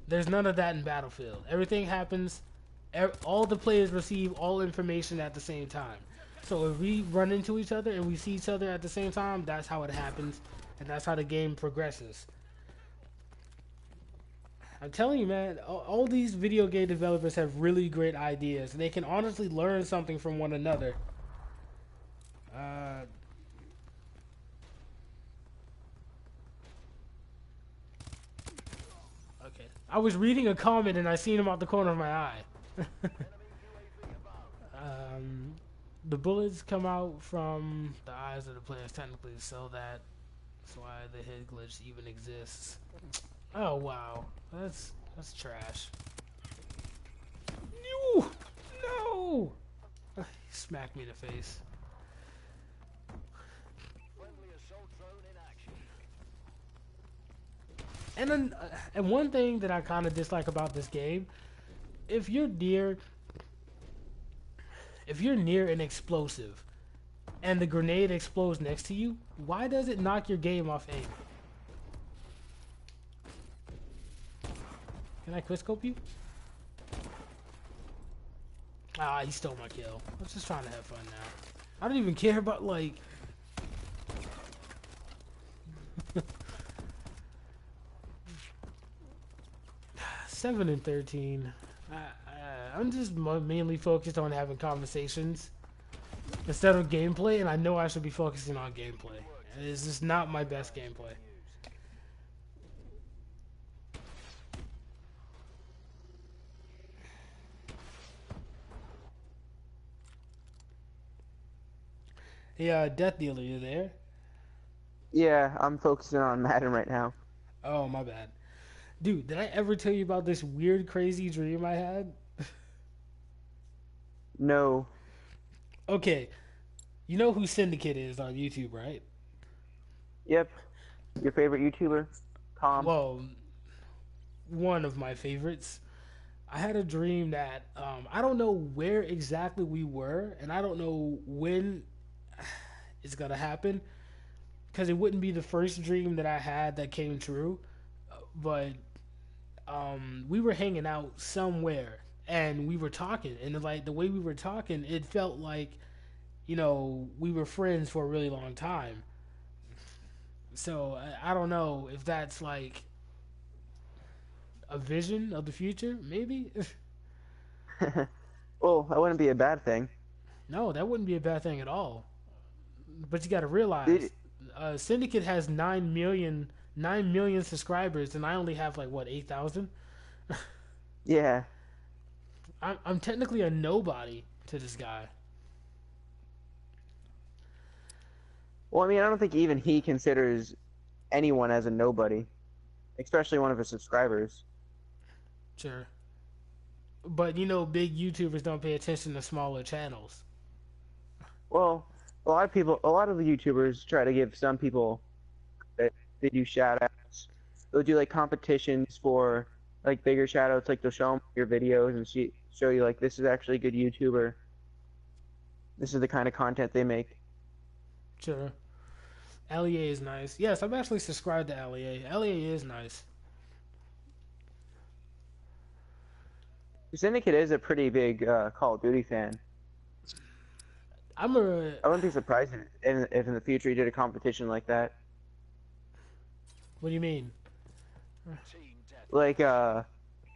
There's none of that in Battlefield. Everything happens, all the players receive all information at the same time. So if we run into each other and we see each other at the same time, that's how it happens, and that's how the game progresses. I'm telling you, man, all these video game developers have really great ideas, and they can honestly learn something from one another. Okay. I was reading a comment and I seen him out the corner of my eye. The bullets come out from the eyes of the players technically, so that's why the hit glitch even exists. Oh wow, that's trash. No, no! He smacked me in the face. And then, and one thing that I kind of dislike about this game, if you're near an explosive and the grenade explodes next to you, why does it knock your game off aim? Can I quickscope you? Ah, he stole my kill. I was just trying to have fun now. I don't even care about, like... 7 and 13. I'm just mainly focused on having conversations instead of gameplay, and I know I should be focusing on gameplay. It's just not my best gameplay. Yeah, Death Dealer, you there? Yeah, I'm focusing on Madden right now. Oh, my bad. Dude, did I ever tell you about this weird, crazy dream I had? No. Okay, you know who Syndicate is on YouTube, right? Yep. Your favorite YouTuber? Tom? Well, one of my favorites. I had a dream that I don't know where exactly we were, and I don't know when it's gonna happen, because it wouldn't be the first dream that I had that came true. But we were hanging out somewhere, and we were talking, and like the way we were talking, it felt like, you know, we were friends for a really long time. So I don't know if that's like a vision of the future, maybe. Well, that wouldn't be a bad thing. No, that wouldn't be a bad thing at all. But you got to realize, Syndicate has 9 million subscribers, and I only have like what, 8,000. Yeah. I'm technically a nobody to this guy. Well, I mean, I don't think even he considers anyone as a nobody, especially one of his subscribers. Sure. But you know, big YouTubers don't pay attention to smaller channels. Well, a lot of the YouTubers try to give some people that they do shout outs. They'll do like competitions for like bigger shout outs, like they'll show them your videos and show you like this is actually a good YouTuber. This is the kind of content they make. Sure. LEA is nice. Yes, I'm actually subscribed to LEA. LEA is nice. Syndicate is a pretty big Call of Duty fan. I wouldn't be surprised if in the future he did a competition like that. What do you mean? Like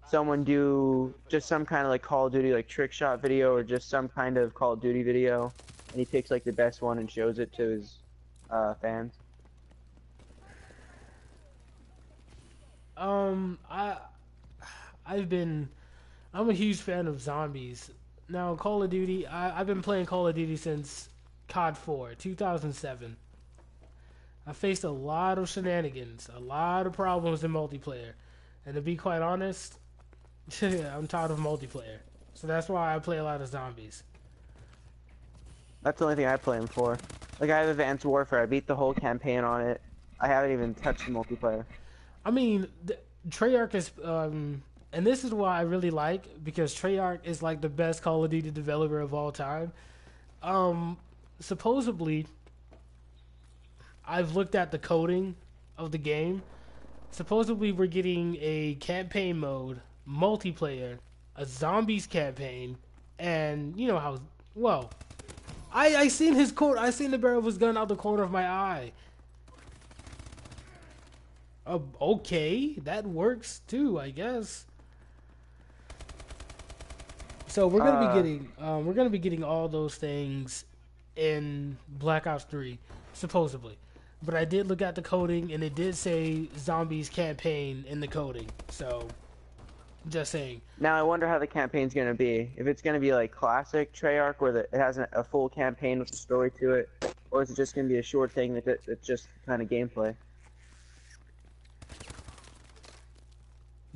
someone do just some kind of like Call of Duty like trick shot video, or just some kind of Call of Duty video, and he picks like the best one and shows it to his fans. I'm a huge fan of zombies, Now, Call of Duty, I've been playing Call of Duty since COD 4, 2007. I faced a lot of shenanigans, a lot of problems in multiplayer. And to be quite honest, I'm tired of multiplayer. So that's why I play a lot of zombies. That's the only thing I play them for. Like, I have Advanced Warfare. I beat the whole campaign on it. I haven't even touched the multiplayer. I mean, Treyarch is, and this is why I really like, because Treyarch is like the best Call of Duty developer of all time. Supposedly, I've looked at the coding of the game. Supposedly, we're getting a campaign mode, multiplayer, a zombies campaign, and you know how, well, I seen his quote. I seen the barrel of his gun out the corner of my eye. Okay, that works too, I guess. So we're gonna be getting all those things in Black Ops 3, supposedly. But I did look at the coding, and it did say zombies campaign in the coding. So, just saying. Now I wonder how the campaign's gonna be. If it's gonna be like classic Treyarch, where it has a full campaign with a story to it, or is it just gonna be a short thing that's just kind of gameplay?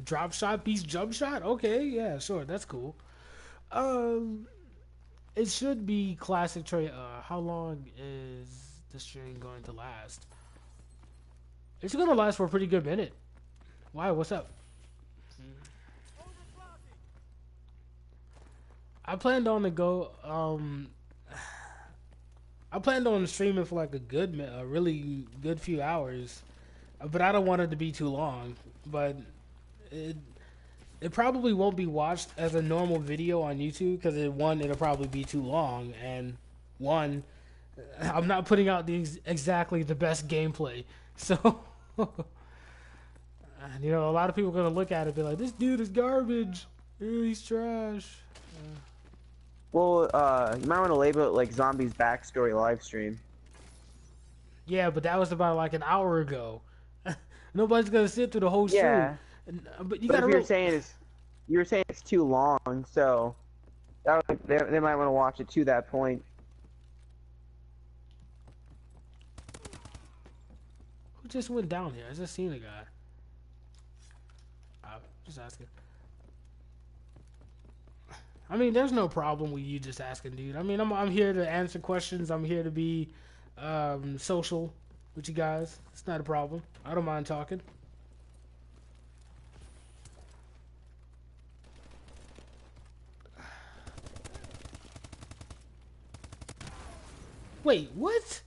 Drop shot beats jump shot? Okay, yeah, sure, that's cool. It should be classic Trey. How long is the stream going to last? It's gonna last for a pretty good minute. Why? What's up? I planned on to go. I planned on streaming for like a really good few hours, but I don't want it to be too long. But it probably won't be watched as a normal video on YouTube because it'll probably be too long, and I'm not putting out exactly the best gameplay. So, you know, a lot of people are gonna look at it and be like, "This dude is garbage. He's trash." Well, you might want to label it like Zombies Backstory live stream. Yeah, but that was about like an hour ago. Nobody's gonna sit through the whole stream. Yeah. But you But gotta. if you were saying it's too long, so they might want to watch it to that point. Who just went down here? I just seen a guy. Just asking. I mean, there's no problem with you just asking, dude. I mean, I'm here to answer questions. I'm here to be social with you guys. It's not a problem. I don't mind talking. Wait, what?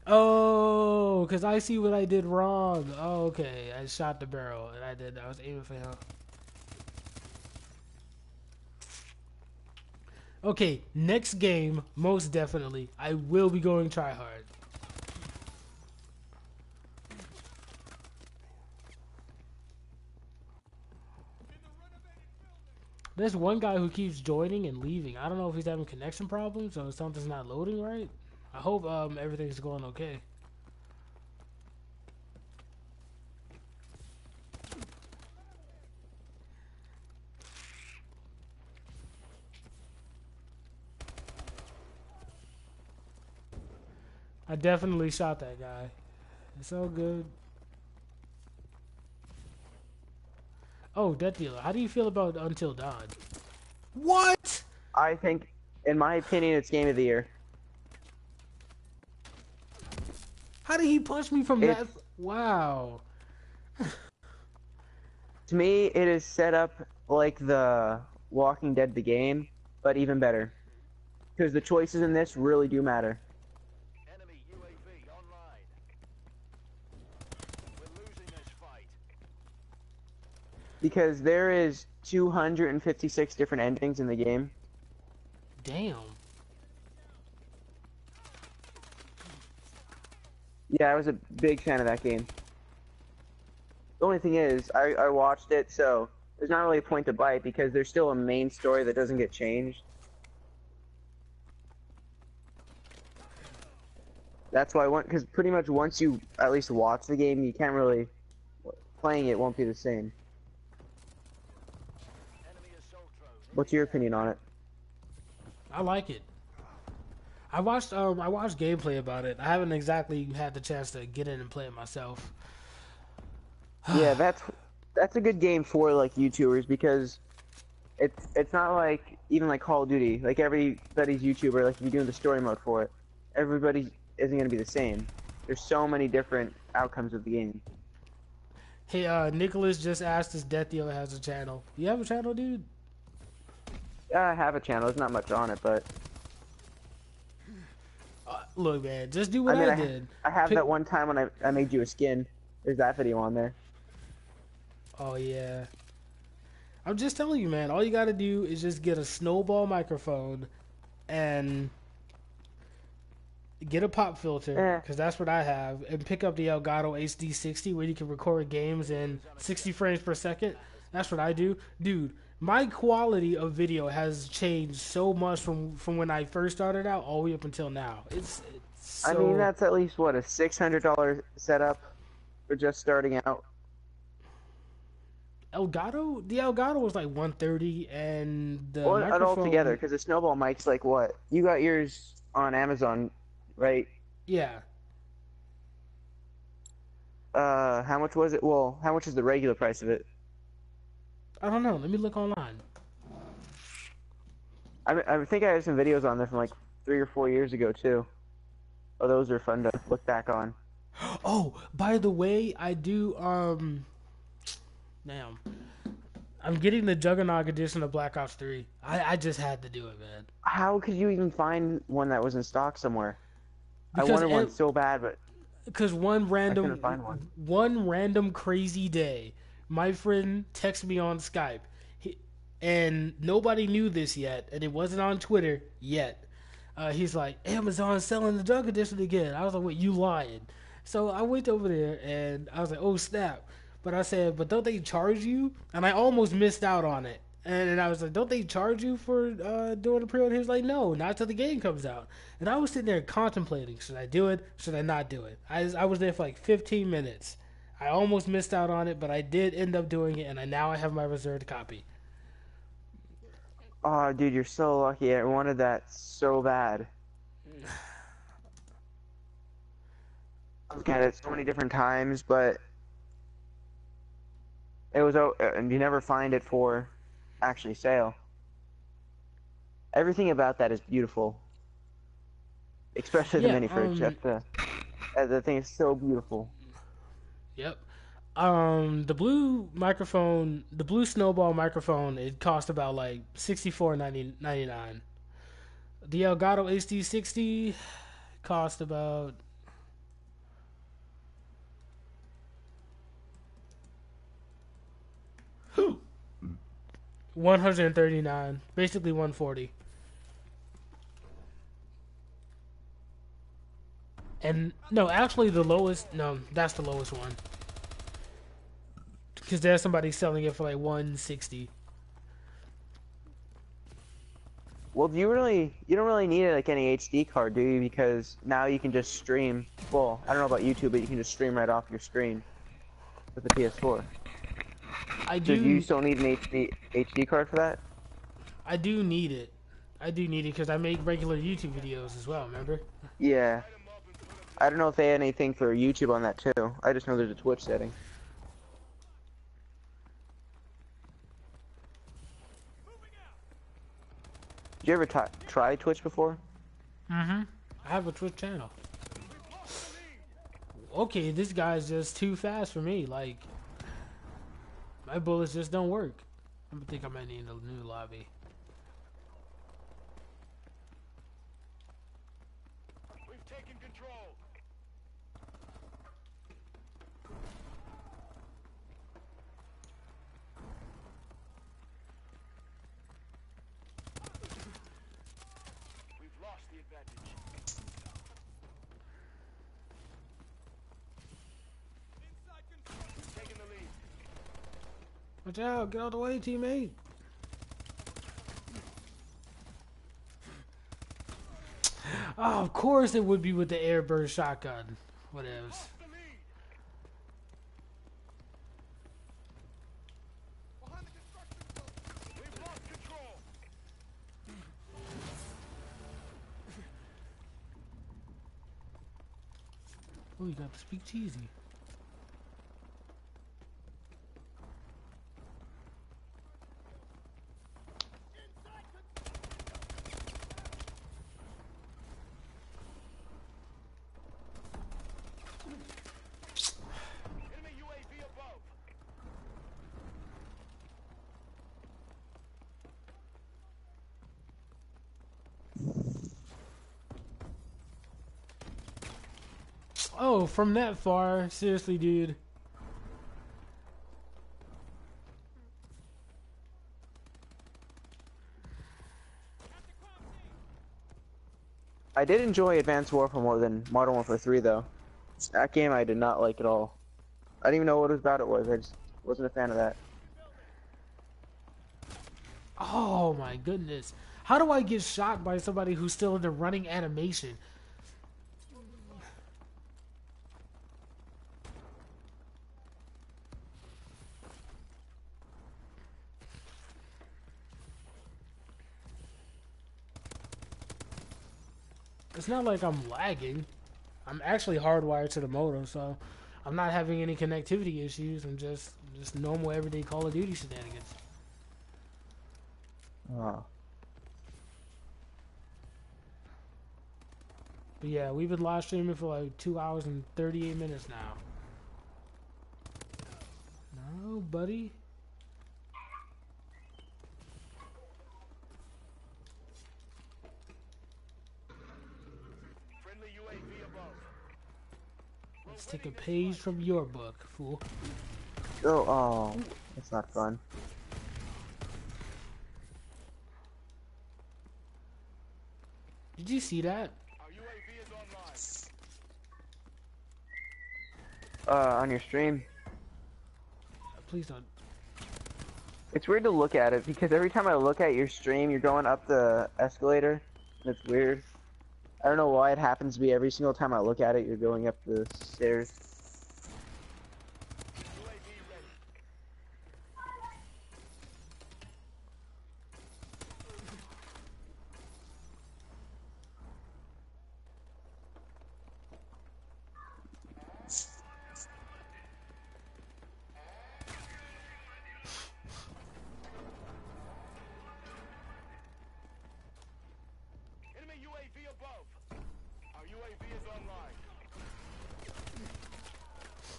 Oh, because I see what I did wrong. Oh, okay, I shot the barrel, and I was aiming for him. Okay, next game, most definitely, I will be going try hard. There's one guy who keeps joining and leaving. I don't know if he's having connection problems or something's not loading right. I hope everything's going okay. I definitely shot that guy. It's all good. Oh, Death Dealer. How do you feel about Until Dawn? What? I think, in my opinion, it's Game of the Year. How did he punch me from that? Wow. To me, it is set up like the Walking Dead the game, but even better. Because the choices in this really do matter. Enemy UAV online. We're losing this fight. Because there is 256 different endings in the game. Damn. Yeah, I was a big fan of that game. The only thing is, I watched it, so there's not really a point to buy it because there's still a main story that doesn't get changed. That's why because pretty much once you at least watch the game, you can't really, playing it won't be the same. Enemy assault drone What's your opinion on it? I like it. I watched gameplay about it. I haven't exactly had the chance to get in and play it myself. Yeah, that's a good game for like YouTubers because it's not like even like Call of Duty. Like everybody's YouTuber, like if you're doing the story mode for it, everybody isn't gonna be the same. There's so many different outcomes of the game. Hey, Nicholas just asked if Death Dealer has a channel. You have a channel, dude? Yeah, I have a channel. There's not much on it, but Look, man, just do I what mean, I did. I have Pick... that one time when I made you a skin. There's that video on there. Oh yeah. I'm just telling you, man. All you gotta do is just get a snowball microphone and get a pop filter, because that's what I have, and pick up the Elgato HD60 where you can record games in 60 frames per second. That's what I do, dude. My quality of video has changed so much from when I first started out all the way up until now. It's so... I mean, that's at least what, a $600 setup for just starting out. Elgato? The Elgato was like 130, and the Well, microphone... all together, because the snowball mic's like what? You got yours on Amazon, right? Yeah. How much was it? Well, how much is the regular price of it? I don't know. Let me look online. I think I have some videos on there from like 3 or 4 years ago too. Oh, those are fun to look back on. Oh, by the way, I do, damn. I'm getting the Juggernaut edition of Black Ops 3. I just had to do it, man. How could you even find one that was in stock somewhere? Because I wanted one so bad, but because I couldn't find one random crazy day, my friend texted me on Skype, and nobody knew this yet, and it wasn't on Twitter yet. He's like, Amazon's selling the Jug edition again. I was like, wait, you lying? So I went over there, and I was like, oh snap. But I said, but don't they charge you? And I almost missed out on it. And I was like, don't they charge you for doing the pre-order? He was like, no, not till the game comes out. And I was sitting there contemplating, should I do it? Should I not do it? I was there for like 15 minutes. I almost missed out on it, but I did end up doing it, and now I have my reserved copy. Oh, dude, you're so lucky. I wanted that so bad. I was at it so many different times, but it was, and you never find it for actually sale. Everything about that is beautiful, especially the mini fridge. The thing is so beautiful. Yep. The blue microphone, the blue snowball microphone, it cost about like $64.99. The Elgato HD60 cost about $139, basically $140. And no, actually the lowest, no, that's the lowest one. Because there's somebody selling it for like $160. Well, you don't really need like any HD card, do you? Because now you can just stream. Well, I don't know about YouTube, but you can just stream right off your screen with the PS4. I do. So do you still need an HD card for that? I do need it. I do need it because I make regular YouTube videos as well. Remember? Yeah. I don't know if they had anything for YouTube on that too. I just know there's a Twitch setting. Did you ever try Twitch before? Mm-hmm. I have a Twitch channel. Okay, this guy's just too fast for me. Like, my bullets just don't work. I think I might need a new lobby. We've taken control. We've lost the advantage. We've taken the lead. Watch out! Get out of the way, teammate. Oh, of course it would be with the airburst shotgun. Whatever. We've lost control. Oh, you got to speak cheesy. Enemy UAV above. Oh, from that far? Seriously, dude. I did enjoy Advanced Warfare more than Modern Warfare 3, though. That game I did not like at all. I didn't even know what about it was. I just wasn't a fan of that. Oh my goodness. How do I get shot by somebody who's still in the running animation? It's not like I'm lagging. I'm actually hardwired to the modem, so I'm not having any connectivity issues. I'm just normal everyday Call of Duty shenanigans. Oh. But yeah, we've been live streaming for like 2 hours and 38 minutes now. No, buddy. Friendly UAV above. Let's take a page from your book, fool. Oh, that's not fun. Did you see that? Our UAV is online. On your stream. Please don't. It's weird to look at it because every time I look at your stream, you're going up the escalator. And it's weird. I don't know why it happens to be every single time I look at it, you're going up the stairs. UAV ready. Enemy UAV above. Our UAV is online.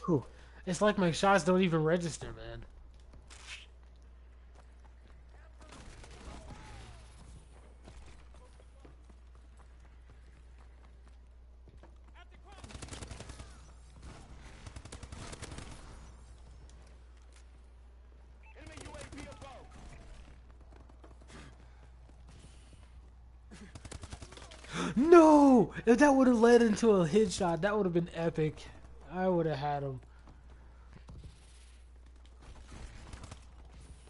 Whew. It's like my shots don't even register, man. Enemy UAV above. No! If that would have led into a headshot, that would have been epic. I would have had him.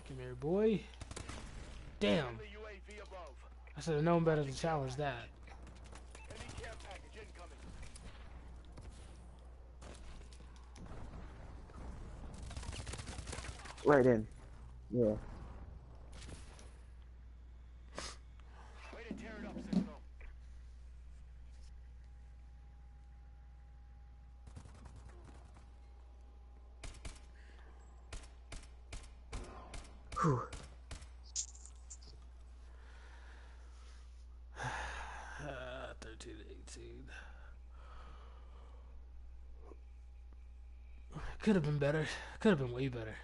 Come here, boy. Damn. Friendly UAV above. I should have known better to challenge that. Enemy care package incoming. Right in. Yeah. Way to tear it up, Sentinel. Whew. 13 to 18. Could have been better. Could have been way better.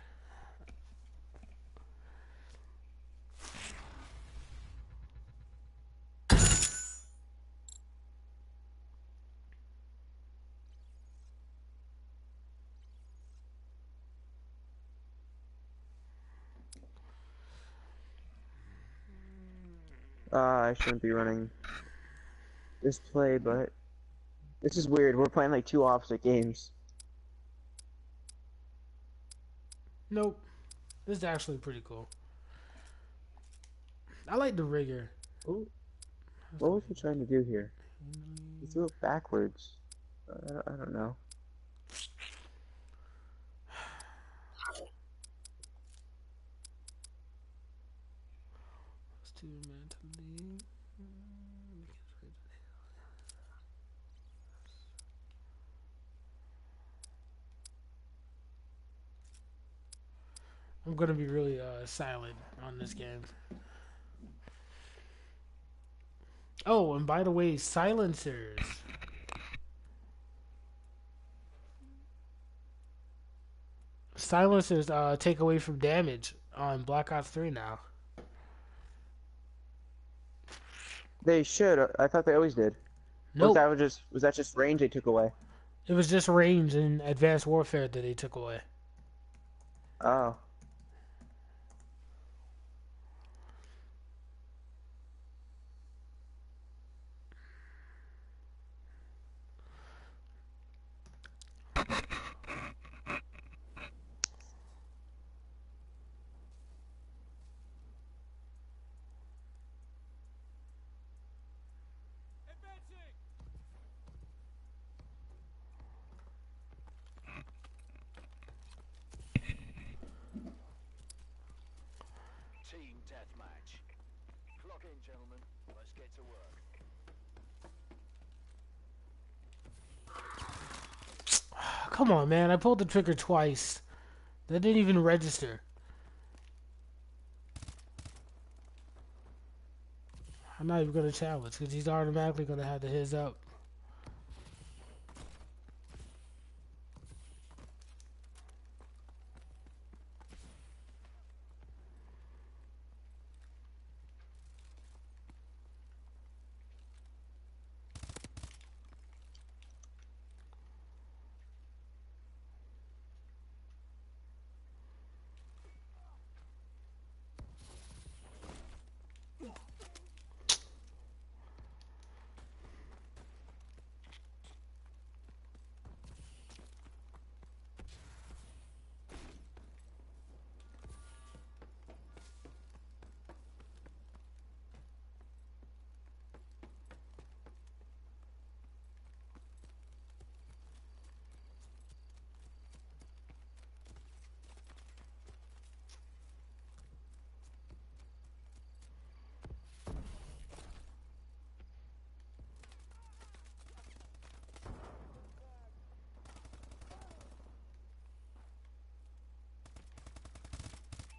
I shouldn't be running this play, but this is weird. We're playing like two opposite games. Nope. This is actually pretty cool. I like the rigger. Ooh. What was he trying to do here? He threw it backwards. I don't know. It's too mentally. I'm gonna be really silent on this game. Oh, and by the way, silencers. Silencers take away from damage on Black Ops 3 now. They should. I thought they always did. Nope. Was that just range they took away? It was just range in Advanced Warfare that they took away. Oh. Team deathmatch. Clock in, gentlemen. Let's get to work. Come on, man. I pulled the trigger twice. That didn't even register. I'm not even gonna challenge because he's automatically gonna have the his up.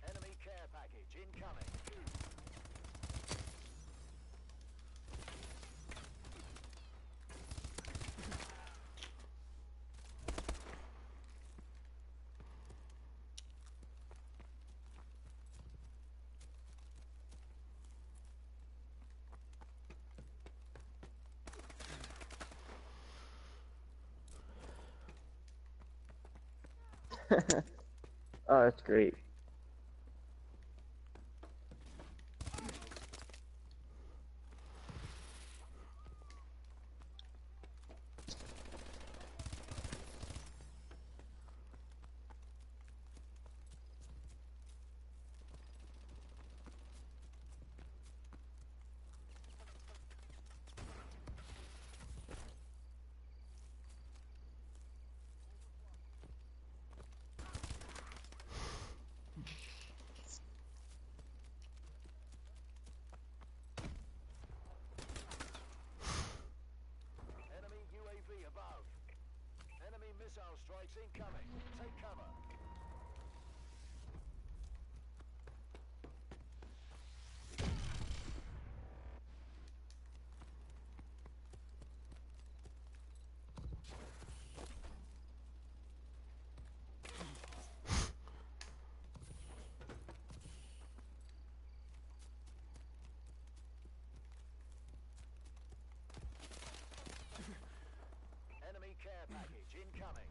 Enemy care package incoming. Oh, that's great. Enemy UAV above. Enemy missile strikes incoming. Take cover. Enemy care package incoming.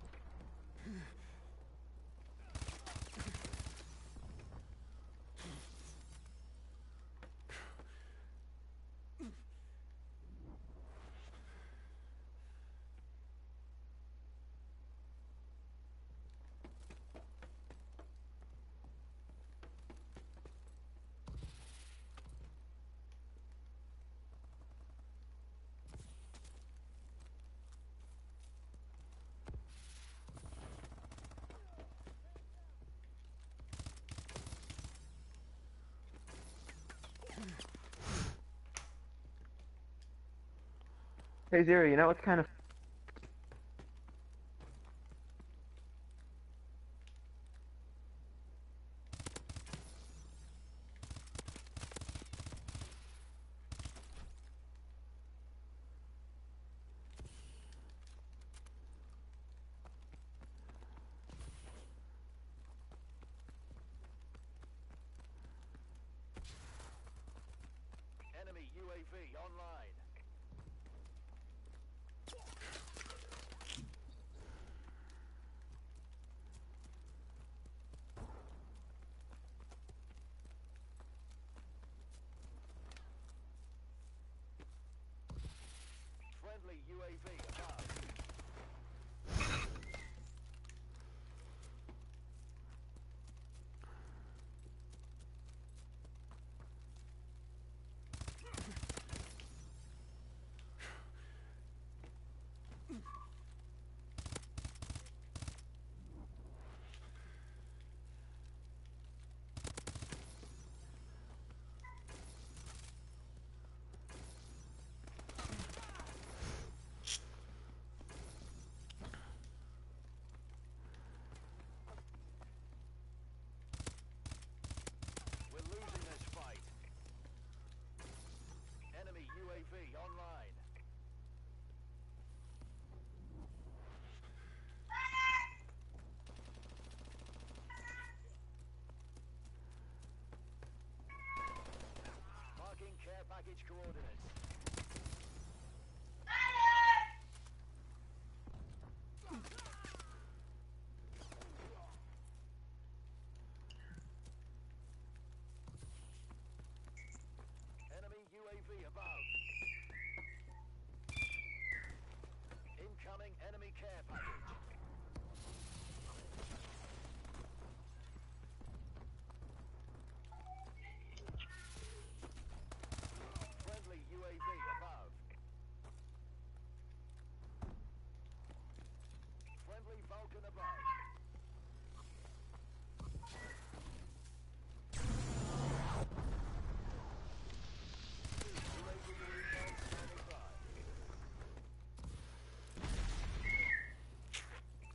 Hey Zero, you know what's kind of UAV online. Friendly UAV above. We're losing this fight. Enemy UAV online. Marking care package coordinates. Enemy UAV above. Incoming enemy care package. Friendly UAV above. Friendly Vulcan above. UAV recon standing by.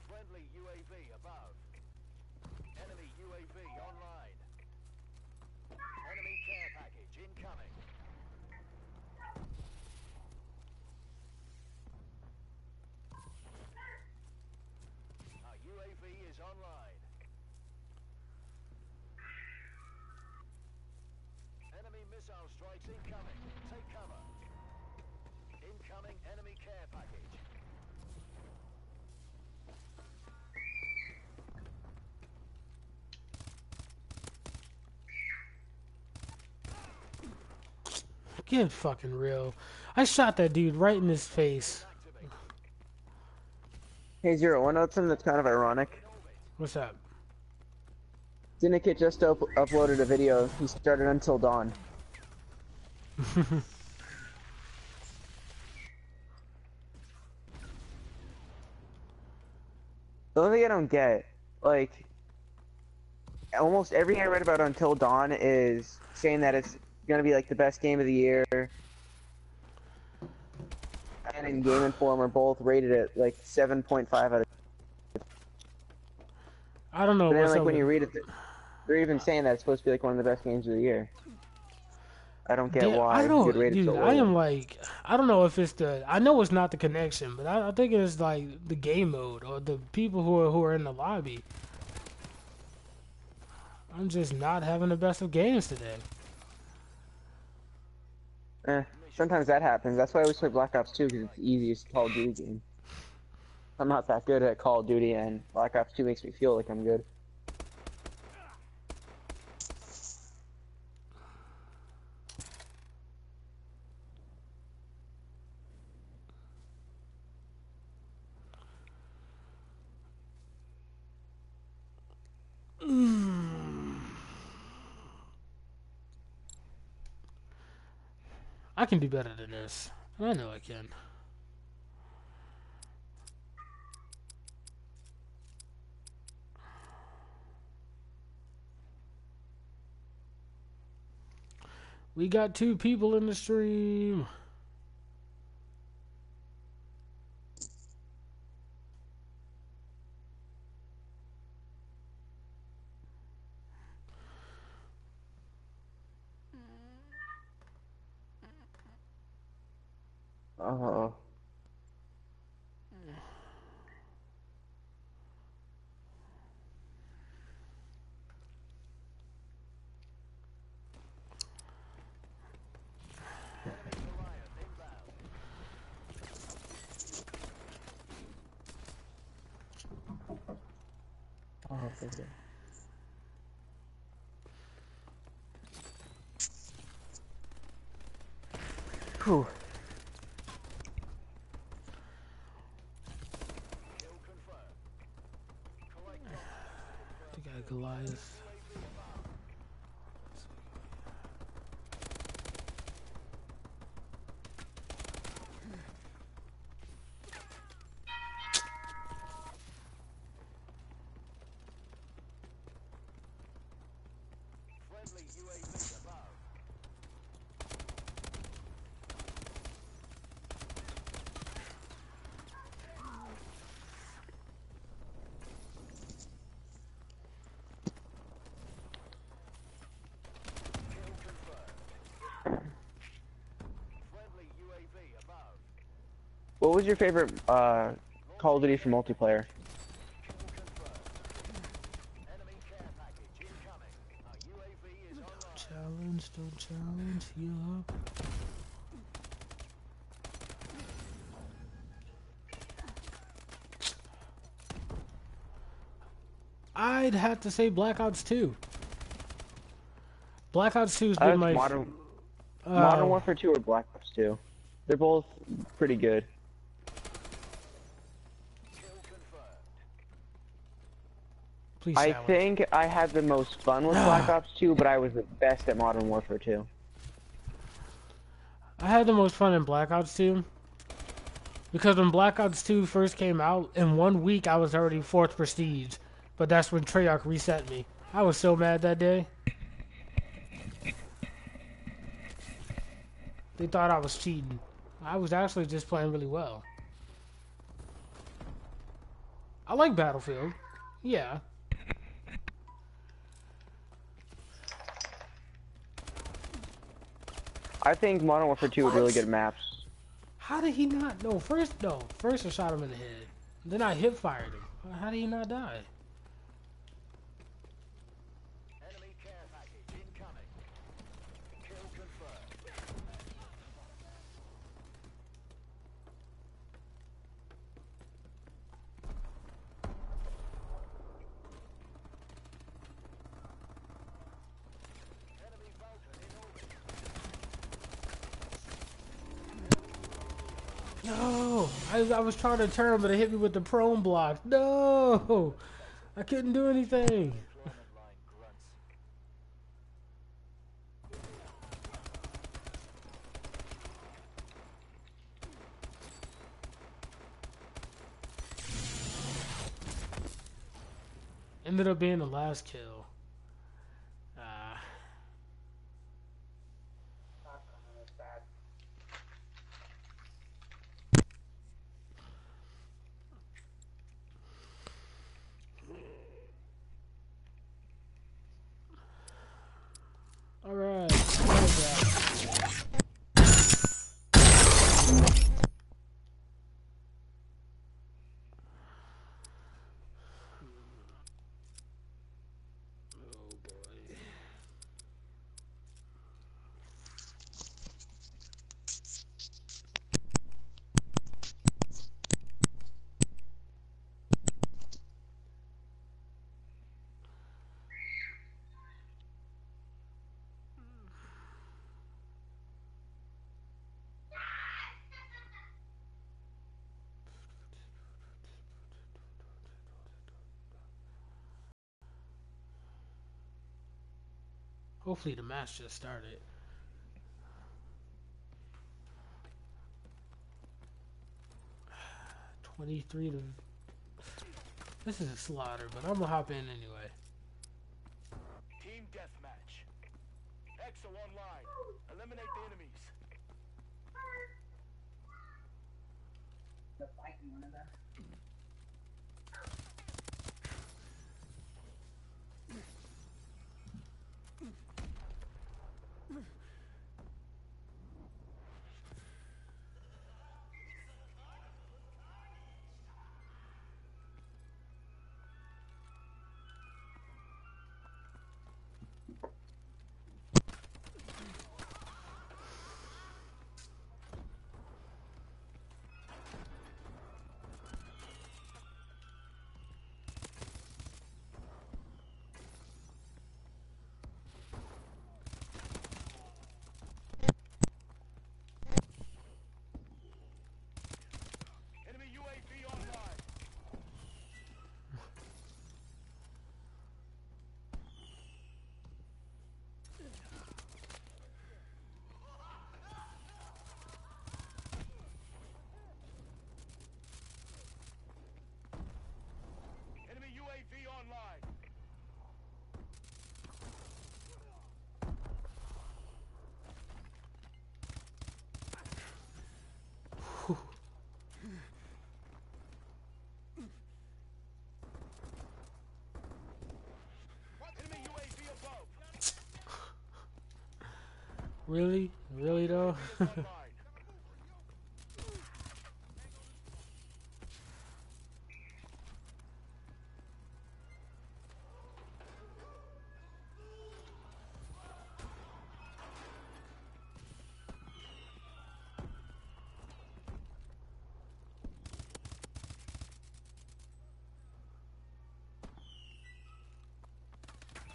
Friendly UAV above. Enemy UAV online. Enemy care package incoming. Our UAV is online. Enemy missile strikes incoming. Take cover. Incoming enemy care package. Get fucking real. I shot that dude right in his face. Activate. Hey Zero, wanna know something that's kind of ironic? In orbit. What's up? Syndicate just uploaded a video. He started Until Dawn. The only thing I don't get, like, almost everything I read about Until Dawn is saying that it's gonna be like the best game of the year, and in Game Informer are both rated at like 7.5 out of. I don't know But then, what's like, up when you with read it, they're even saying that it's supposed to be like one of the best games of the year. I don't get Damn, why I you'd don't, rate it so dude. I low. am like, I don't know if it's the. I know it's not the connection, but I think it's like the game mode or the people who are in the lobby. I'm just not having the best of games today. Sometimes that happens. That's why I always play Black Ops 2 because it's the easiest Call of Duty game. I'm not that good at Call of Duty, and Black Ops 2 makes me feel like I'm good. I can do better than this. I know I can. We got 2 people in the stream. Oh. okay. Whew. Kill confirmed. Correct coordinates The confirmed. guy Goliath. UAV above. Friendly UAV above. Kill confirmed. Friendly UAV above. What was your favorite Call of Duty for multiplayer? Kill confirmed. Enemy care package incoming. Our UAV is online. Challenge, don't challenge, heal up. I'd have to say Black Ops 2. Black Ops 2's been my... Modern Warfare 2 or Black Ops 2. They're both pretty good. Kill confirmed. Please I challenge. think I had the most fun with Black Ops 2, but I was the best at Modern Warfare 2. I had the most fun in Black Ops 2. Because when Black Ops 2 first came out, in 1 week I was already 4th Prestige. But that's when Treyarch reset me. I was so mad that day. They thought I was cheating. I was actually just playing really well. I like Battlefield. Yeah. I think Modern Warfare 2 had really good maps. How did he not? No, first I shot him in the head. Then I hip fired him. How did he not die? Enemy care package incoming. Kill confirmed. Enemy Vulcan in orbit. No! I was trying to turn, but it hit me with the prone block. No! I couldn't do anything. Deployment line grunts. Ended up being the last kill. Ah. Alright. Oh boy. Hopefully the match just started. $23 to... This is a slaughter, but I'm gonna hop in anyway. Team deathmatch. Exo online. Eliminate the enemies. Really? Really though? Online.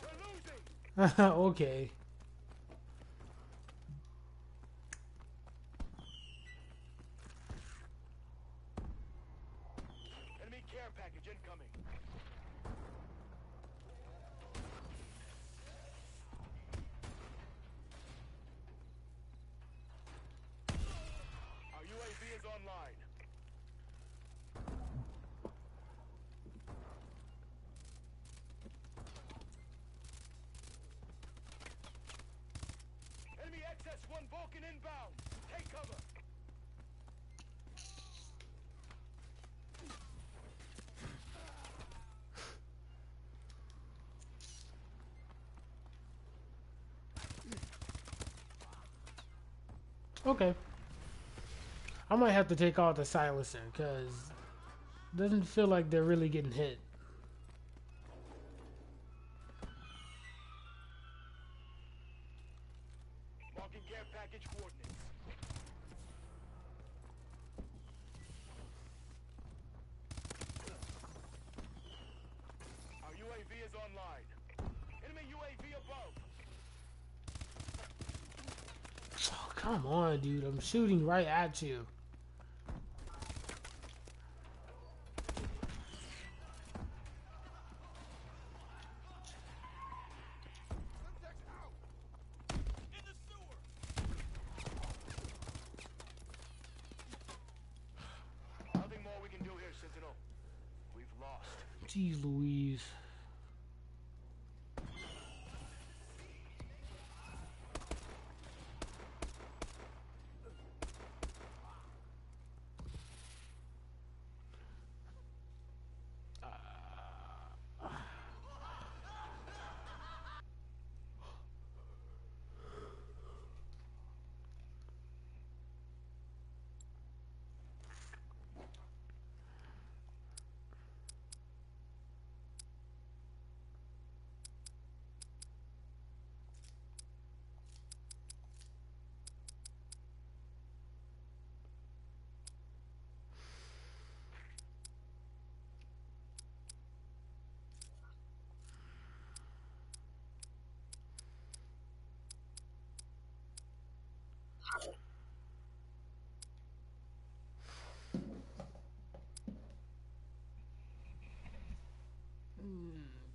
We're losing. Okay. Enemy care package incoming. Our UAV is online. Enemy XS-1 Vulcan inbound. Take cover. Okay. I might have to take out the silencer because it doesn't feel like they're really getting hit. Marking care package coordinates. Our UAV is online. Enemy UAV above. Oh, come on, dude. I'm shooting right at you. Nothing more we can do here, Sentinel. We've lost. Jeez Louise.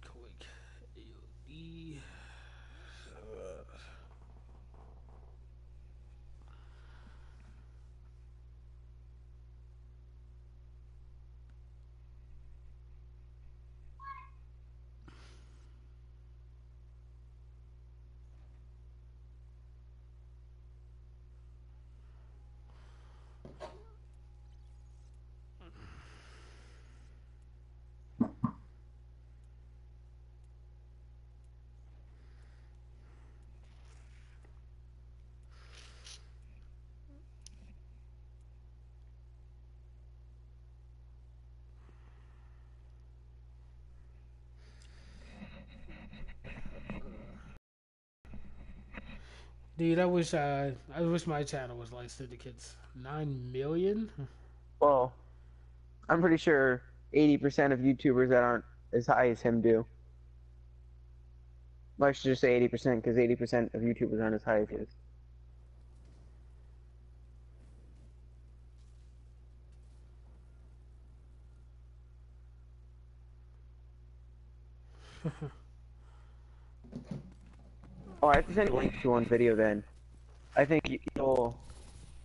Quick. AOD. Dude, I wish my channel was like Syndicate's. 9 million? Well, I'm pretty sure 80% of YouTubers that aren't as high as him do. Well, I should just say 80% because 80% of YouTubers aren't as high as his. Oh, I have to send you a link to one video then. I think you'll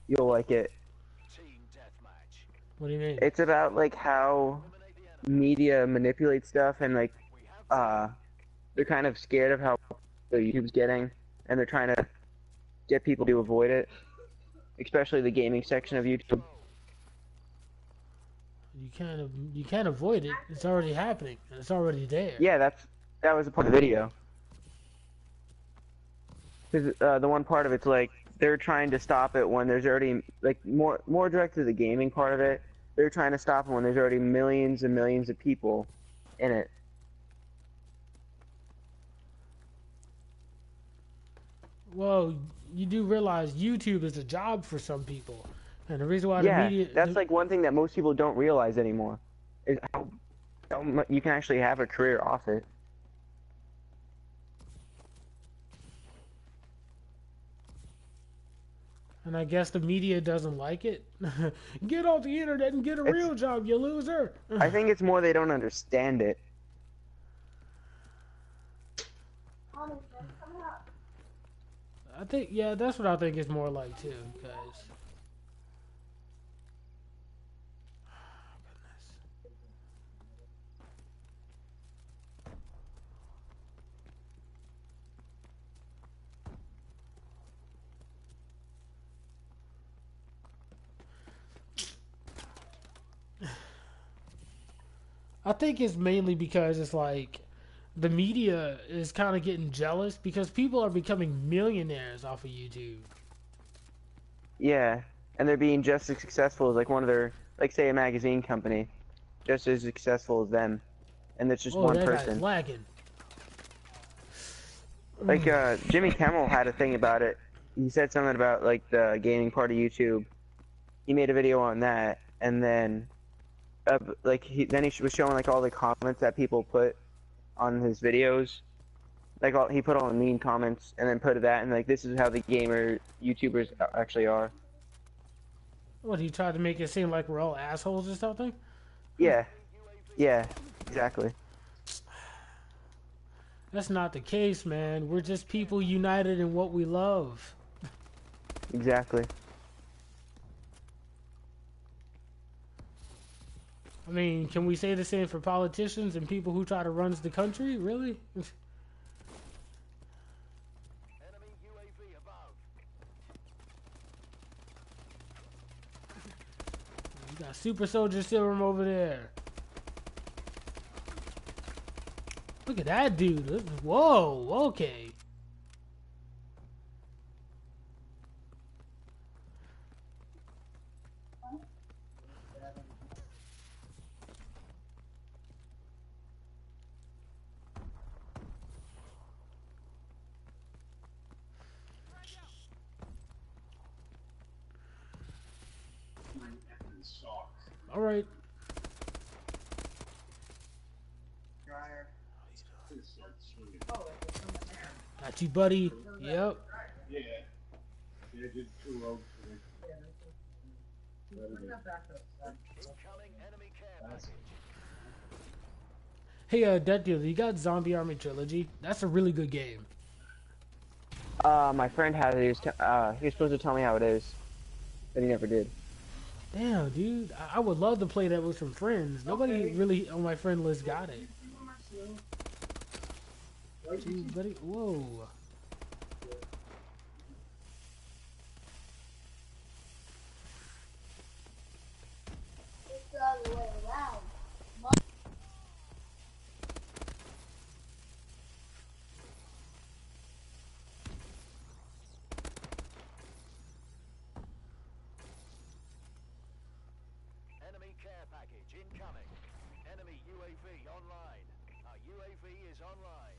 like it. Team deathmatch. What do you mean? It's about like how Eliminate the enemy. media manipulates stuff and like We have they're kind of scared of how the YouTube's getting and they're trying to get people to avoid it, especially the gaming section of YouTube. You can't avoid it. It's already happening. It's already there. Yeah, that was the point of the video. Because the one part of it's like they're trying to stop it when there's already like more direct to the gaming part of it. They're trying to stop it when there's already millions and millions of people in it. Well, you do realize YouTube is a job for some people, and the reason why the Yeah, media, that's like one thing that most people don't realize anymore is how you can actually have a career off it. and I guess the media doesn't like it. Get off the internet and get a It's real job, you loser. I think it's more they don't understand it. I think, yeah, that's what I think it's more like too, guys. I think it's mainly because it's like the media is kind of getting jealous because people are becoming millionaires off of YouTube. Yeah, and they're being just as successful as like one of their like say a magazine company, just as successful as them, and it's just Oh, one that guy's person. lagging. Like Jimmy Kimmel had a thing about it. He said something about like the gaming part of YouTube. He made a video on that, and then like he was showing like all the comments that people put on his videos. Like he put all the mean comments, and then put that, and like this is how the gamer YouTubers actually are. What, he tried to make it seem like we're all assholes or something? Yeah, yeah, exactly. That's not the case, man. We're just people united in what we love. Exactly. I mean, can we say the same for politicians and people who try to run the country? Really? You Enemy UAV above. got Super Soldier Serum over there. Look at that dude. Whoa, okay. All right. Got you, buddy. Yep. Yeah. Yeah, just 2 Incoming enemy care package. Hey, Death Dealer, you got Zombie Army Trilogy? That's a really good game. My friend had it. He was supposed to tell me how it is, but he never did. Damn, dude. I would love to play that with some friends. Nobody really on my friend list got it. Jeez, buddy. Whoa. It's the other way around. Enemy care package incoming. Enemy UAV online. Our UAV is online.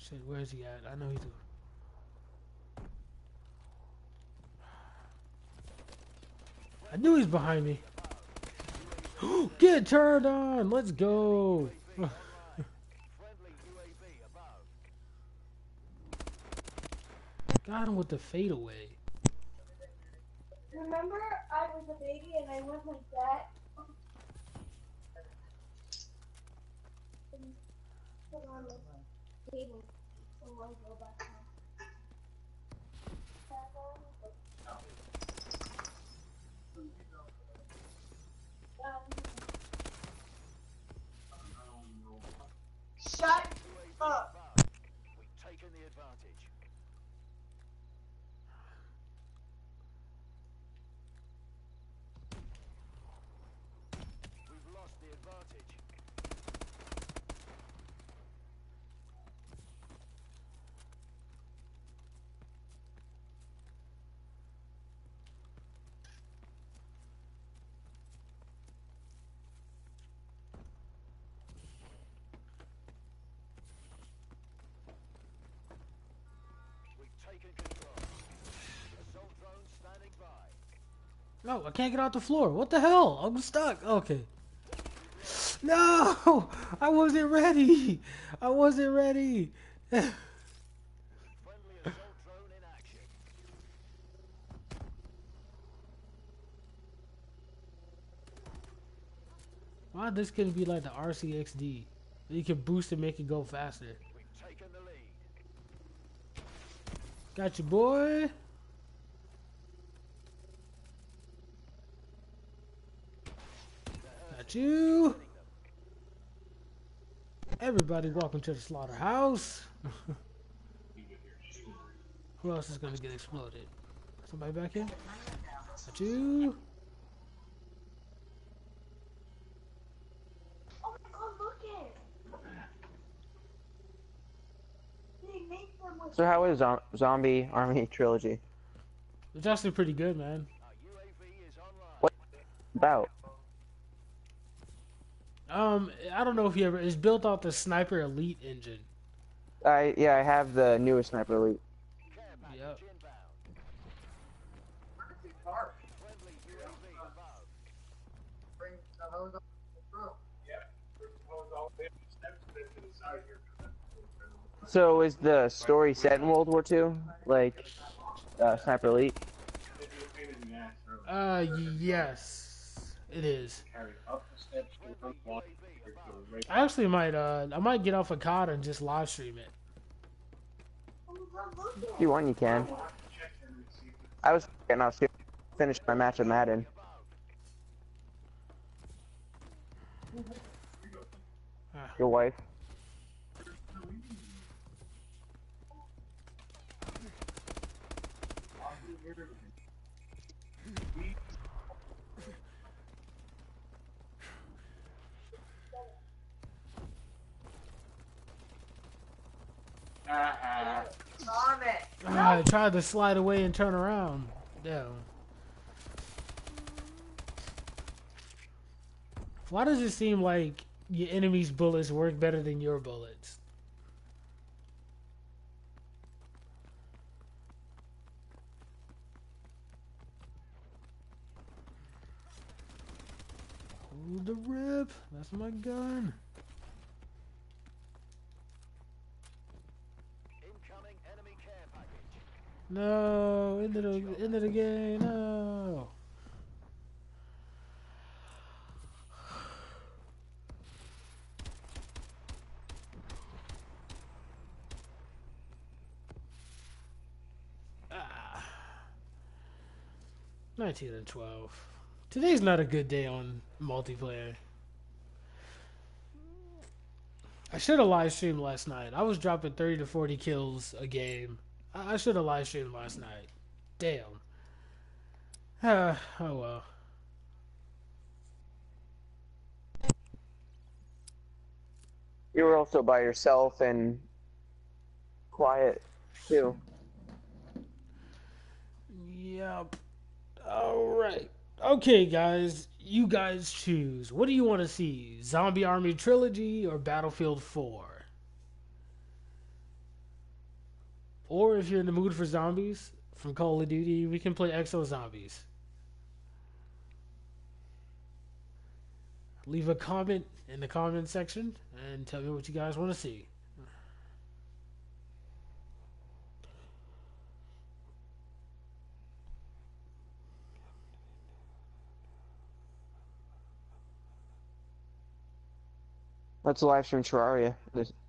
Shit, where is he at? I know he's. I knew he's behind me. Get turned on. Let's go. Friendly UAV above. Got him with the fadeaway. Remember, I was a baby and I went like that. And put on the table. So I go back home. No, I can't get off the floor. What the hell? I'm stuck. Okay. No! I wasn't ready. I wasn't ready. Friendly assault drone in action. Why this couldn't be like the RCXD? You can boost and make it go faster. We've taken the lead. Got you, boy. Got you. Everybody, welcome to the slaughterhouse. Who else is gonna get exploded? Somebody back here? Got you. Oh my god, look it! They make them with So how is Zombie Army Trilogy? It's actually pretty good, man. Our UAV is online. What about? I don't know if you ever. It's built off the Sniper Elite engine. I have the newest Sniper Elite. Care package Yep. inbound. Friendly UAV above. So is the story set in World War II, like Sniper Elite? Yes, it is. Carry up the steps to the wall. I actually might. I might get off a COD and just live stream it. Oh my god, look it! If you want, you can. I was finished my match of Madden. Your wife. I tried to slide away and turn around. Damn. Why does it seem like your enemy's bullets work better than your bullets? Hold the rip. That's my gun. Incoming enemy care package. No, end of the game. No. Ah. 19 and 12. Today's not a good day on multiplayer. I should have live streamed last night. I was dropping 30 to 40 kills a game. I should have live streamed last night. Damn. Oh well. You were also by yourself and quiet too. Yep. Alright. Okay, guys. You guys choose. What do you want to see? Zombie Army Trilogy or Battlefield 4? Or if you're in the mood for zombies from Call of Duty, we can play Exo Zombies. Leave a comment in the comment section and tell me what you guys want to see. Let's live stream Terraria.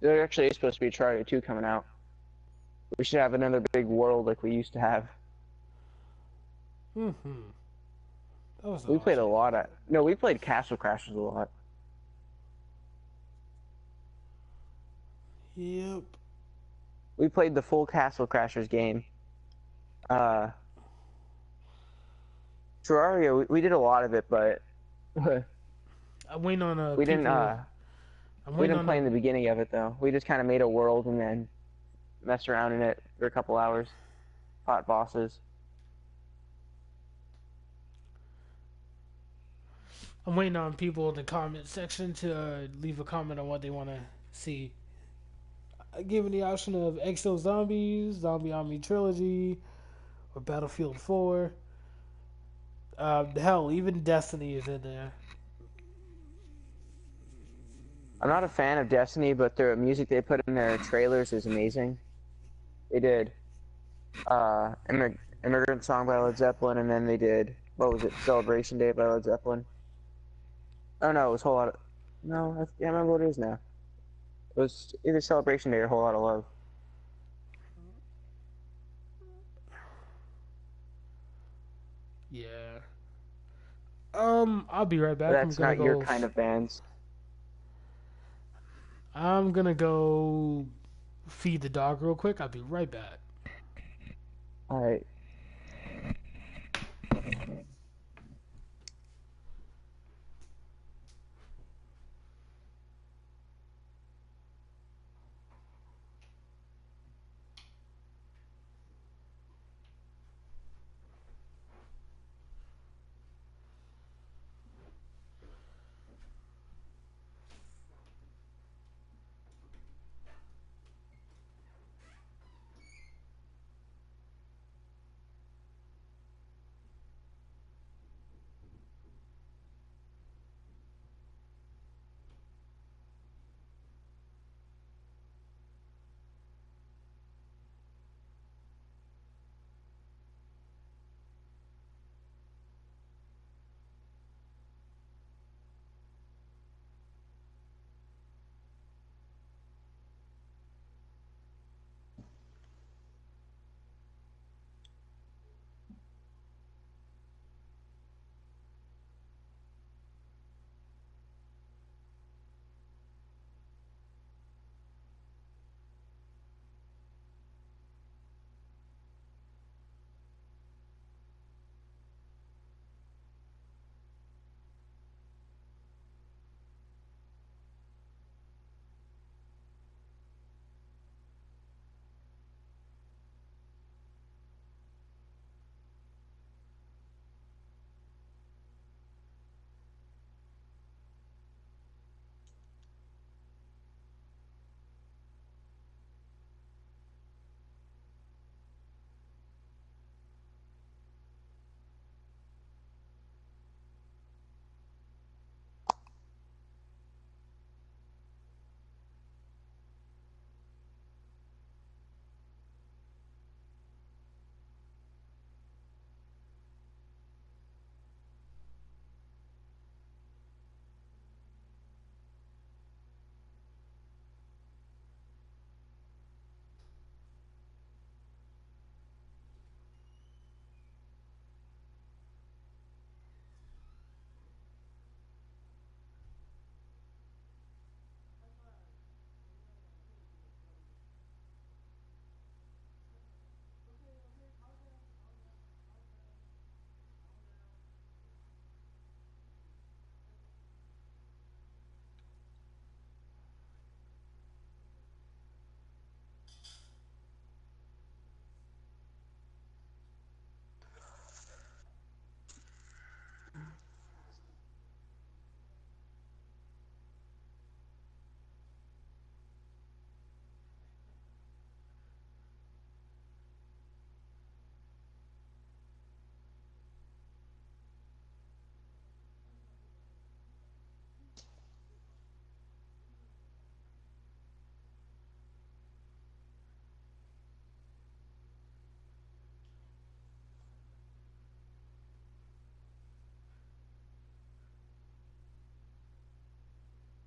There actually is supposed to be a Terraria 2 coming out. We should have another big world like we used to have. Mm-hmm. That was We played a awesome. lot of... No, we played Castle Crashers a lot. Yep. We played the full Castle Crashers game. Terraria, we did a lot of it, but... I'm waiting on we didn't, I'm we waiting didn't on play in the beginning of it, though. We just kind of made a world and then messed around in it for a couple hours. Fought bosses. I'm waiting on people in the comment section to leave a comment on what they want to see. Given the option of Exo Zombies, Zombie Army Trilogy, or Battlefield 4. Hell, even Destiny is in there. I'm not a fan of Destiny, but the music they put in their trailers is amazing. They did Immigrant Song by Led Zeppelin, and then they did, what was it, Celebration Day by Led Zeppelin. Oh no, it was Whole Lot of, no, I can't remember what it is now. It was either Celebration Day or Whole Lot of Love. Yeah. I'll be right But back. that's not your kind of bands. I'm gonna go feed the dog real quick. I'll be right back. Alright.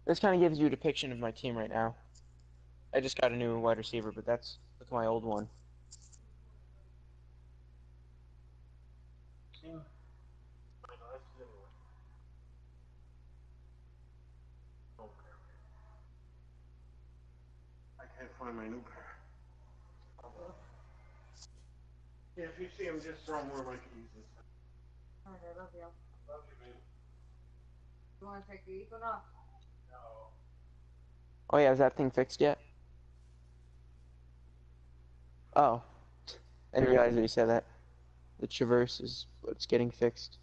This kind of gives you a depiction of my team right now. I just got a new wide receiver, but that's my old one. I can't find my new pair. Yeah, if you see them, just throw them where my keys and stuff. Alright, I love you. Love you, baby. You want to take the Equinox? No. Oh yeah, is that thing fixed yet? Oh. I didn't realize that you said that. The Traverse is what's getting fixed.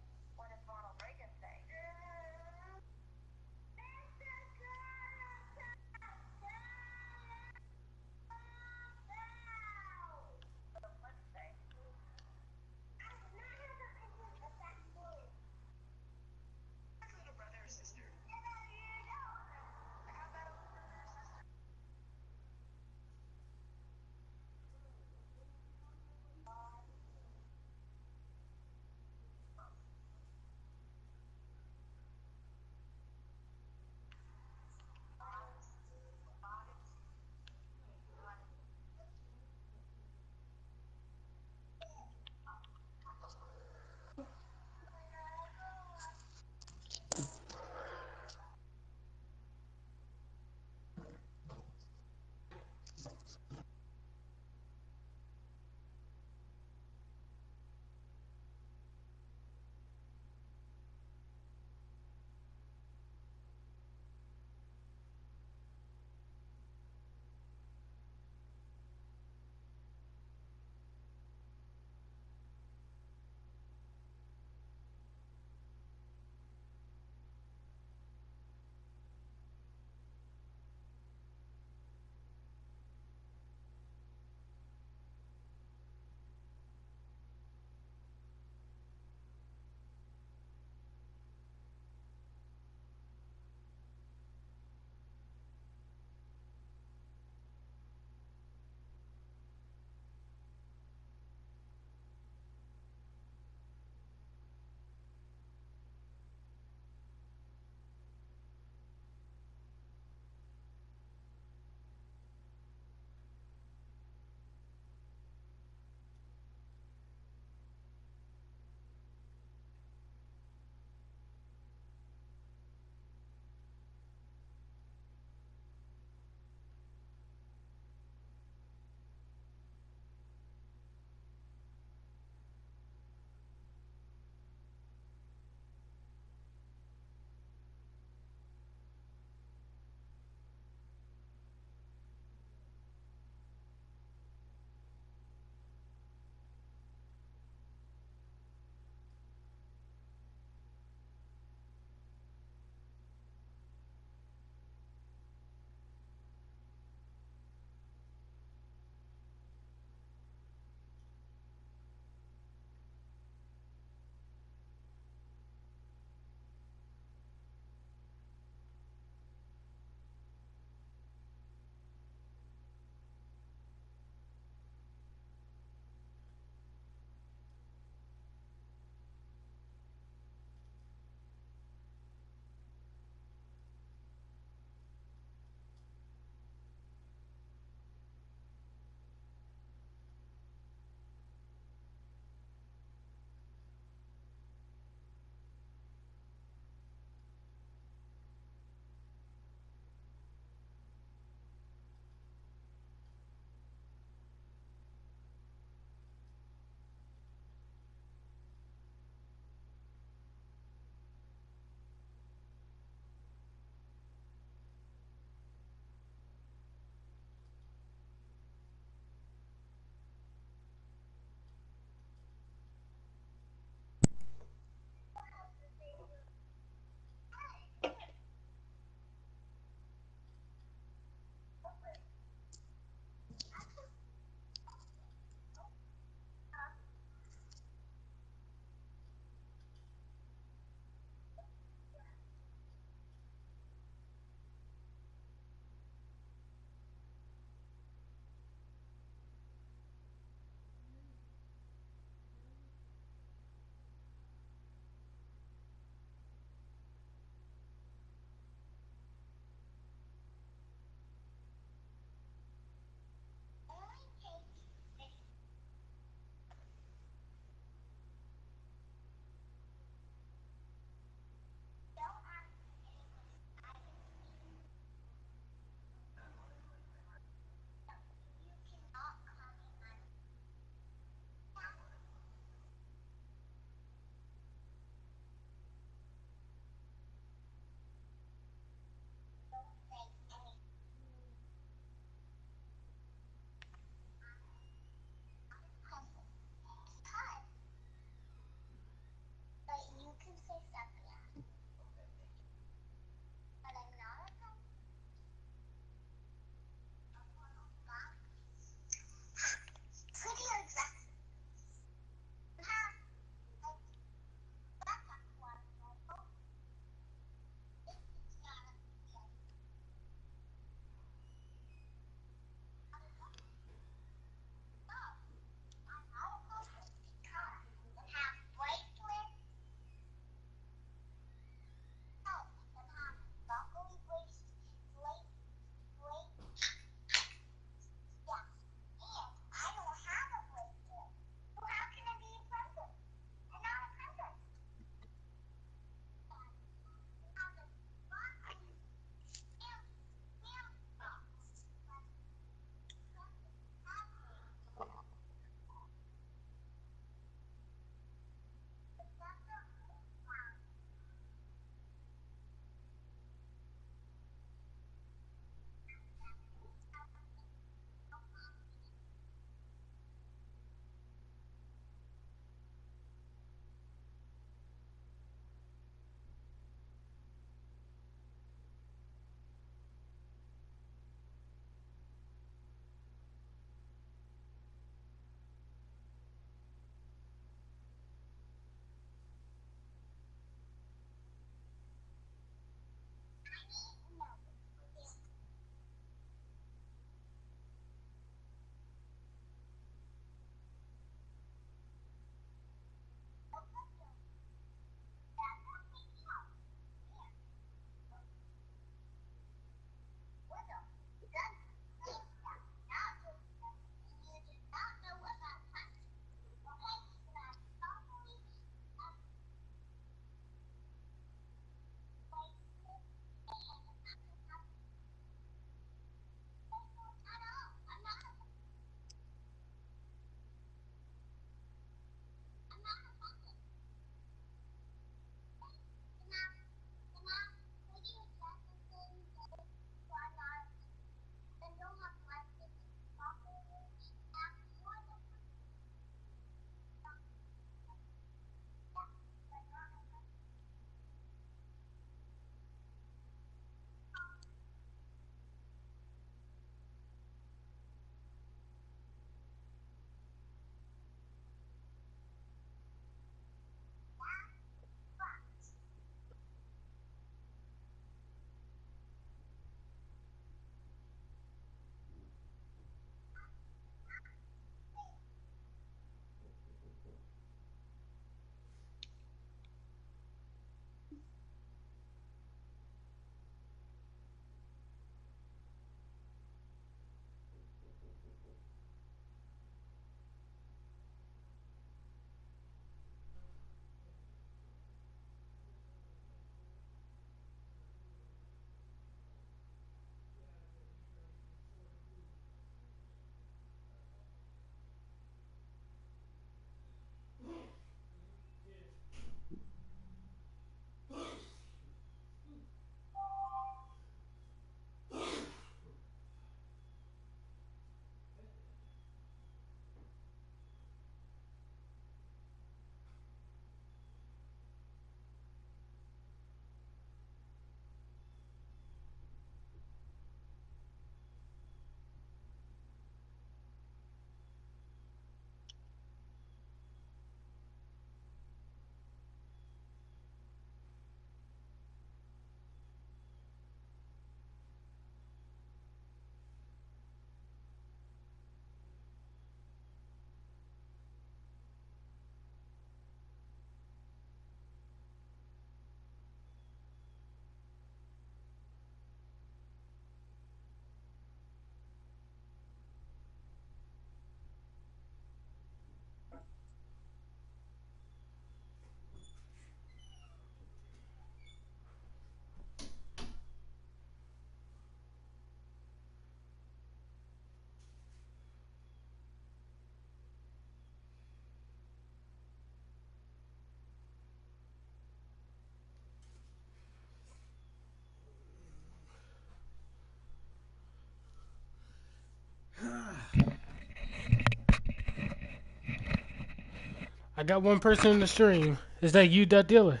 I got one person in the stream. Is that you, that dealer?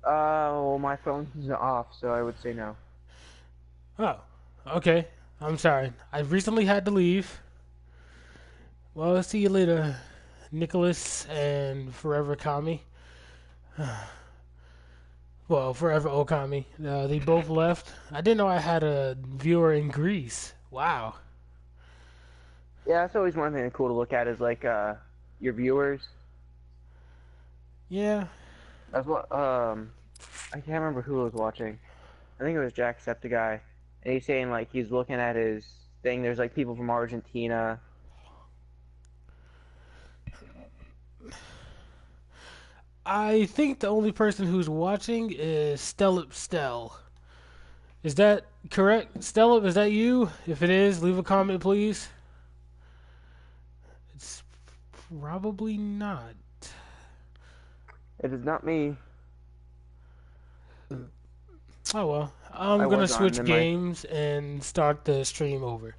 Well, my phone's off, so I would say no. Oh, okay. I'm sorry. I recently had to leave. Well, I'll see you later, Nicholas and Forever Kami. Well, Forever Okami. They both left. I didn't know I had a viewer in Greece. Wow. Yeah, that's always one thing that's cool to look at is like your viewers. Yeah. That's what I can't remember who was watching. I think it was Jacksepticeye, and he's saying like he's looking at his thing. There's like people from Argentina. I think the only person who's watching is Stellup Stell. Is that correct? Stellup, is that you? If it is, leave a comment, please. It's probably not. It is not me. Oh well. I'm I gonna was on, switch then games and start the stream over.